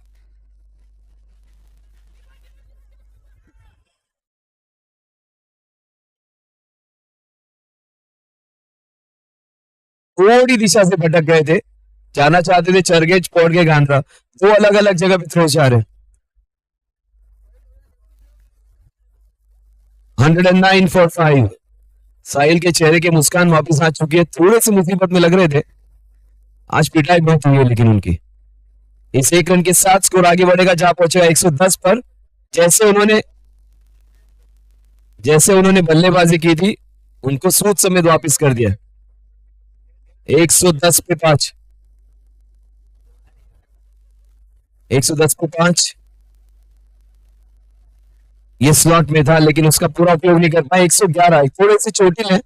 A: थोड़ी दिशा से भटक गए थे, जाना चाहते थे चरगेज पौड़ के गांधरा, दो अलग अलग जगह पे थ्रो जा रहे। 109 फॉर 5। साहिल के चेहरे के मुस्कान वापस आ चुकी है, थोड़े से मुसीबत में लग रहे थे, आज पिटाई बहुत हुई है लेकिन उनकी। इस 1 रन के साथ स्कोर आगे बढ़ेगा, जहां पहुंचेगा 110 पर। जैसे उन्होंने बल्लेबाजी की थी उनको सूद समेत वापस कर दिया। 110 पे 5, 110 पे 5। ये स्लॉट में था लेकिन उसका पूरा उपयोग नहीं कर पाए। 111, थोड़े से चोटिल है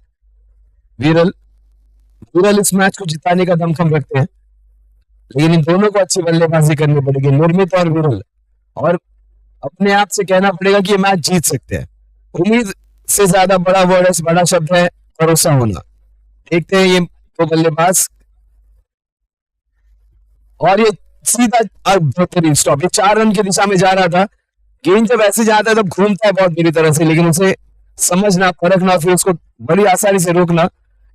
A: विरल। विरल इस मैच को जिताने का दमखम रखते हैं, लेकिन इन दोनों को अच्छी बल्लेबाजी करनी पड़ेगी, निर्मित और विरल, और अपने आप से कहना पड़ेगा कि ये मैच जीत सकते हैं। उम्मीद से ज्यादा बड़ा वर्ड है, बड़ा शब्द है भरोसा होना। देखते हैं ये तो बल्लेबाज, और ये सीधा बेहतरीन स्टॉप। ये 4 रन की दिशा में जा रहा था, गेंद जब ऐसे जाता है तब घूमता है बहुत बुरी तरह से, लेकिन उसे समझना, परखना, फिर उसको बड़ी आसानी से रोकना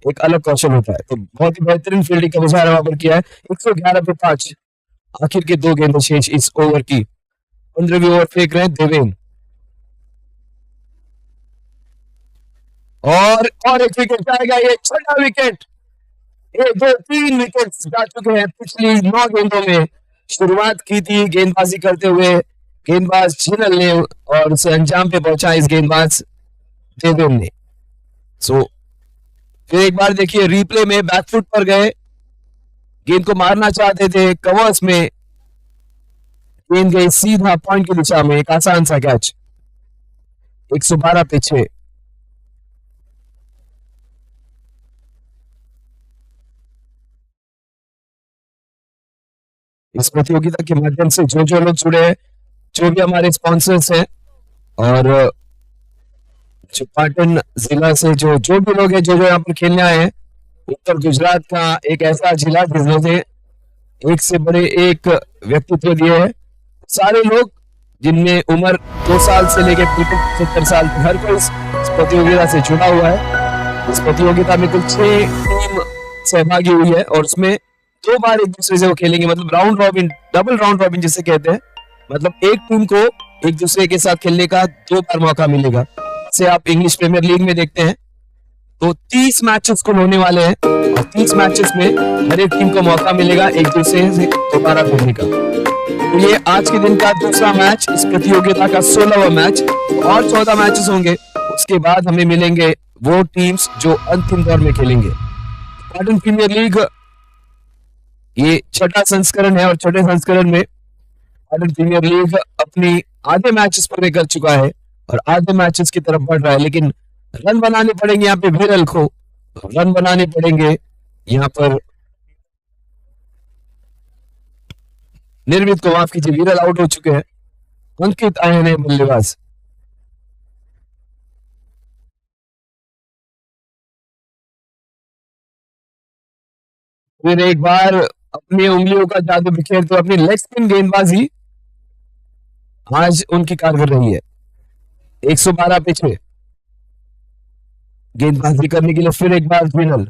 A: एक अलग कौशल होता है। तो बहुत ही बेहतरीन फील्डिंग का मुजाहरा वहां पर किया है। 111 पे 5, आखिर के 2 गेंदें शेष इस ओवर की। 15वीं ओवर फेंक रहे हैं देवेन, और एक विकेट जाएगा, ये 6वां विकेट। 1 2 3 विकेट जा चुके हैं पिछली 9 गेंदों में। शुरुआत की थी गेंदबाजी करते हुए गेंदबाज जिनल ने, और उसे अंजाम पे पहुंचा इस गेंदबाज देवेन ने। सो फिर एक बार देखिए रिप्ले में, बैकफुट पर गए, गेंद को मारना चाहते थे, कवर्स में गेंद गई सीधा पॉइंट की दिशा में, एक आसान सा कैच। 112 पे 6। इस प्रतियोगिता के माध्यम से जो लोग जुड़े हैं, जो भी हमारे स्पॉन्सर्स हैं, और जो पाटन जिला से जो भी लोग हैं, जो यहाँ पर खेलने आए हैं, उत्तर गुजरात का एक ऐसा जिला जिसने एक से बड़े एक व्यक्तित्व दिए हैं। सारे लोग जिनमें उम्र 2 साल से लेकर 70 साल, हर कोई इस प्रतियोगिता से जुड़ा हुआ है। इस प्रतियोगिता में कुल 6 टीम सहभागी हुई है, और उसमें 2 बार एक दूसरे से वो खेलेंगे, मतलब round robin, double round robin जिसे कहते हैं, मतलब एक टीम को एक दूसरे के साथ खेलने का 2 बार मौका मिलेगा। से आप इंग्लिश प्रीमियर लीग में देखते हैं तो 30 मैचेस को होने वाले हैं, और 30 मैचेस में हर एक टीम को मौका मिलेगा एक दूसरे से दोबारा खेलने का। तो ये आज के दिन का दूसरा मैच, इस प्रतियोगिता का 16वां मैच। और 14 मैचेस होंगे, उसके बाद हमें मिलेंगे वो टीम्स जो अंतिम दौर में खेलेंगे। पाटन प्रीमियर लीग ये छठा संस्करण है और छठे संस्करण में पाटन प्रीमियर लीग अपनी आधे मैचेस पूरे कर चुका है और आधे मैचेस की तरफ बढ़ रहा है। लेकिन रन बनाने पड़ेंगे यहाँ पे विरल को, रन बनाने पड़ेंगे यहाँ पर निर्मित को, माफ कीजिए, विरल आउट हो चुके हैं। अंकित आए हैं बल्लेबाज। फिर एक बार अपनी उंगलियों का जादू बिखेरते हुए अपनी लेग स्पिन गेंदबाजी आज उनकी कारगर रही है। 112 पे 6 गेंदबाजी करने के लिए फिर एक बार विनल।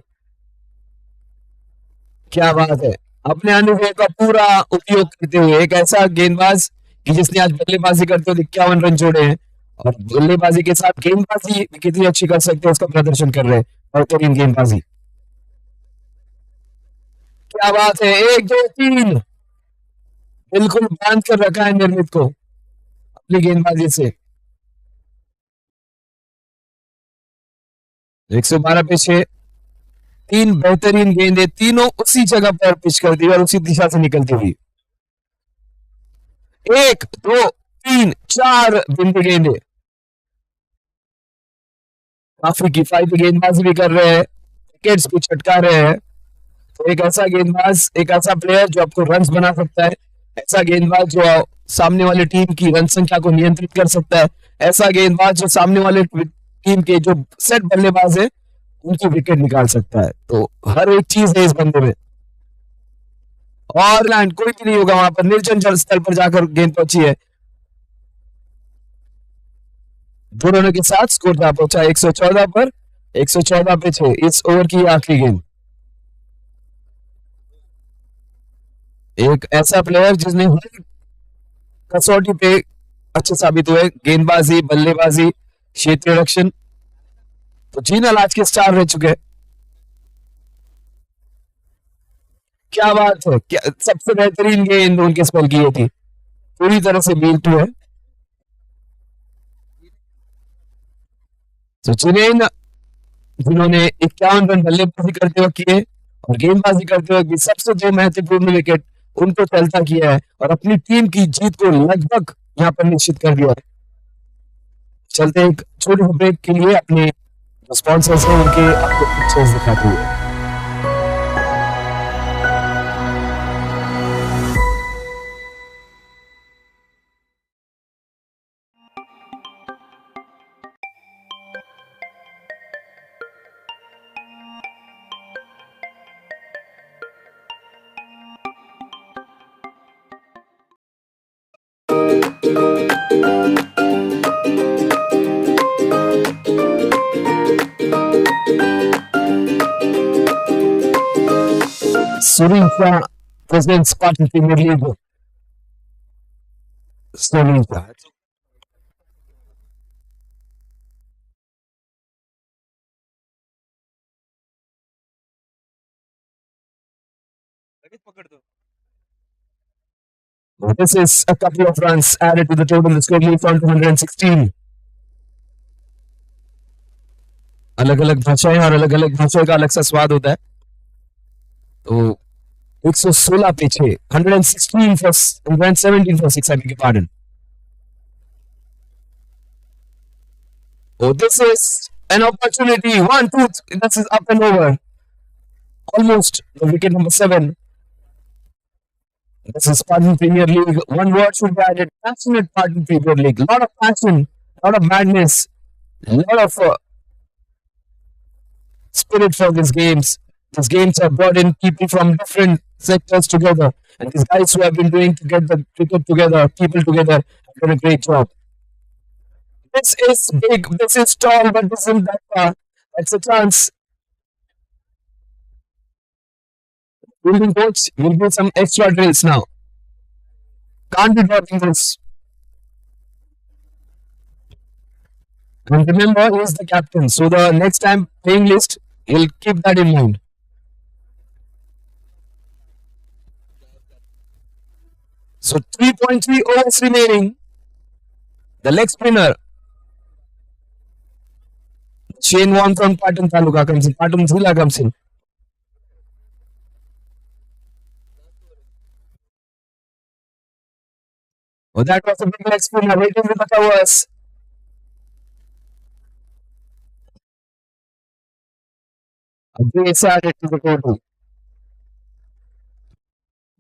A: क्या बात है, अपने अनुभव का पूरा उपयोग करते हुए एक ऐसा गेंदबाज कि जिसने आज बल्लेबाजी करते हुए 51 रन जोड़े हैं और बल्लेबाजी के साथ गेंदबाजी कितनी अच्छी कर सकते हैं उसका प्रदर्शन कर रहे हैं। बेहतरीन गेंदबाजी, क्या बात है, 1 2 3 बिल्कुल बांध कर रखा है निर्मित को अपनी गेंदबाजी से। 112 पे 6, 3 बेहतरीन गेंदे, तीनों उसी जगह पर पिच कर दी और उसी दिशा से निकलती हुई। 1 2 3 4 बिंदी गेंदे, काफी किफायती गेंदबाजी भी कर रहे हैं, विकेट्स भी चटका रहे हैं। तो एक ऐसा गेंदबाज, एक ऐसा प्लेयर जो आपको रन्स बना सकता है, ऐसा गेंदबाज जो सामने वाली टीम की रन संख्या को नियंत्रित कर सकता है, ऐसा गेंदबाज जो सामने वाले टीम के जो सेट बल्लेबाज है उनकी विकेट निकाल सकता है। तो हर एक चीज है इस बंदे में। और लैंड कोई भी नहीं होगा वहां पर, निर्जन जल स्थल पर जाकर गेंद पहुंची है। दो रनों के साथ स्कोर जा पहुंचा 114 पर, 114 पे 6 इस ओवर की आखिरी गेंद। एक ऐसा प्लेयर जिसने हर कसौटी पे अच्छे साबित हुए, गेंदबाजी, बल्लेबाजी, क्षेत्रीय रक्षण। तो जीनल आज के स्टार रह चुके हैं। क्या बात है, क्या सबसे बेहतरीन गेंद उनके स्पेल की थी, पूरी तरह से बील टू है। तो चिरेन जिन्होंने 51 रन बल्लेबाजी करते हुए किए और गेंदबाजी करते हुए भी सबसे दो महत्वपूर्ण विकेट उनको चलता किया है और अपनी टीम की जीत को लगभग यहाँ पर निश्चित कर दिया है। चलते एक छोटे से ब्रेक के लिए अपने स्पॉन्सर्स हैं उनके आपको पिक्चर्स दिखाते हुए। Surincha presents Patan Premier League. Surincha. This is a couple of runs added to the total. The score moved on to 116. अलग अलग भाषाएं और अलग अलग भाषाओं का अलग सा स्वाद होता है। तो 116 पे 6, 116 for 117 for 6, I beg your pardon. Oh, this is an opportunity. 1 2, this is up and over. Almost the wicket number 7. This is Patan Premier League. One word should be added: passionate Patan Premier League. A lot of passion, a lot of madness, a lot of spirit for these games. These games have brought in people from different sectors together, and these guys who have been doing to get the cricket together, people together, have done a great job. This is big, this is tall, but this isn't that far. That's a chance. Fielding coach will do some extra drills now. Can't be dropping this. And remember, he is the captain. So the next time playing list, he'll keep that in mind. So 3.3 overs remaining. The leg spinner, Shane Warne from Patan Taluka comes in. Patan Zilla comes in. Oh, that was a big leg spinner waiting with the covers. A base added to the total.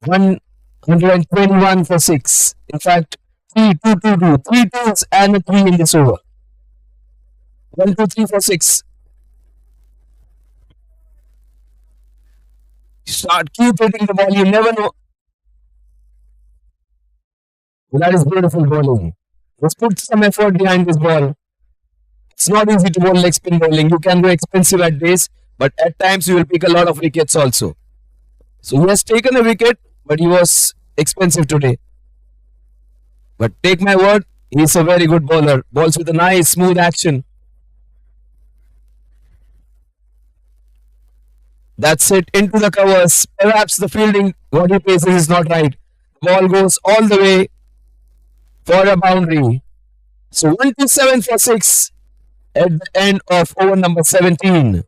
A: 121 for 6. In fact, 3 2 twos and a 3 in this over. 1 2 3 for 6. Start, keep hitting the ball. You never know. That is beautiful bowling. Let's put some effort behind this ball. It's not easy to bowl leg spin bowling. You can go expensive at days, but at times you will pick a lot of wickets also. So he has taken a wicket, but he was expensive today. But take my word, he's a very good bowler. Bowls with a nice, smooth action. That's it, into the covers. Perhaps the fielding, what he places is not right. The ball goes all the way for a boundary. So 127 for 6 at the end of over number 17.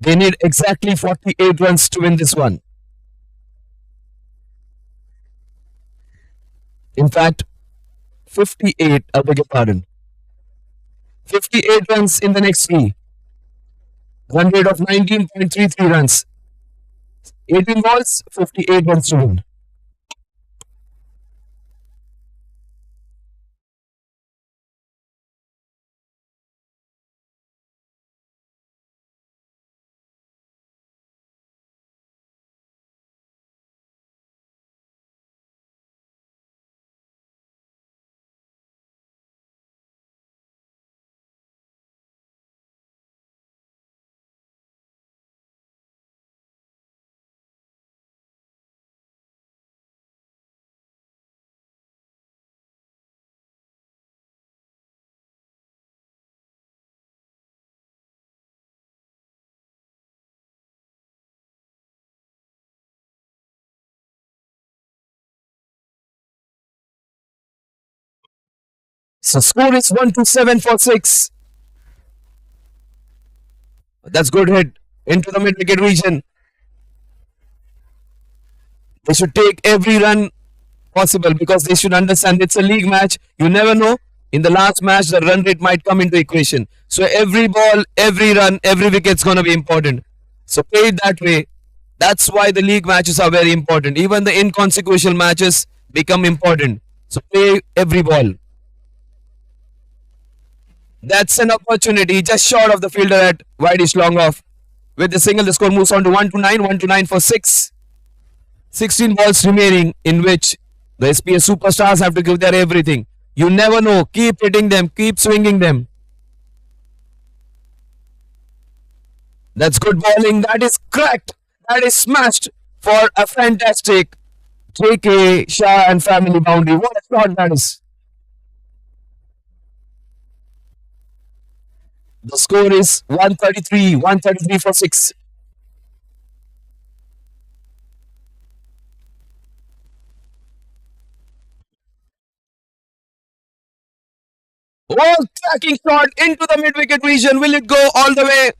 A: They need exactly 48 runs to win this one. In fact, 58, I beg your pardon. 58 runs in the next three. Run rate of 19.33 runs. 18 balls, 58 runs to win. So score is 127 for 6. That's good hit into the mid wicket region. They should take every run possible because they should understand it's a league match. You never know. In the last match, the run rate might come into equation. So every ball, every run, every wicket's going to be important. So play it that way. That's why the league matches are very important. Even the inconsequential matches become important. So play every ball. That's an opportunity just short of the fielder at wideish long off. With the single, the score moves on to 129, 129 for 6. 16 balls remaining in which the SPS superstars have to give their everything. You never know. Keep hitting them. Keep swinging them. That's good bowling. That is cracked. That is smashed for a fantastic JK Shah and family boundary. What a shot that is. The score is 133 for 6. Oh, cracking shot into the mid-wicket region. Will it go all the way?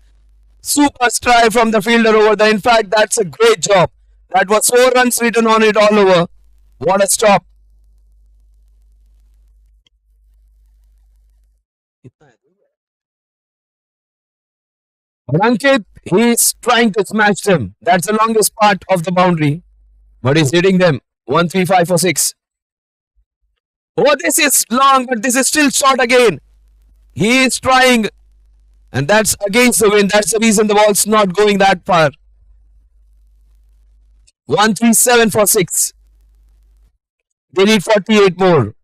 A: Super strike from the fielder over there. In fact, that's a great job. That was 4 runs written on it all over. What a stop. Ankit, he's trying to smash them. That's the longest part of the boundary. But he's hitting them. 135 for 6. Oh, this is long, but this is still short again. He is trying. And that's against the wind. That's the reason the ball's not going that far. 137 for 6. They need 48 more.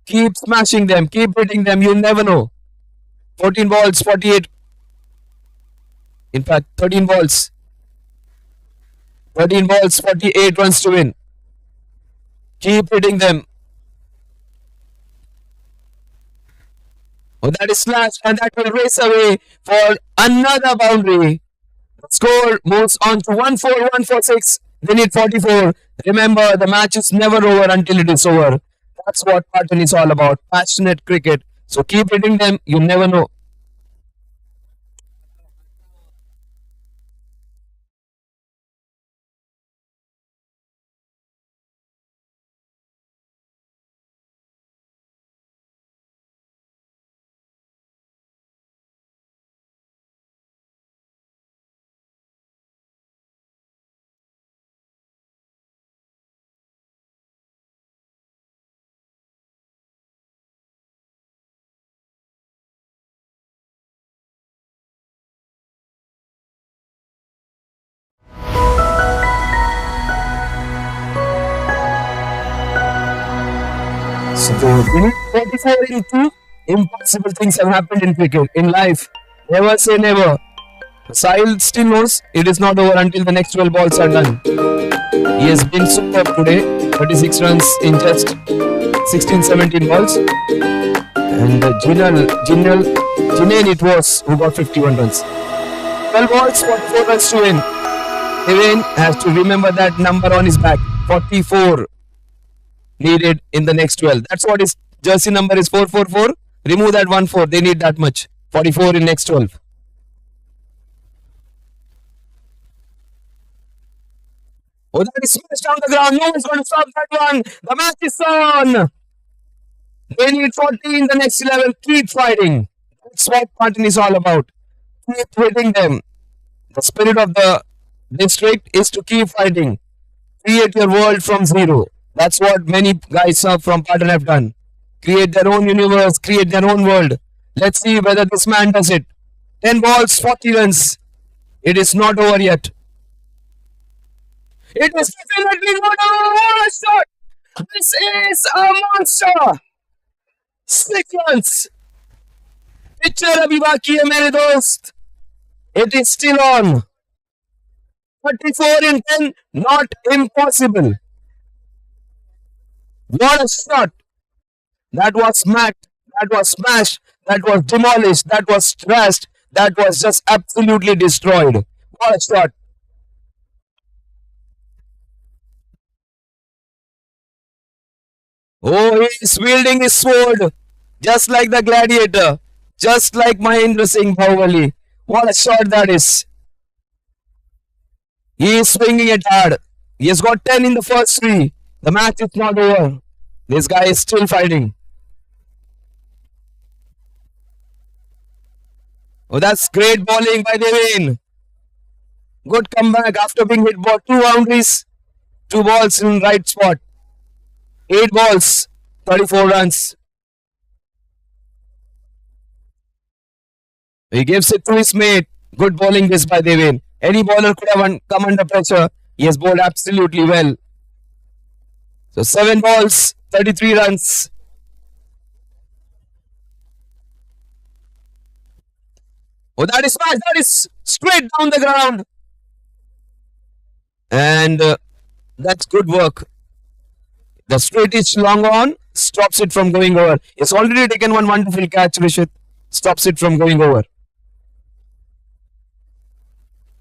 A: Keep smashing them. Keep hitting them. You never know. 14 balls, 48. In fact, 13 balls. 13 balls, 48 runs to win. Keep hitting them. Oh, that is slashed and that will race away for another boundary. The score moves on to 141 for 6. They need 44. Remember, the match is never over until it is over. That's what Patan is all about. Passionate cricket. So keep hitting them. You never know. So the 44 in 2, impossible things have happened in cricket. In life, never say never. Sahil still knows it is not over until the next 12 balls are done. He has been superb today. 36 runs in just 16-17 balls. And Jinal it was who got 51 runs. 12 balls, 44 runs to win. Devin has to remember that number on his back. 44 needed in the next 12. That's what his jersey number is, 444. Remove that 1-4. They need that much. 44 in next 12. Oh, that is smashed down the ground. No one's going to stop that one. The match is on. They need 40 in the next 11. Keep fighting. That's what Patan is all about. Keep hitting them. The spirit of the district is to keep fighting. Create your world from zero. That's what many guys from Patan have done. Create their own universe, create their own world. Let's see whether this man does it. 10 balls, 40 runs. It is not over yet. It is definitely not over. What a shot! This is a monster. 6 runs. Picture अभी बाकी है मेरे दोस्त. It is still on. 34 in 10, not impossible. What a shot. That was smacked. That was smashed. That was demolished. That was trashed. That was just absolutely destroyed. What a shot. Oh, he is wielding his sword. Just like the gladiator. Just like Mahendra Singh Bahubali. What a shot that is. He is swinging it hard. He has got 10 in the first 3. The match is not over. This guy is still fighting. Oh, that's great bowling by Devin. Good comeback after being hit by 2 boundaries. 2 balls in right spot. 8 balls, 34 runs. He gives it to his mate. Good bowling this by Devin. Any bowler could have come under pressure. He has bowled absolutely well. So 7 balls, 33 runs. Oh, that is smash. That is straight down the ground. And that's good work. The straightish long on stops it from going over. He's already taken one wonderful catch, Rishit. Stops it from going over.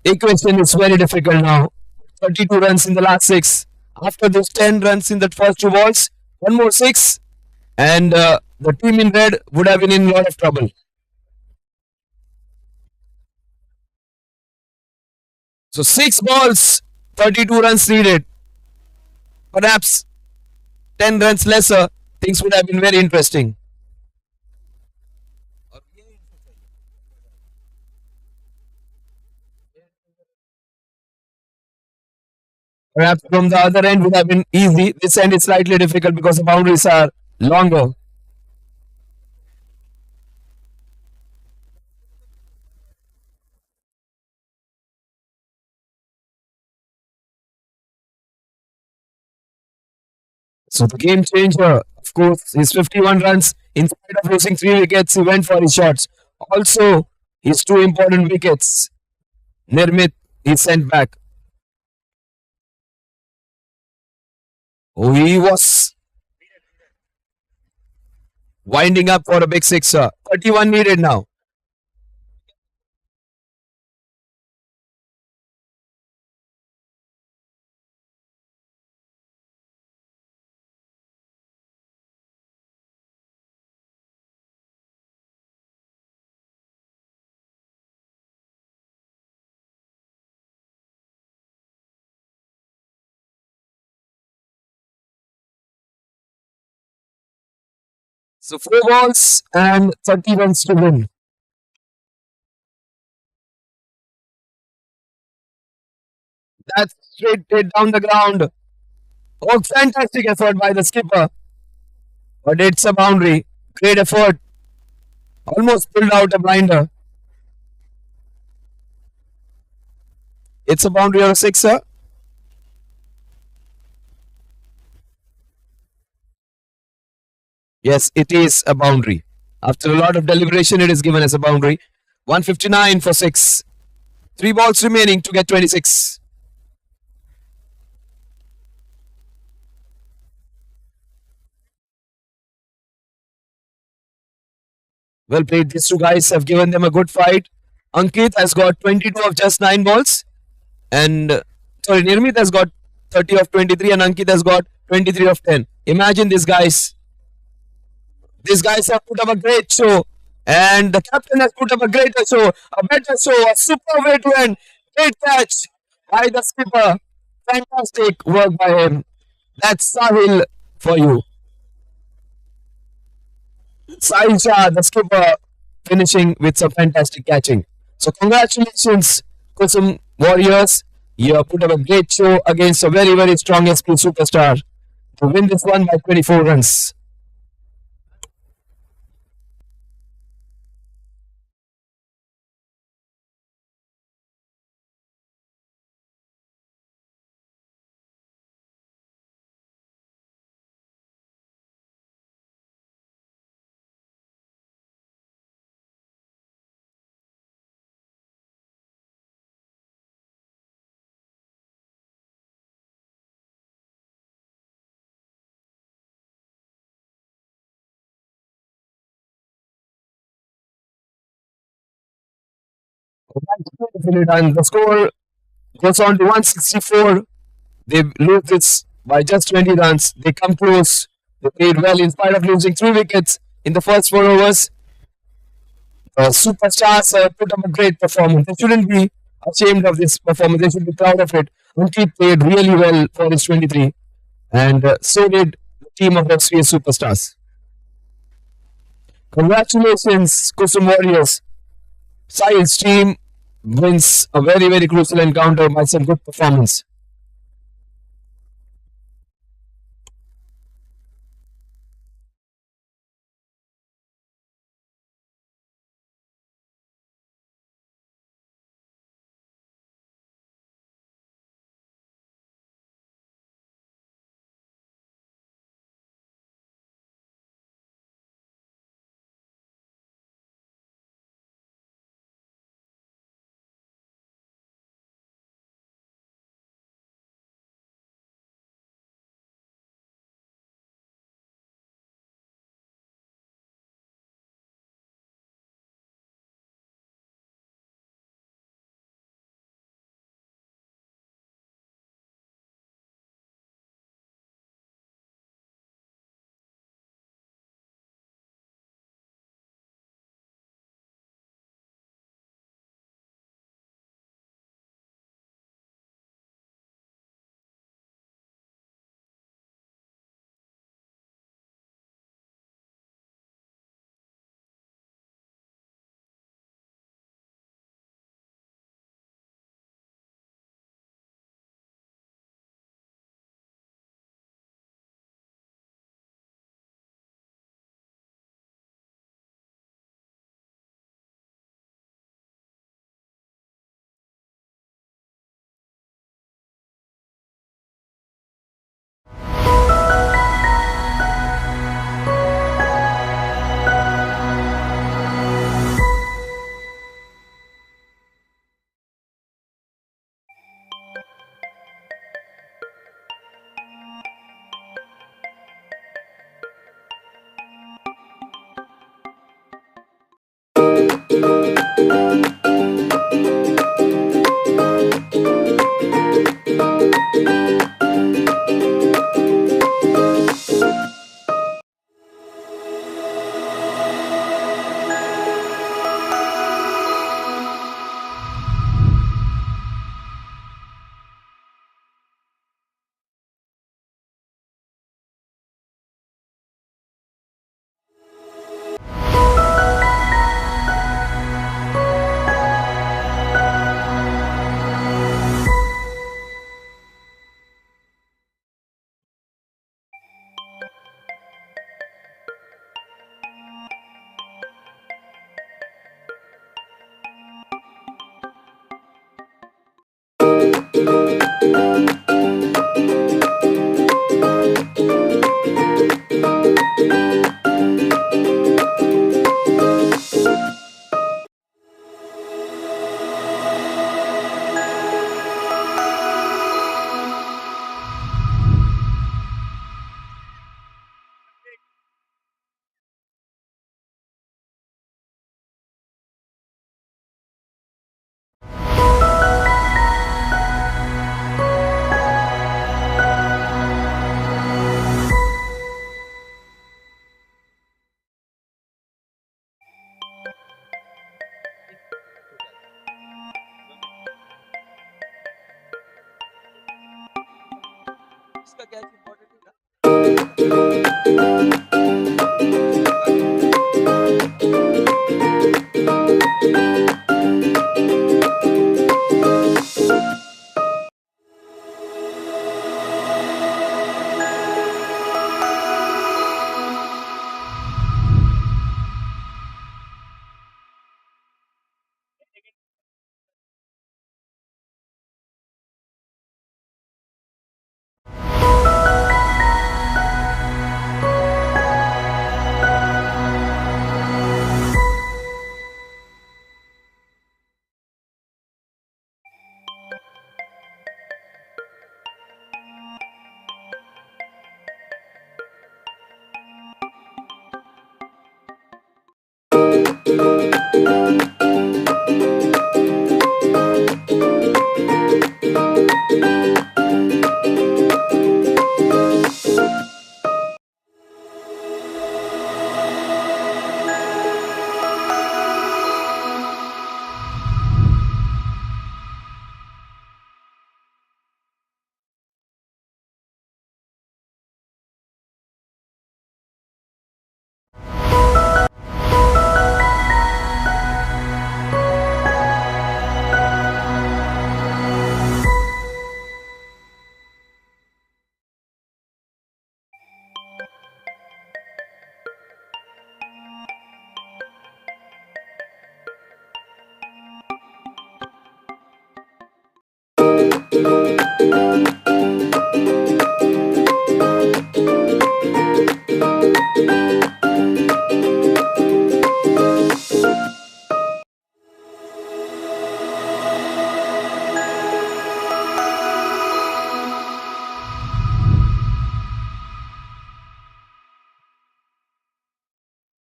A: Equation is very difficult now. 32 runs in the last 6. After those 10 runs in the first 2 balls, one more 6. And the team in red would have been in a lot of trouble. So 6 balls, 32 runs needed. Perhaps 10 runs lesser, things would have been very interesting. Perhaps from the other end would have been easy. This end is slightly difficult because the boundaries are longer. So the game changer, of course, his 51 runs. In spite of losing 3 wickets, he went for his shots. Also, his 2 important wickets, Nirmit, he sent back. Oh, he was winding up for a big sixer. 31 needed now. So 4 balls and 30 runs to win. That's straight hit down the ground. Oh, fantastic effort by the skipper. But it's a boundary. Great effort. Almost pulled out a blinder. It's a boundary or a sixer. Yes, it is a boundary. After a lot of deliberation, it is given as a boundary. 159 for 6. 3 balls remaining to get 26. Well played. These two guys have given them a good fight. Ankit has got 22 of just 9 balls. And, sorry, Nirmit has got 30 of 23 and Ankit has got 23 of 10. Imagine these guys. These guys have put up a great show. And the captain has put up a greater show, a better show, a super way to end. Great catch by the skipper. Fantastic work by him. That's Sahil for you. Sahil Shah, the skipper, finishing with some fantastic catching. So congratulations, Kusum Warriors. You have put up a great show against a very, very strong SP superstar to win this one by 24 runs. And the score goes on to 164. They lose this by just 20 runs. They come close. They played well in spite of losing 3 wickets in the first 4 overs. Superstars put up a great performance. They shouldn't be ashamed of this performance. They should be proud of it. Ankit played really well for his 23, and so did the team of SVA Superstars. Congratulations, Kusum Warriors. Sahil's team wins a very, very crucial encounter by some good performance.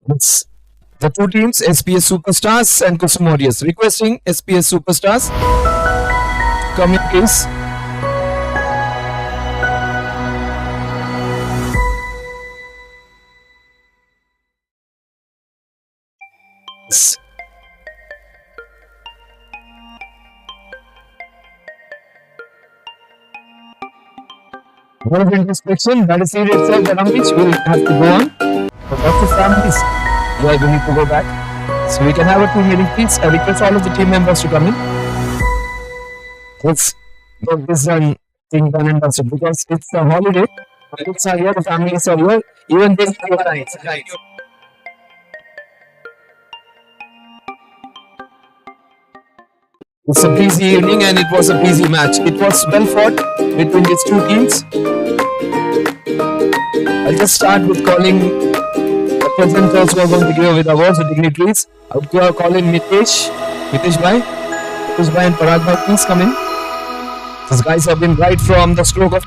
A: It's the two teams, SPS Superstars and Kusum Warriors. Requesting SPS Superstars, come in please. Yes. One of introspection, that is it itself, the which will have to go on. But lots of families, yeah, we need to go back. So we can have a team meeting, please. I request all of the team members to come in. Let's get this thing done and dusted because it's a holiday. The kids are here, the families are here, even they have rights. Right. It's a breezy evening and it was a breezy match. It was well fought between these two teams. I'll just start with calling the presenters who are going to give with awards and dignitaries. I'll call in Mitesh Bhai and Parag Bhai, please come in. These guys have been right from the stroke of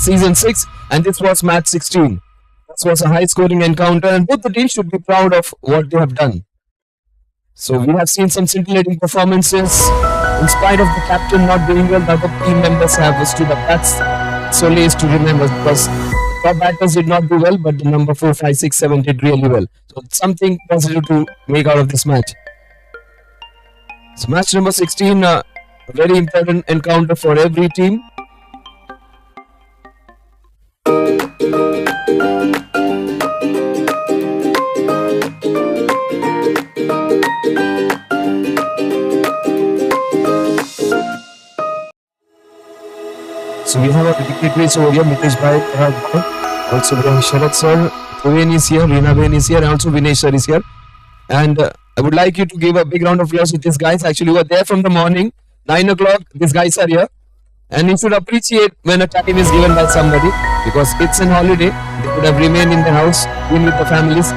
A: season 6, and this was match 16. This was a high scoring encounter, and both the teams should be proud of what they have done. So we have seen some scintillating performances. In spite of the captain not doing well, the other team members have stood up. That's solely is to remember, because top batters did not do well, but the number 4, 5, 6, 7 did really well. So something positive to make out of this match. So match number 16, a very important encounter for every team. So we have a wicket race over here. Mitesh Bhai, Parag Bhai. Also we have Sharad sir, Praveen is here, Reena Ben is here, and also Vinesh sir is here. And I would like you to give a big round of applause to these guys. Actually, we were there from the morning, 9 o'clock. These guys are here. And you should appreciate when a time is given by somebody, because it's an holiday. They could have remained in the house, been with the families.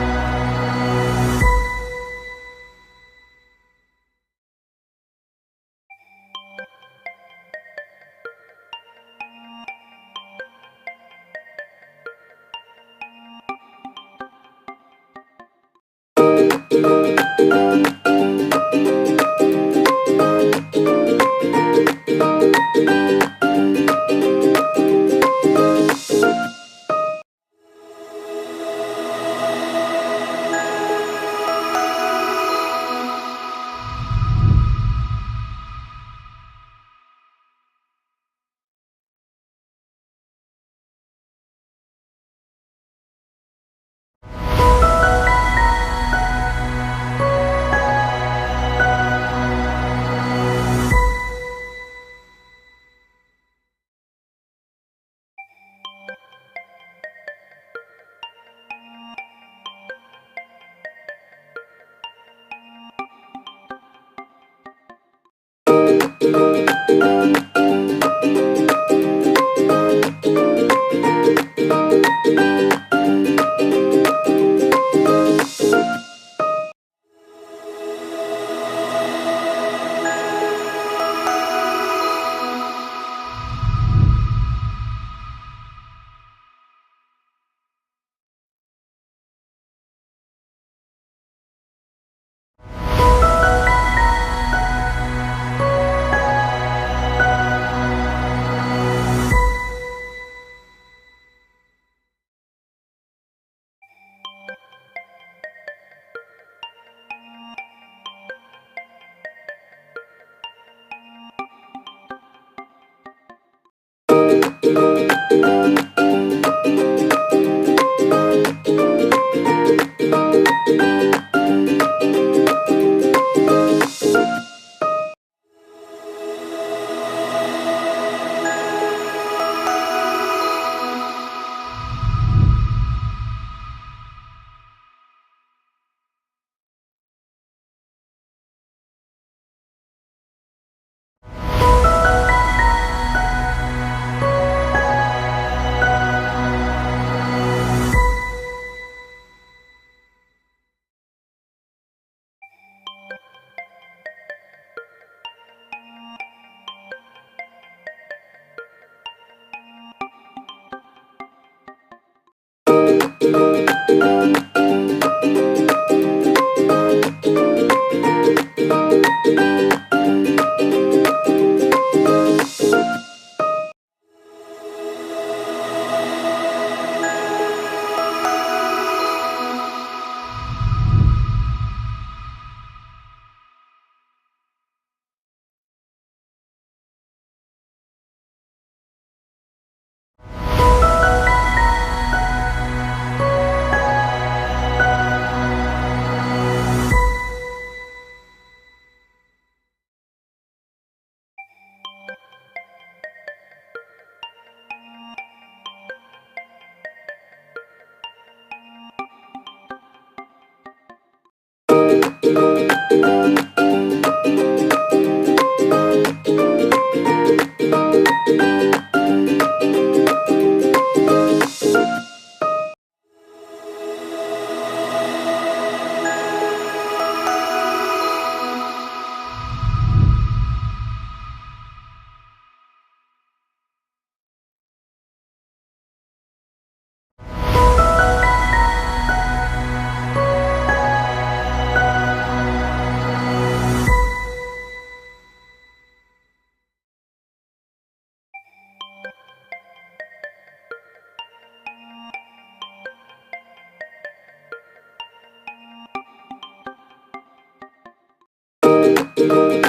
B: Thank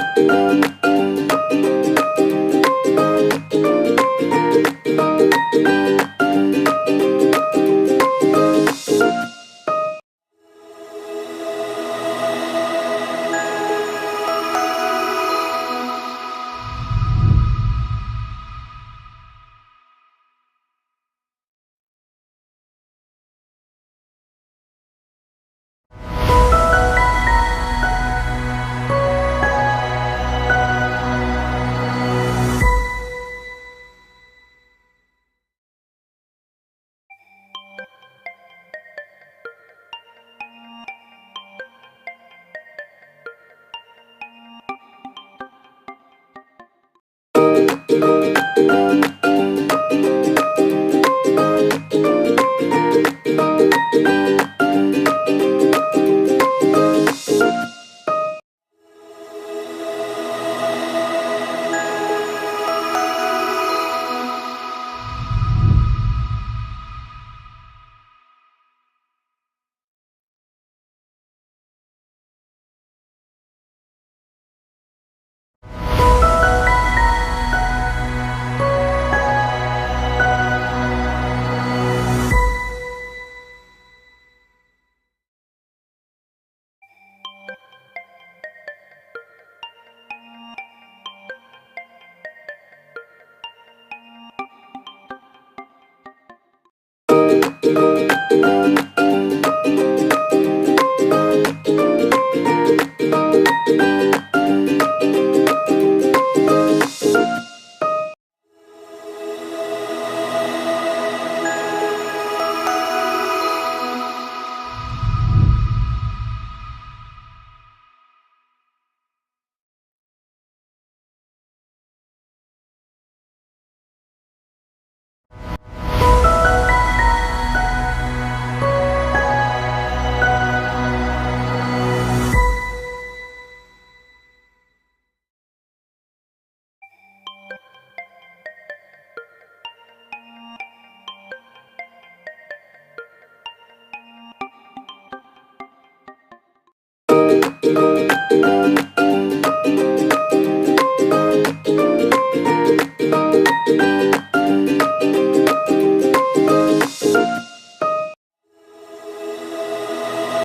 B: you.